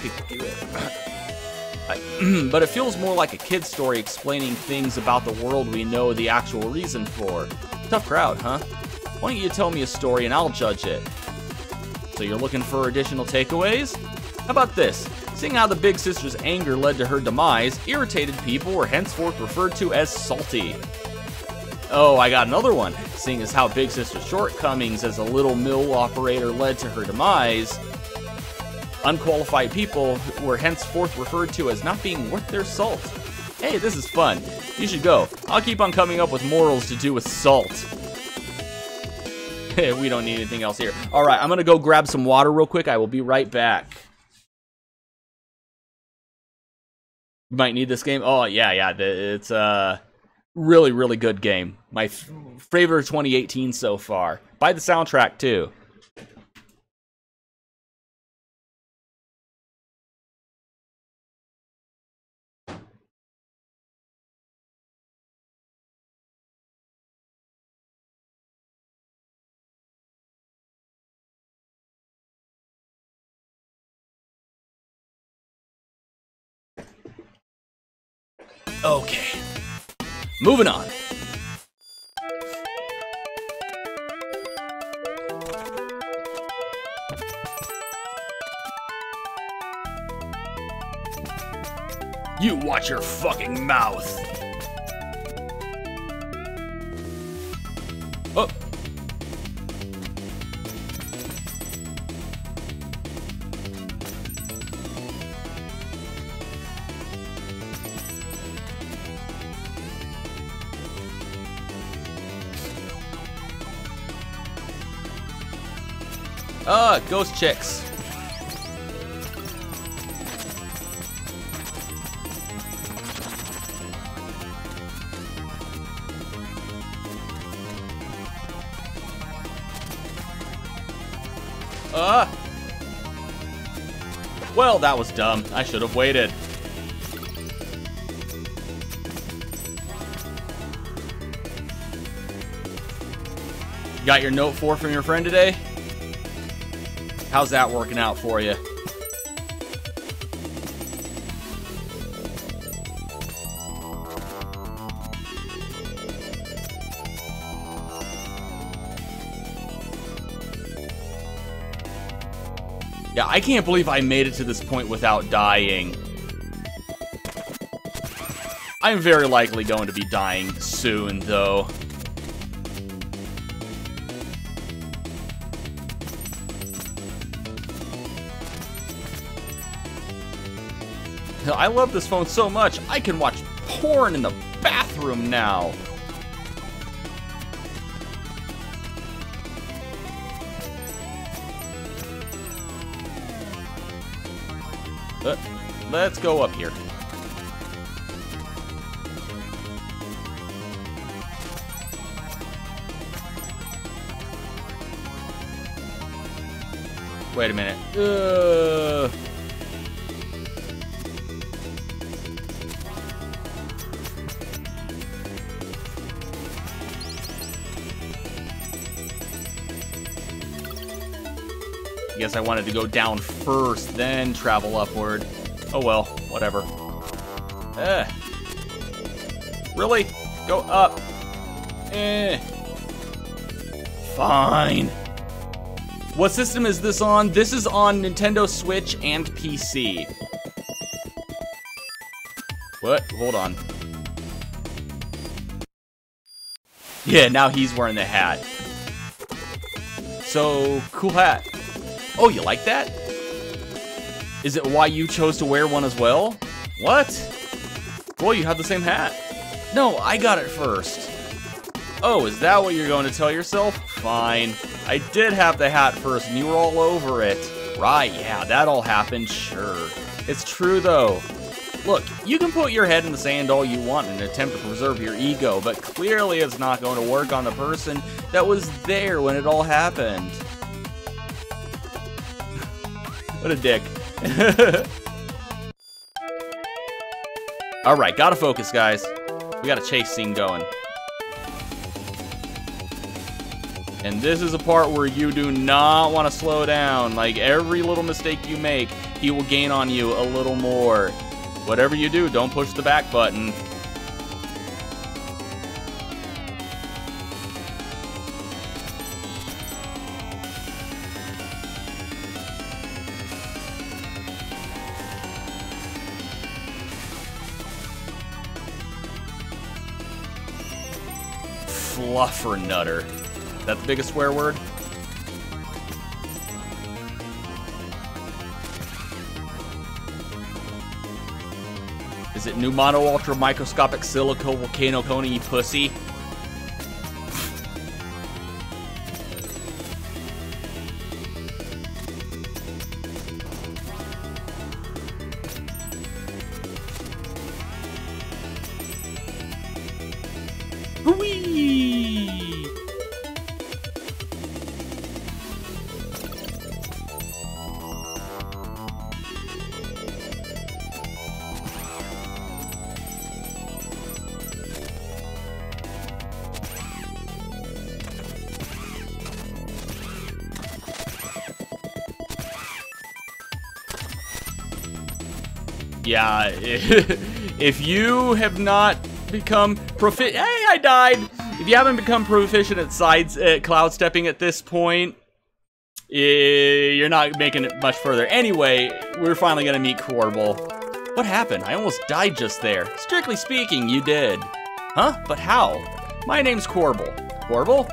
but it feels more like a kid's story explaining things about the world we know the actual reason for. Tough crowd, huh? Why don't you tell me a story and I'll judge it? So you're looking for additional takeaways? How about this? Seeing how the big sister's anger led to her demise, irritated people were henceforth referred to as salty. Oh, I got another one. Seeing as how big sister's shortcomings as a little mill operator led to her demise, unqualified people were henceforth referred to as not being worth their salt. Hey, this is fun. You should go. I'll keep on coming up with morals to do with salt. We don't need anything else here. Alright, I'm gonna go grab some water real quick. I will be right back. You might need this game. Oh, yeah. It's a really, really good game. My favorite of 2018 so far. Buy the soundtrack, too. Okay. Moving on. You watch your fucking mouth. Oh. Ghost chicks. Well, that was dumb. I should have waited. Got your note 4 from your friend today? How's that working out for you? Yeah, I can't believe I made it to this point without dying. I'm very likely going to be dying soon, though. I love this phone so much, I can watch porn in the bathroom now. Let's go up here. Wait a minute. I guess I wanted to go down first, then travel upward. Oh well, whatever. Really? Go up. Fine. What system is this on? This is on Nintendo Switch and PC. What? Hold on. Yeah, now he's wearing the hat. So, cool hat. Oh, you like that? Is it why you chose to wear one as well? What? Well, you have the same hat. No, I got it first. Oh, is that what you're going to tell yourself? Fine. I did have the hat first, and you were all over it. Right, yeah, that all happened, sure. It's true, though. Look, you can put your head in the sand all you want in an attempt to preserve your ego, but clearly it's not going to work on the person that was there when it all happened. What a dick. Alright, gotta focus, guys. We got a chase scene going. And this is a part where you do not want to slow down. Like, every little mistake you make, he will gain on you a little more. Whatever you do, don't push the back button. Fluffernutter. That the biggest swear word? Is it pneumono ultra microscopic silico volcano cone pussy? Whee! yeah, if you have not become proficient, hey, I died. If you haven't become proficient at cloud stepping at this point, you're not making it much further. Anyway, we're finally gonna meet Corbel. What happened? I almost died just there. Strictly speaking, you did. Huh? But how? My name's Corbel. Corbel?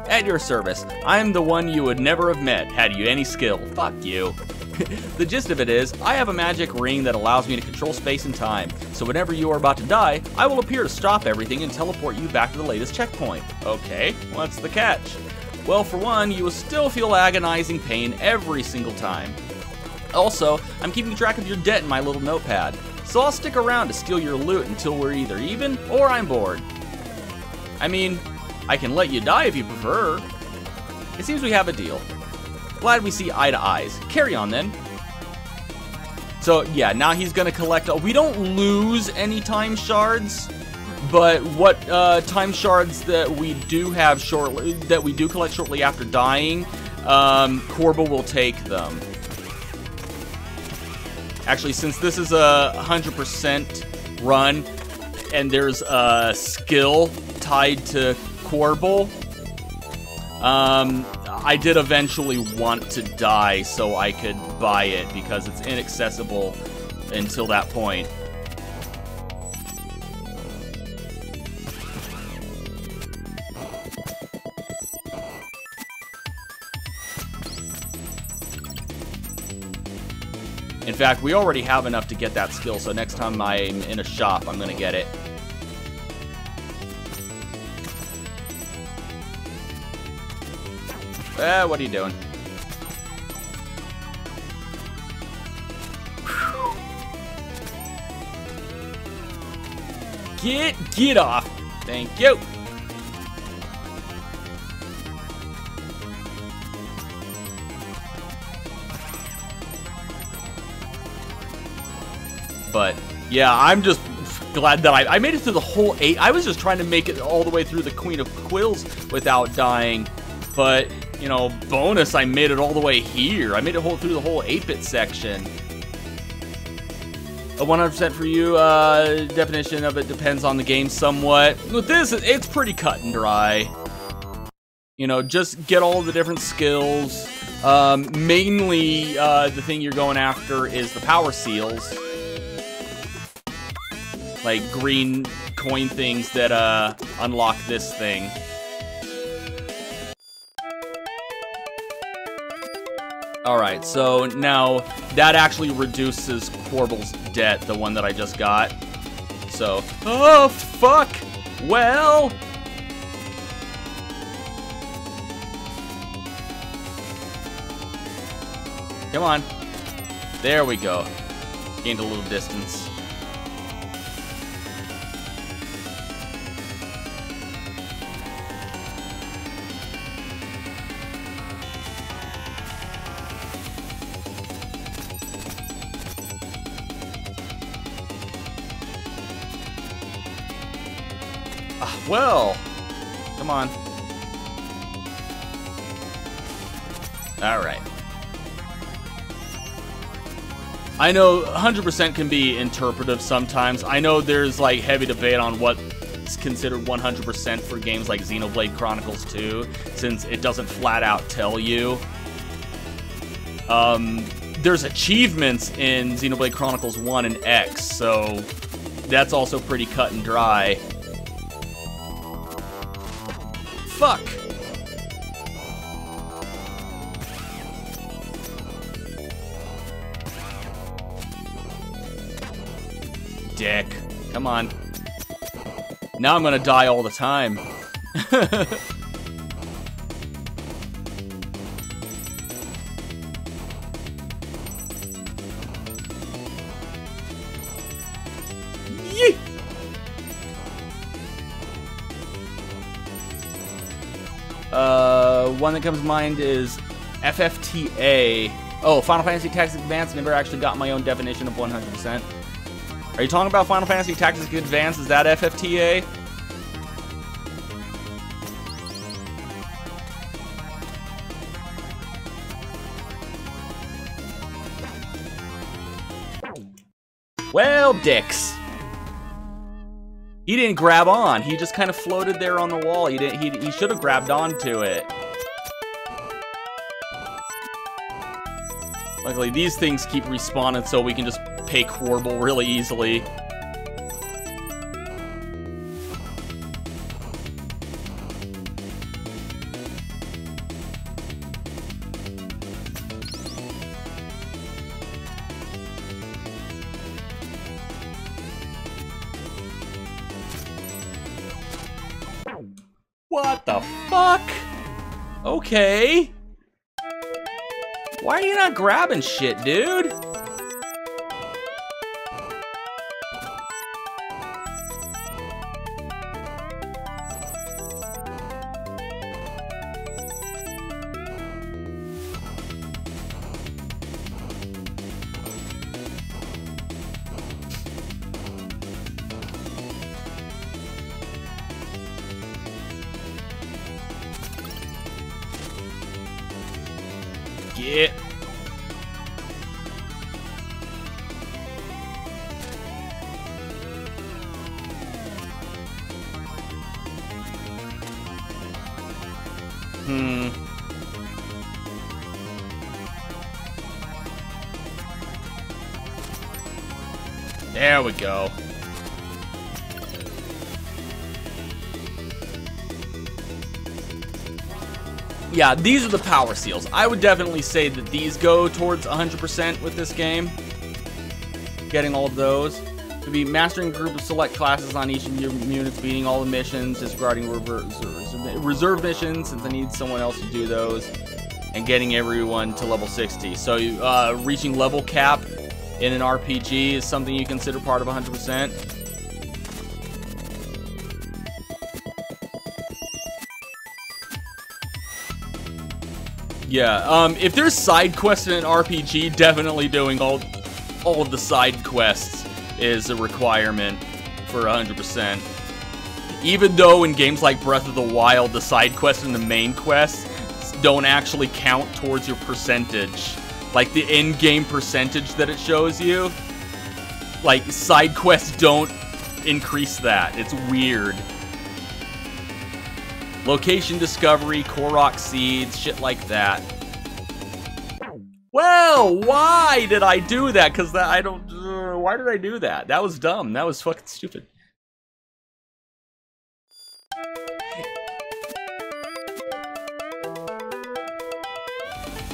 At your service. I'm the one you would never have met had you any skill. Fuck you. The gist of it is, I have a magic ring that allows me to control space and time. So whenever you are about to die, I will appear to stop everything and teleport you back to the latest checkpoint. Okay, what's the catch? Well, for one, you will still feel agonizing pain every single time. Also, I'm keeping track of your debt in my little notepad, so I'll stick around to steal your loot until we're either even or I'm bored. I mean, I can let you die if you prefer. It seems we have a deal. Glad we see eye to eyes. Carry on then. So yeah, now he's gonna collect. We don't lose any time shards, but what time shards that we do have shortly, that we do collect shortly after dying, Corbel will take them. Actually, since this is a 100% run, and there's a skill tied to Corbel, I did eventually want to die so I could buy it because it's inaccessible until that point. In fact, we already have enough to get that skill, so next time I'm in a shop, I'm gonna get it. What are you doing? Get off. Thank you. But yeah, I'm just glad that I made it through the whole 8. I was just trying to make it all the way through the Queen of Quills without dying. But, you know, bonus, I made it all the way here. I made it through the whole 8-bit section. A 100% for you, definition of it depends on the game somewhat. With this, it's pretty cut and dry. You know, just get all the different skills. Mainly, the thing you're going after is the power seals. Like green coin things that unlock this thing. Alright, so now that actually reduces Corbel's debt, the one that I just got. So, oh fuck! Well... Come on. There we go. Gained a little distance. Well, come on. All right. I know 100% can be interpretive sometimes. I know there's like heavy debate on what's considered 100% for games like Xenoblade Chronicles 2, since it doesn't flat out tell you. There's achievements in Xenoblade Chronicles 1 and X, so that's also pretty cut and dry. Fuck! Dick. Come on. Now I'm gonna die all the time. Yee! One that comes to mind is FFTA. Oh, Final Fantasy Tactics Advance. Never actually got my own definition of 100%. Are you talking about Final Fantasy Tactics Advance? Is that FFTA? Well, dicks. He didn't grab on. He just kind of floated there on the wall. He should have grabbed onto it. Luckily, these things keep respawning, so we can just pay Quarble really easily. What the fuck? Okay. Why are you not grabbing shit, dude? Get. There we go. Yeah, these are the power seals. I would definitely say that these go towards 100% with this game. Getting all of those. To be mastering a group of select classes on each of your units, beating all the missions, disregarding reserve missions, since I need someone else to do those, and getting everyone to level 60. So reaching level cap in an RPG is something you consider part of 100%. Yeah, if there's side quests in an RPG, definitely doing all of the side quests is a requirement for 100%. Even though in games like Breath of the Wild, the side quests and the main quests don't actually count towards your percentage. Like the in-game percentage that it shows you, like side quests don't increase that. It's weird. Location discovery, Korok seeds, shit like that. Well, why did I do that? Because I don't... why did I do that? That was dumb. That was fucking stupid.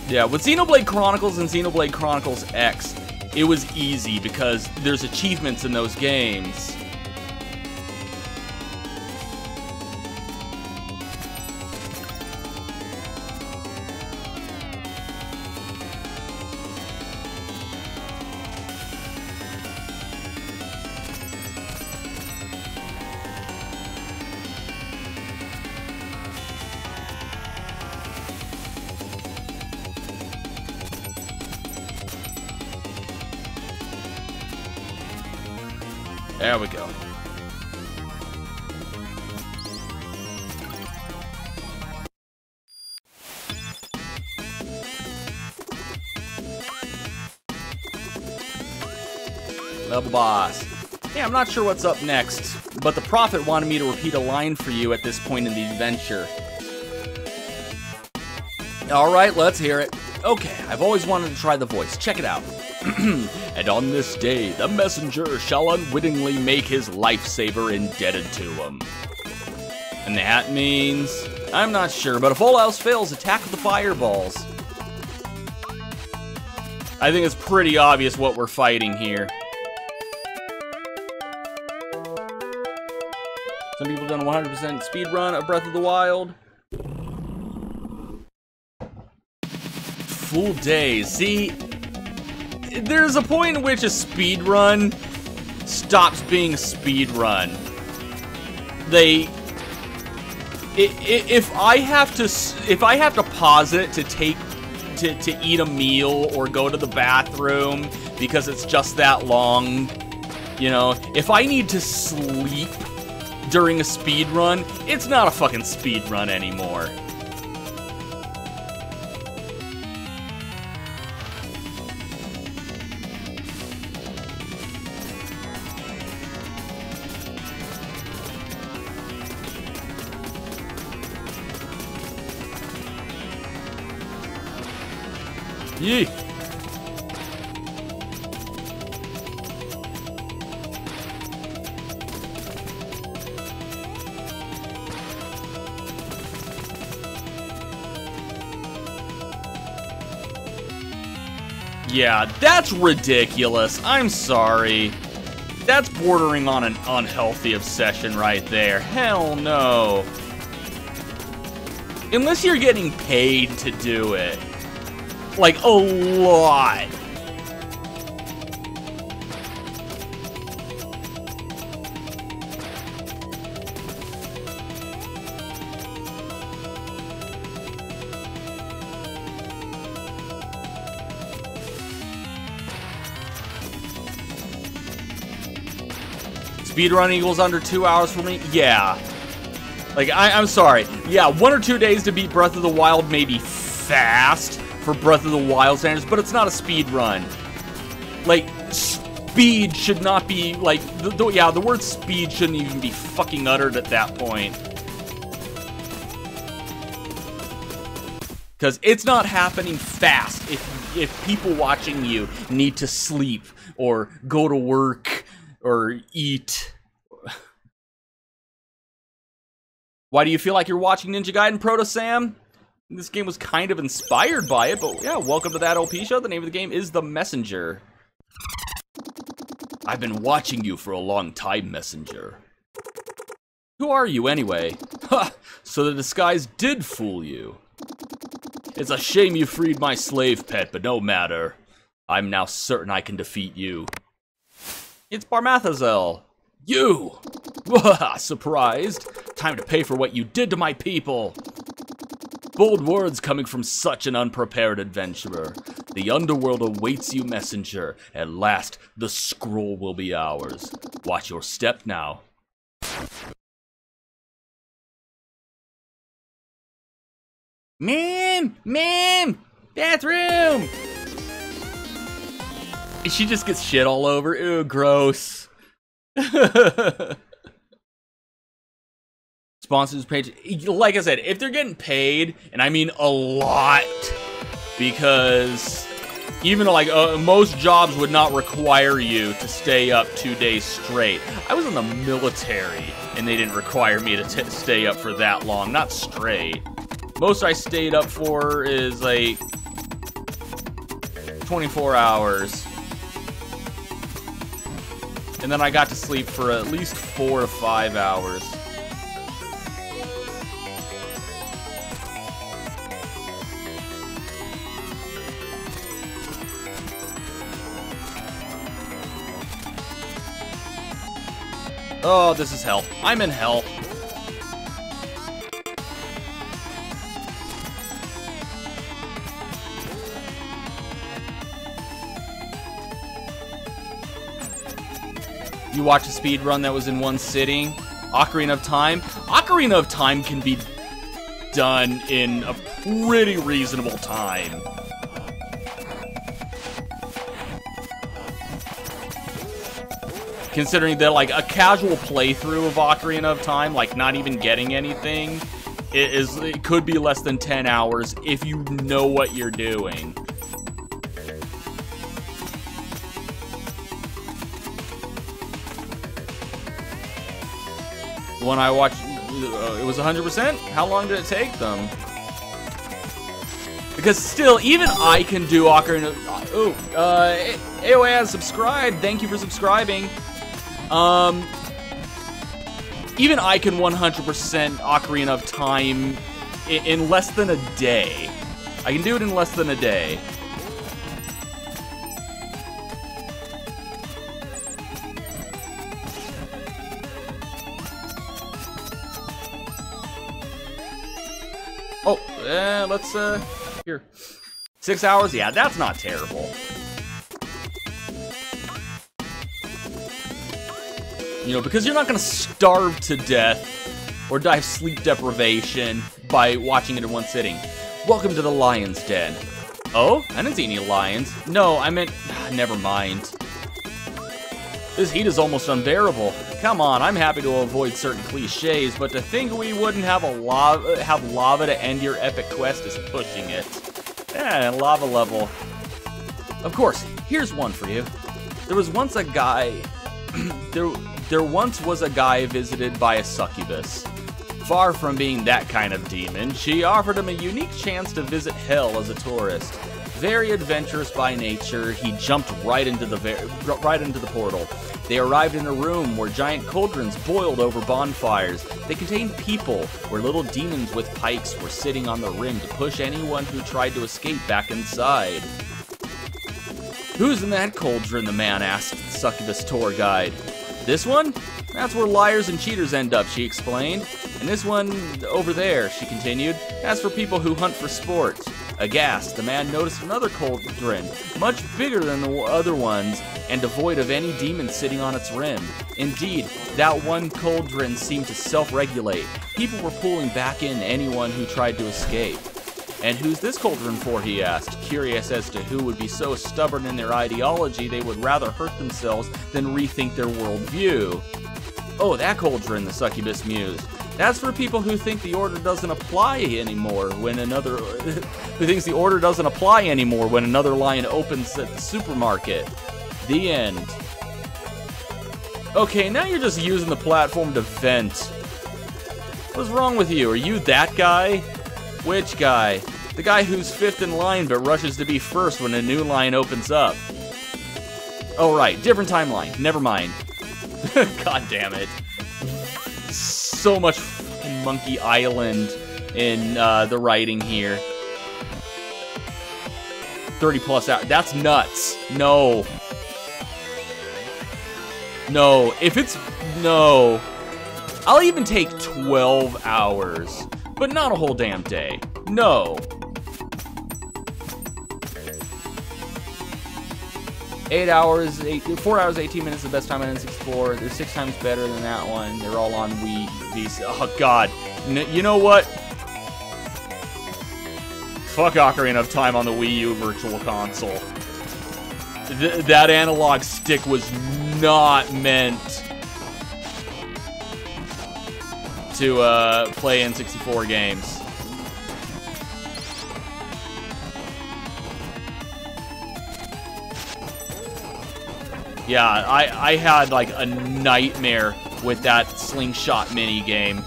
Yeah, with Xenoblade Chronicles and Xenoblade Chronicles X, it was easy because there's achievements in those games. There we go. Level boss. Hey, I'm not sure what's up next, but the Prophet wanted me to repeat a line for you at this point in the adventure. Alright, let's hear it. Okay, I've always wanted to try the voice. Check it out. And on this day, the messenger shall unwittingly make his lifesaver indebted to him. And that means... I'm not sure, but if all else fails, attack with the fireballs. I think it's pretty obvious what we're fighting here. Some people done a 100% speedrun of Breath of the Wild. Full days. See... There's a point in which a speedrun stops being a speedrun. If I have to pause it to eat a meal or go to the bathroom because it's just that long, you know, if I need to sleep during a speedrun, it's not a fucking speedrun anymore. Yee. Yeah, that's ridiculous. I'm sorry. That's bordering on an unhealthy obsession right there. Hell no. Unless you're getting paid to do it. Like, a lot. Speedrun equals under 2 hours for me? Yeah. Like, I'm sorry. Yeah, 1 or 2 days to beat Breath of the Wild may be fast for Breath of the Wild standards, but it's not a speedrun. Like, speed should not be, like, yeah, the word speed shouldn't even be fucking uttered at that point. Because it's not happening fast if people watching you need to sleep or go to work or eat. Why do you feel like you're watching Ninja Gaiden, Proto Sam? This game was kind of inspired by it, but yeah, welcome to that OP show. The name of the game is The Messenger. I've been watching you for a long time, Messenger. Who are you anyway? Ha! So the disguise did fool you. It's a shame you freed my slave pet, but no matter. I'm now certain I can defeat you. It's Barmathazel. You! Surprised? Time to pay for what you did to my people. Bold words coming from such an unprepared adventurer. The underworld awaits you, messenger. At last, the scroll will be ours. Watch your step now. Ma'am! Ma'am! Bathroom! She just gets shit all over. Ew, gross. Sponsors page. Like I said, if they're getting paid, and I mean a lot, because even like most jobs would not require you to stay up 2 days straight. I was in the military, and they didn't require me to stay up for that long. Not straight. Most I stayed up for is like 24 hours. And then I got to sleep for at least 4 to 5 hours. Oh, this is hell. I'm in hell. You watch a speed run that was in one sitting. Ocarina of Time. Ocarina of Time can be done in a pretty reasonable time. Considering that, like, a casual playthrough of Ocarina of Time, like, not even getting anything, it could be less than 10 hours if you know what you're doing. When I watched, it was 100%? How long did it take them? Because still, even I can do Ocarina of... Oh, AOA has subscribed. Thank you for subscribing. Even I can 100% Ocarina of Time in less than a day. I can do it in less than a day. Oh, let's, here. 6 hours? Yeah, that's not terrible. You know, because you're not gonna starve to death or die of sleep deprivation by watching it in one sitting. Welcome to the Lion's Den. Oh? I didn't see any lions. No, I meant... never mind. This heat is almost unbearable. Come on, I'm happy to avoid certain cliches, but to think we wouldn't have lava to end your epic quest is pushing it. Lava level. Of course, here's one for you. There was once a guy... there once was a guy visited by a succubus. Far from being that kind of demon, she offered him a unique chance to visit hell as a tourist. Very adventurous by nature, he jumped right into the portal. They arrived in a room where giant cauldrons boiled over bonfires. They contained people, where little demons with pikes were sitting on the rim to push anyone who tried to escape back inside. Who's in that cauldron, the man asked the succubus tour guide. This one? That's where liars and cheaters end up, she explained. And this one over there, she continued, that's for people who hunt for sport. Aghast, the man noticed another cauldron, much bigger than the other ones, and devoid of any demon sitting on its rim. Indeed, that one cauldron seemed to self-regulate. People were pulling back in anyone who tried to escape. And who's this cauldron for, he asked, curious as to who would be so stubborn in their ideology they would rather hurt themselves than rethink their worldview. Oh, that cauldron, the succubus mused. That's for people who think the order doesn't apply anymore when another line opens at the supermarket. The end. Okay, now you're just using the platform to vent. What's wrong with you? Are you that guy? Which guy? The guy who's fifth in line but rushes to be first when a new line opens up. Oh right, different timeline. Never mind. God damn it. So much fucking Monkey Island in the writing here. 30 plus hours. That's nuts. No. No. If it's... No. I'll even take 12 hours. But not a whole damn day. No. 4 hours, 18 minutes is the best time on N64. They're 6 times better than that one. They're all on Wii. Oh, God. You know what? Fuck Ocarina of Time on the Wii U Virtual Console. That analog stick was not meant to play N64 games. Yeah, I had like a nightmare with that slingshot mini game.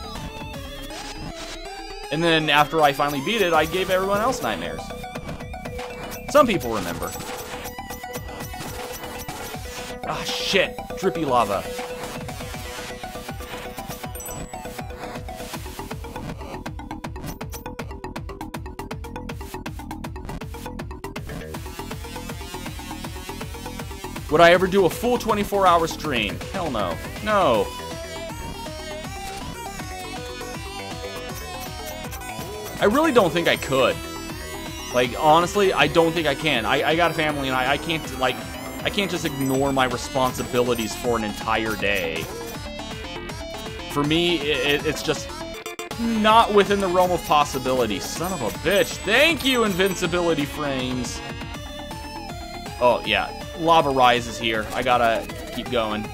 And then after I finally beat it, I gave everyone else nightmares. Some people remember. Ah, shit. Drippy lava. Would I ever do a full 24-hour stream? Hell no. No. I really don't think I could. Like, honestly, I don't think I can. I got a family, and I can't, like, I can't just ignore my responsibilities for an entire day. For me, it's just not within the realm of possibility. Son of a bitch. Thank you, Invincibility Frames. Oh, yeah. Lava rises here. I gotta keep going.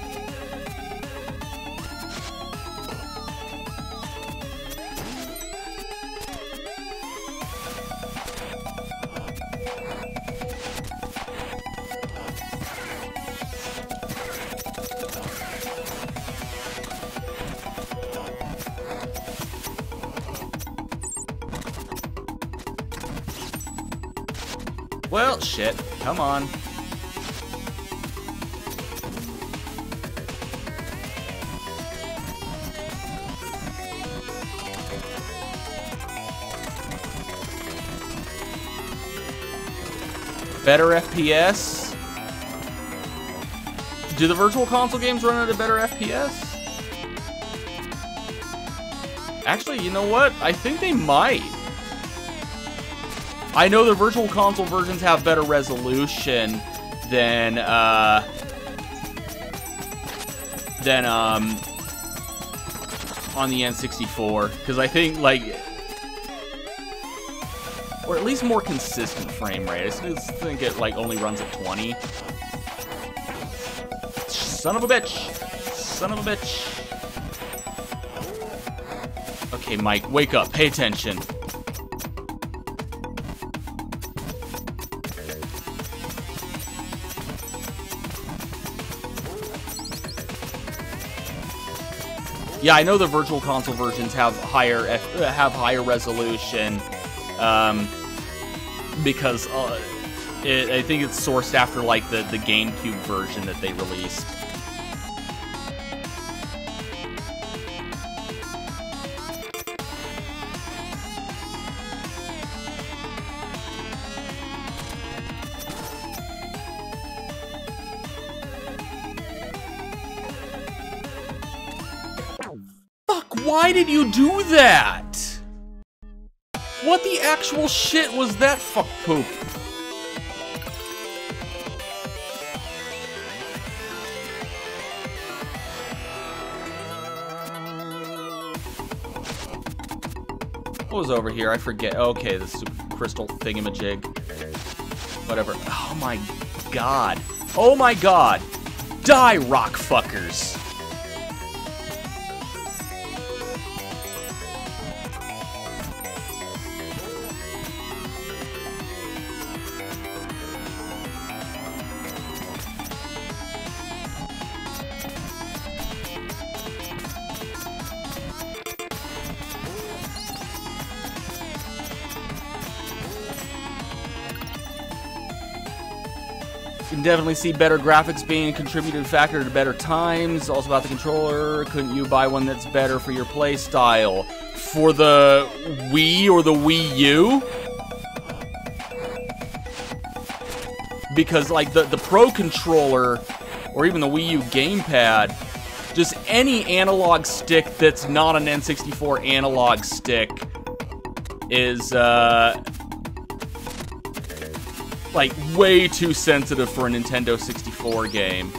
Well, shit. Come on. Better FPS? Do the Virtual Console games run at a better FPS? Actually, you know what? I think they might. I know the Virtual Console versions have better resolution than on the N64, because I think, like, or at least more consistent frame rate. I just think it, like, only runs at 20. Son of a bitch. Son of a bitch. Okay, Mike, wake up. Pay attention. Yeah, I know the Virtual Console versions have higher resolution, because I think it's sourced after like the GameCube version that they released. Why did you do that? What the actual shit was that fuck poop? What was over here? I forget. Okay, the super crystal thingamajig. Whatever. Oh my god. Oh my god. Die, rock fuckers. You can definitely see better graphics being a contributing factor to better times. Also about the controller, couldn't you buy one that's better for your play style? For the Wii or the Wii U? Because like the Pro Controller, or even the Wii U gamepad, just any analog stick that's not an N64 analog stick is like way too sensitive for a Nintendo 64 game.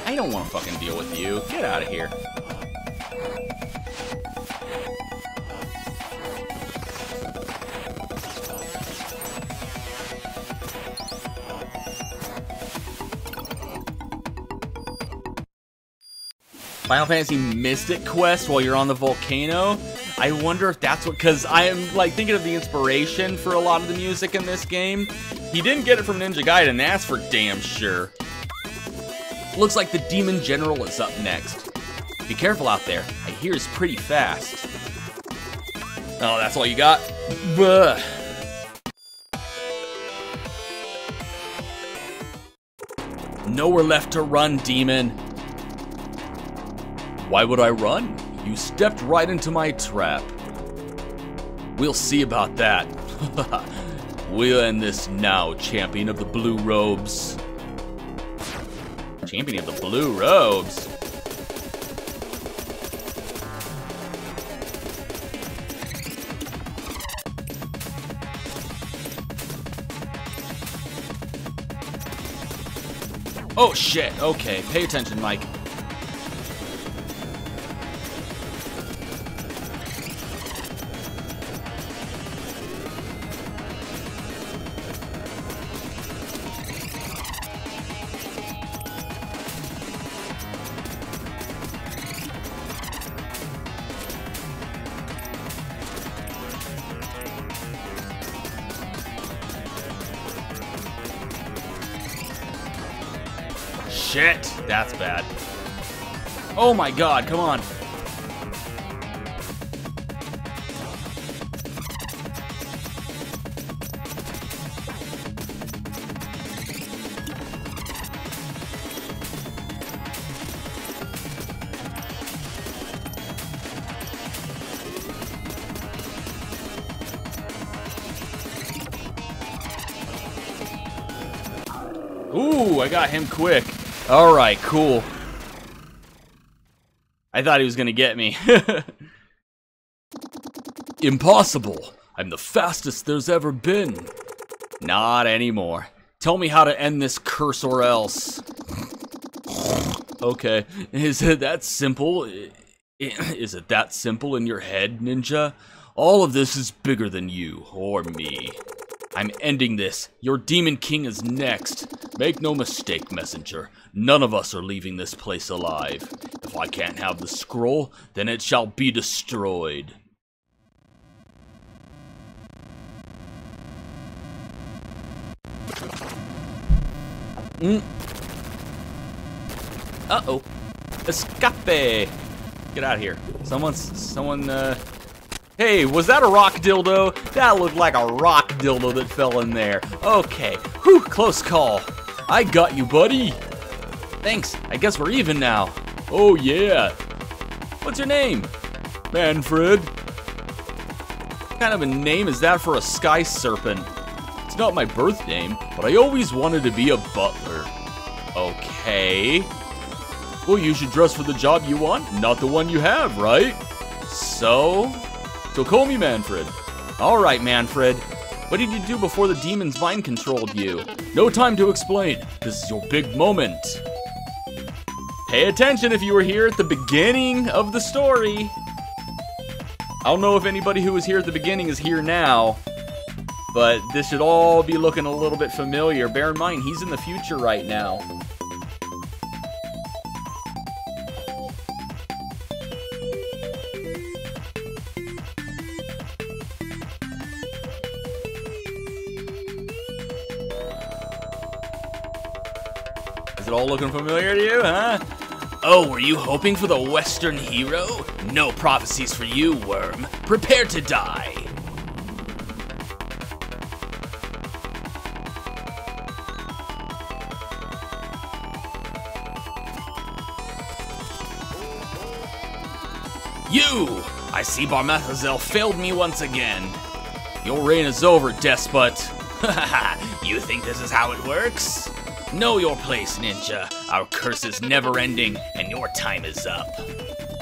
I don't want to fucking deal with you. Get out of here. Final Fantasy Mystic Quest while you're on the volcano? I wonder if that's what, because I am like thinking of the inspiration for a lot of the music in this game. He didn't get it from Ninja Gaiden, that's for damn sure. Looks like the Demon General is up next. Be careful out there. I hear it's pretty fast. Oh, that's all you got? Buh. Nowhere left to run, Demon. Why would I run? You stepped right into my trap. We'll see about that. We'll end this now, champion of the blue robes. Champion of the blue robes? Oh shit, okay, pay attention, Mike. Shit, that's bad. Oh my god, come on. Ooh, I got him quick. Alright, cool. I thought he was gonna get me. Impossible. I'm the fastest there's ever been. Not anymore. Tell me how to end this curse or else. Okay, is it that simple? Is it that simple in your head, ninja? All of this is bigger than you, or me. I'm ending this. Your Demon King is next. Make no mistake, messenger. None of us are leaving this place alive. If I can't have the scroll, then it shall be destroyed. Uh-oh. Escape! Get out of here. Hey, was that a rock dildo? That looked like a rock dildo that fell in there. Okay. Whew, close call. I got you, buddy. Thanks. I guess we're even now. Oh, yeah. What's your name? Manfred. What kind of a name is that for a sky serpent? It's not my birth name, but I always wanted to be a butler. Okay. Well, you should dress for the job you want, not the one you have, right? So call me Manfred. Alright, Manfred. What did you do before the demons mind controlled you? No time to explain. This is your big moment. Pay attention if you were here at the beginning of the story. I don't know if anybody who was here at the beginning is here now, but this should all be looking a little bit familiar. Bear in mind, he's in the future right now. Is it all looking familiar to you, huh? Oh, were you hoping for the Western hero? No prophecies for you, worm. Prepare to die. You! I see Barmethazel failed me once again. Your reign is over, despot. You think this is how it works? Know your place, ninja. Our curse is never ending, and your time is up.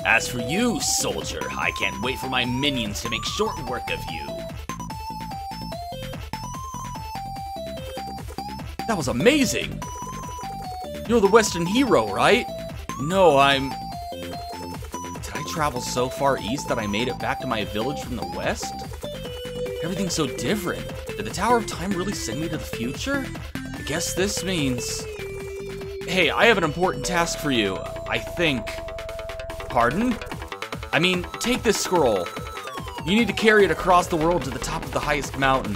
As for you, soldier, I can't wait for my minions to make short work of you. That was amazing! You're the Western hero, right? No, Did I travel so far east that I made it back to my village from the west? Everything's so different. Did the Tower of Time really send me to the future? I guess this means... Hey, I have an important task for you, I think. Pardon? I mean, take this scroll. You need to carry it across the world to the top of the highest mountain.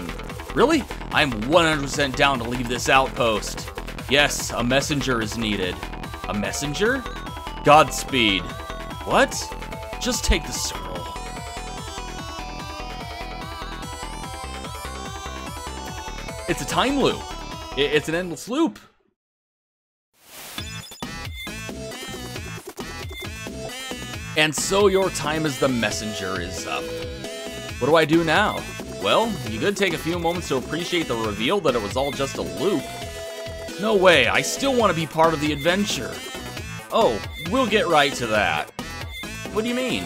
Really? I'm 100% down to leave this outpost. Yes, a messenger is needed. A messenger? Godspeed. What? Just take the scroll. It's a time loop. It's an endless loop. And so your time as the messenger is up. What do I do now? Well, you could take a few moments to appreciate the reveal that it was all just a loop. No way, I still want to be part of the adventure. Oh, we'll get right to that. What do you mean?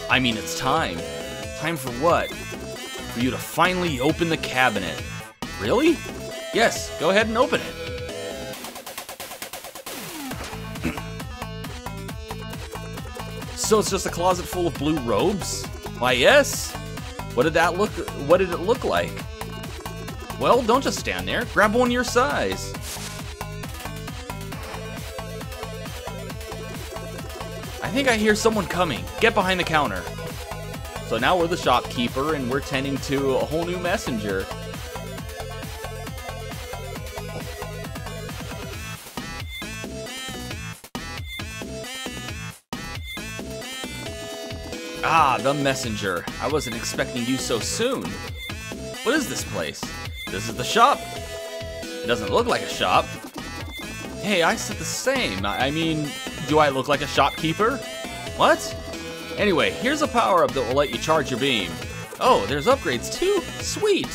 I mean, it's time. Time for what? For you to finally open the cabinet. Really? Yes, go ahead and open it. So it's just a closet full of blue robes? Why, yes. What did it look like? Well, don't just stand there. Grab one your size. I think I hear someone coming. Get behind the counter. So now we're the shopkeeper and we're tending to a whole new messenger. Ah, the messenger. I wasn't expecting you so soon. What is this place? This is the shop. It doesn't look like a shop. Hey, I said the same. I mean, do I look like a shopkeeper? What? Anyway, here's a power-up that will let you charge your beam. Oh, there's upgrades too? Sweet!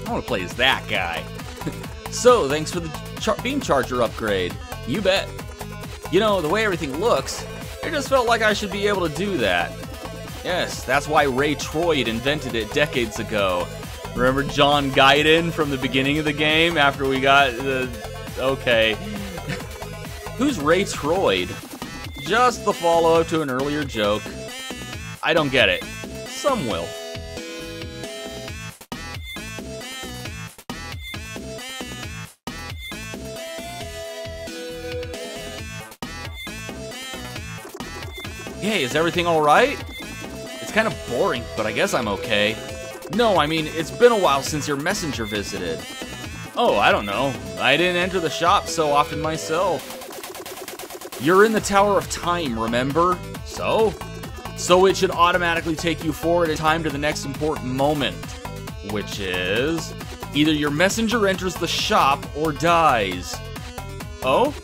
I want to play as that guy. So, thanks for the beam charger upgrade. You bet. You know, the way everything looks, it just felt like I should be able to do that. Yes, that's why Ray Troyd invented it decades ago. Remember John Gaiden from the beginning of the game after we got the... Okay. Who's Ray Troyd? Just the follow-up to an earlier joke. I don't get it. Some will. Hey, is everything alright? It's kind of boring, but I guess I'm okay. No, I mean, it's been a while since your messenger visited. Oh, I don't know. I didn't enter the shop so often myself. You're in the Tower of Time, remember? So? So it should automatically take you forward in time to the next important moment. Which is... either your messenger enters the shop or dies. Oh?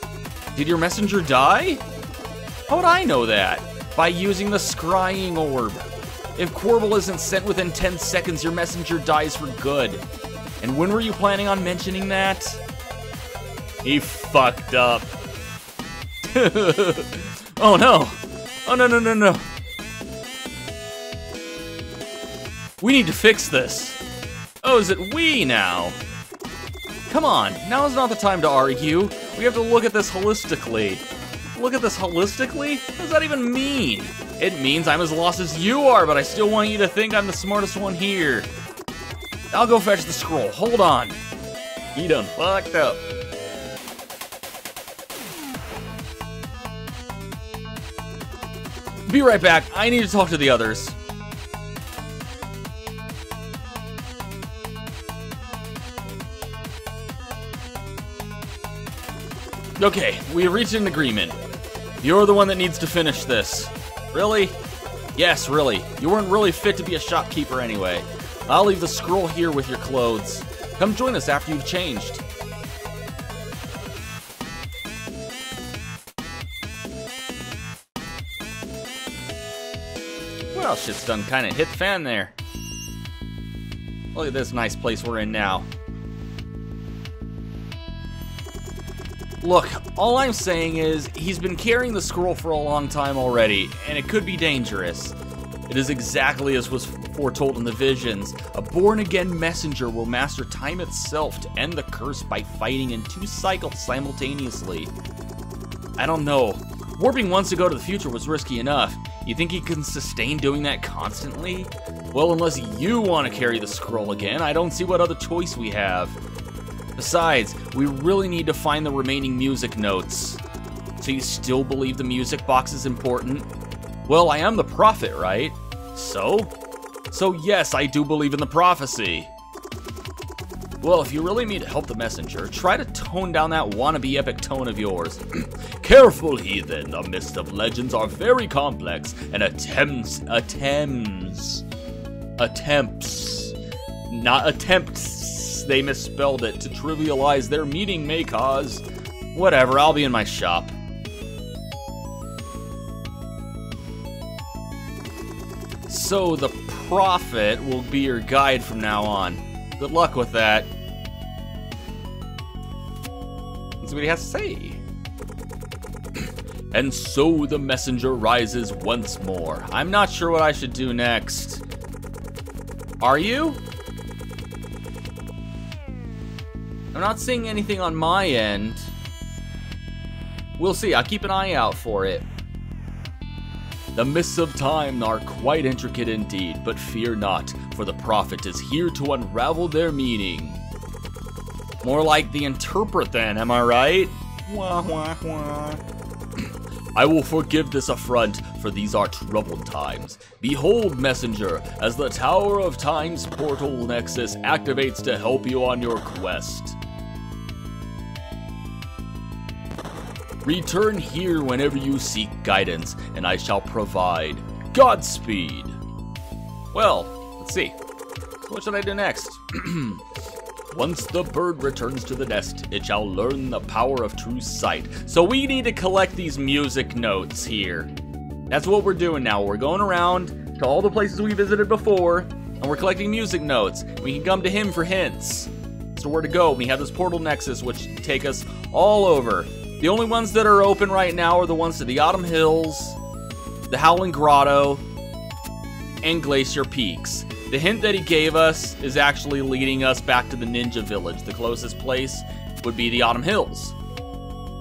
Did your messenger die? How would I know that? By using the scrying orb. If Quirble isn't sent within 10 seconds, your messenger dies for good. And when were you planning on mentioning that? He fucked up. Oh no! Oh no no no no! We need to fix this. Oh, is it we now? Come on, now is not the time to argue. We have to look at this holistically. Look at this holistically? What does that even mean? It means I'm as lost as you are, but I still want you to think I'm the smartest one here. I'll go fetch the scroll. Hold on. He done fucked up. Be right back. I need to talk to the others. Okay, we have reached an agreement. You're the one that needs to finish this. Really? Yes, really. You weren't really fit to be a shopkeeper anyway. I'll leave the scroll here with your clothes. Come join us after you've changed. Well, shit's done kind of hit the fan there. Look at this nice place we're in now. Look, all I'm saying is, he's been carrying the scroll for a long time already, and it could be dangerous. It is exactly as was foretold in the visions. A born-again messenger will master time itself to end the curse by fighting in 2 cycles simultaneously. I don't know. Warping once to go to the future was risky enough. You think he can sustain doing that constantly? Well, unless you want to carry the scroll again, I don't see what other choice we have. Besides, we really need to find the remaining music notes. So you still believe the music box is important? Well, I am the prophet, right? So? So yes, I do believe in the prophecy. Well, if you really need to help the messenger, try to tone down that wannabe epic tone of yours. Careful, heathen, the mist of legends are very complex, and attempts, not attempts, they misspelled it, to trivialize their meaning may cause. Whatever, I'll be in my shop. So the prophet will be your guide from now on. Good luck with that. Let's see what he has to say. And so the messenger rises once more. I'm not sure what I should do next. Are you? I'm not seeing anything on my end. We'll see. I'll keep an eye out for it. The mists of time are quite intricate indeed, but fear not, for the prophet is here to unravel their meaning. More like the interpret then, am I right? Wah, wah, wah. I will forgive this affront, for these are troubled times. Behold, messenger, as the Tower of Time's portal nexus activates to help you on your quest. Return here whenever you seek guidance, and I shall provide. Godspeed! Well, let's see. What should I do next? Once the bird returns to the nest, it shall learn the power of true sight. So we need to collect these music notes here. That's what we're doing now. We're going around to all the places we visited before, and we're collecting music notes. We can come to him for hints as to where to go. We have this portal nexus, which take us all over. The only ones that are open right now are the ones to the Autumn Hills, the Howling Grotto, and Glacier Peaks. The hint that he gave us is actually leading us back to the Ninja Village. The closest place would be the Autumn Hills.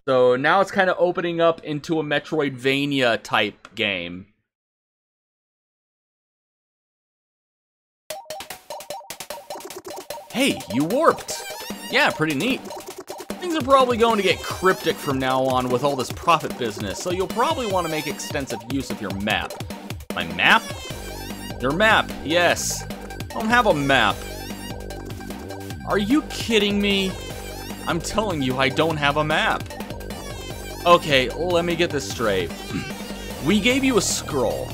So now it's kind of opening up into a Metroidvania type game. Hey, you warped! Yeah, pretty neat. Things are probably going to get cryptic from now on with all this profit business, so you'll probably want to make extensive use of your map. My map? Your map, yes. I don't have a map. Are you kidding me? I'm telling you, I don't have a map. Okay, let me get this straight. We gave you a scroll.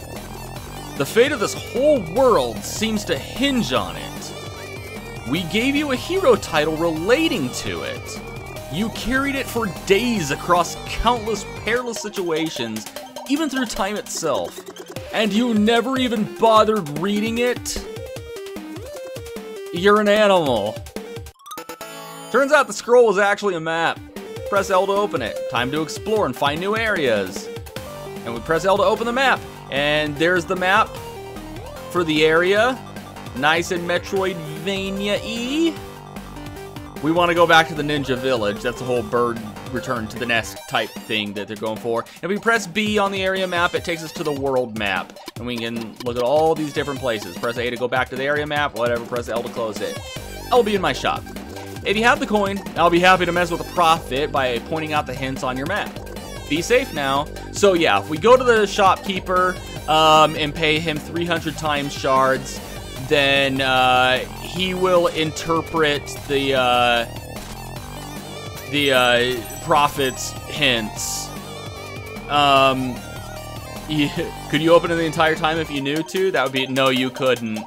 The fate of this whole world seems to hinge on it. We gave you a hero title relating to it. You carried it for days across countless perilous situations, even through time itself. And you never even bothered reading it? You're an animal. Turns out the scroll was actually a map. Press L to open it. Time to explore and find new areas. And we press L to open the map. And there's the map for the area. Nice and Metroidvania-y. We want to go back to the Ninja Village. That's the whole bird return to the nest type thing that they're going for. And if we press B on the area map, it takes us to the world map. And we can look at all these different places. Press A to go back to the area map, whatever, press L to close it. I'll be in my shop. If you have the coin, I'll be happy to mess with the profit by pointing out the hints on your map. Be safe now. So yeah, if we go to the shopkeeper and pay him 300 times shards, then he will interpret the prophet's hints. Could you open it the entire time if you knew to? That would be, no, you couldn't.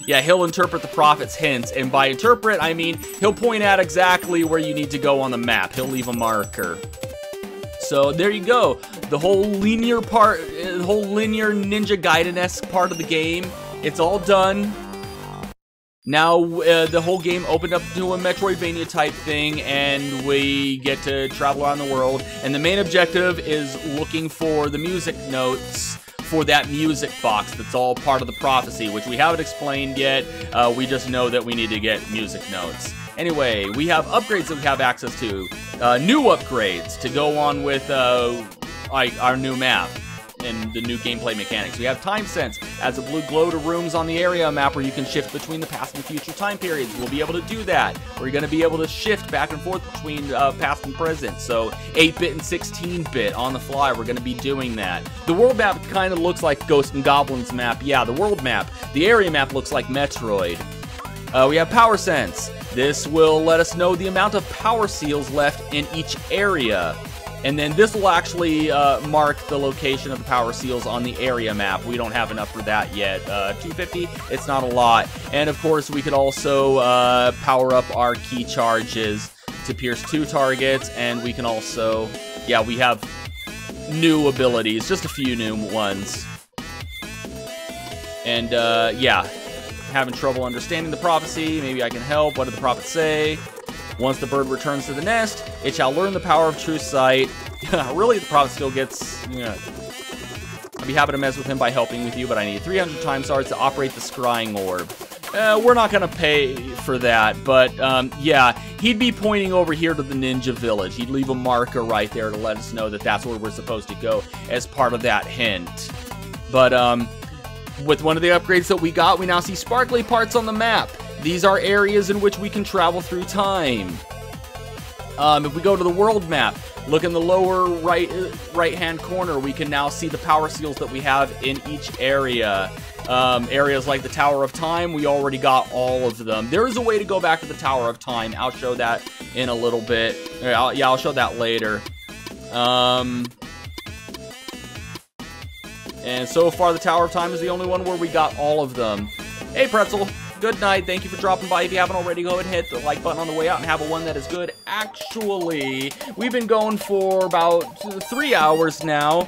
Yeah, he'll interpret the prophet's hints, and by interpret, I mean he'll point out exactly where you need to go on the map. He'll leave a marker. So there you go. The whole linear part, the whole linear Ninja Gaiden-esque part of the game, it's all done. Now the whole game opened up to a Metroidvania type thing, and we get to travel around the world. And the main objective is looking for the music notes for that music box that's all part of the prophecy, which we haven't explained yet. We just know that we need to get music notes. Anyway, we have upgrades that we have access to. New upgrades to go on with our new map and the new gameplay mechanics. We have time sense, adds a blue glow to rooms on the area map where you can shift between the past and future time periods. We'll be able to do that. We're going to be able to shift back and forth between past and present. So 8-bit and 16-bit on the fly, we're going to be doing that. The world map kind of looks like Ghosts and Goblins map. Yeah, the world map. The area map looks like Metroid. We have power sense. This will let us know the amount of power seals left in each area. And then this will actually mark the location of the power seals on the area map. We don't have enough for that yet. 250, it's not a lot. And of course, we could also power up our key charges to pierce 2 targets. And we can also, yeah, we have new abilities, just a few new ones. And yeah, having trouble understanding the prophecy. Maybe I can help. What did the prophet say? Once the bird returns to the nest, it shall learn the power of true sight. Really, the prophet still gets, I'd be happy to mess with him by helping with you, but I need 300 time shards to operate the scrying orb. We're not going to pay for that, but yeah, he'd be pointing over here to the Ninja Village. He'd leave a marker right there to let us know that that's where we're supposed to go as part of that hint. But with one of the upgrades that we got, we now see sparkly parts on the map. These are areas in which we can travel through time. If we go to the world map, look in the lower right-hand corner, we can now see the power seals that we have in each area. Areas like the Tower of Time, we already got all of them. There is a way to go back to the Tower of Time. I'll show that in a little bit. I'll show that later. And so far, the Tower of Time is the only one where we got all of them. Hey, Pretzel. Good night. Thank you for dropping by. If you haven't already, go ahead and hit the like button on the way out and have a one that is good. Actually, we've been going for about 3 hours now,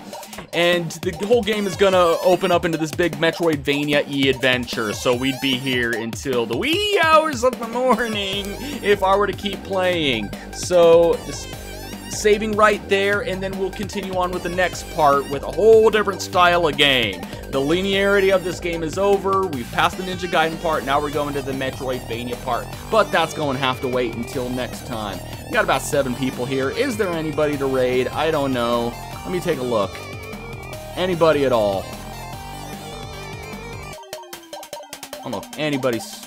and the whole game is gonna open up into this big Metroidvania-y adventure, so we'd be here until the wee hours of the morning if I were to keep playing. So just saving right there, and then we'll continue on with the next part with a whole different style of game. The linearity of this game is over. We've passed the Ninja Gaiden part. Now we're going to the Metroidvania part, but that's going to have to wait until next time. We got about 7 people here. Is there anybody to raid? I don't know. Let me take a look. Anybody at all? I don't know if anybody's...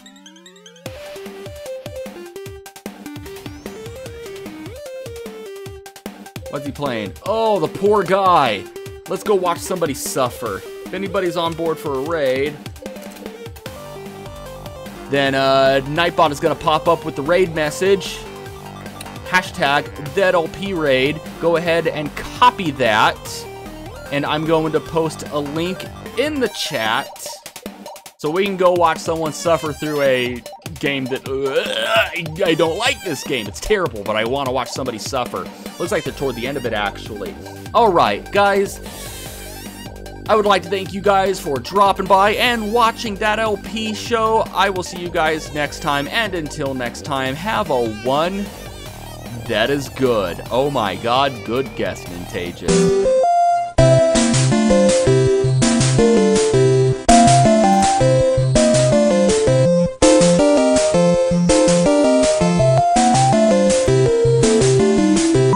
What's he playing? Oh, the poor guy. Let's go watch somebody suffer. If anybody's on board for a raid, then Nightbot is going to pop up with the raid message. Hashtag ThatLPRaid. Go ahead and copy that. And I'm going to post a link in the chat so we can go watch someone suffer through a game that I don't like this game. It's terrible, but I want to watch somebody suffer. Looks like they're toward the end of it, actually. Alright, guys. I would like to thank you guys for dropping by and watching that LP show. I will see you guys next time, and until next time, have a one that is good. Oh my god, good guess, Nintages.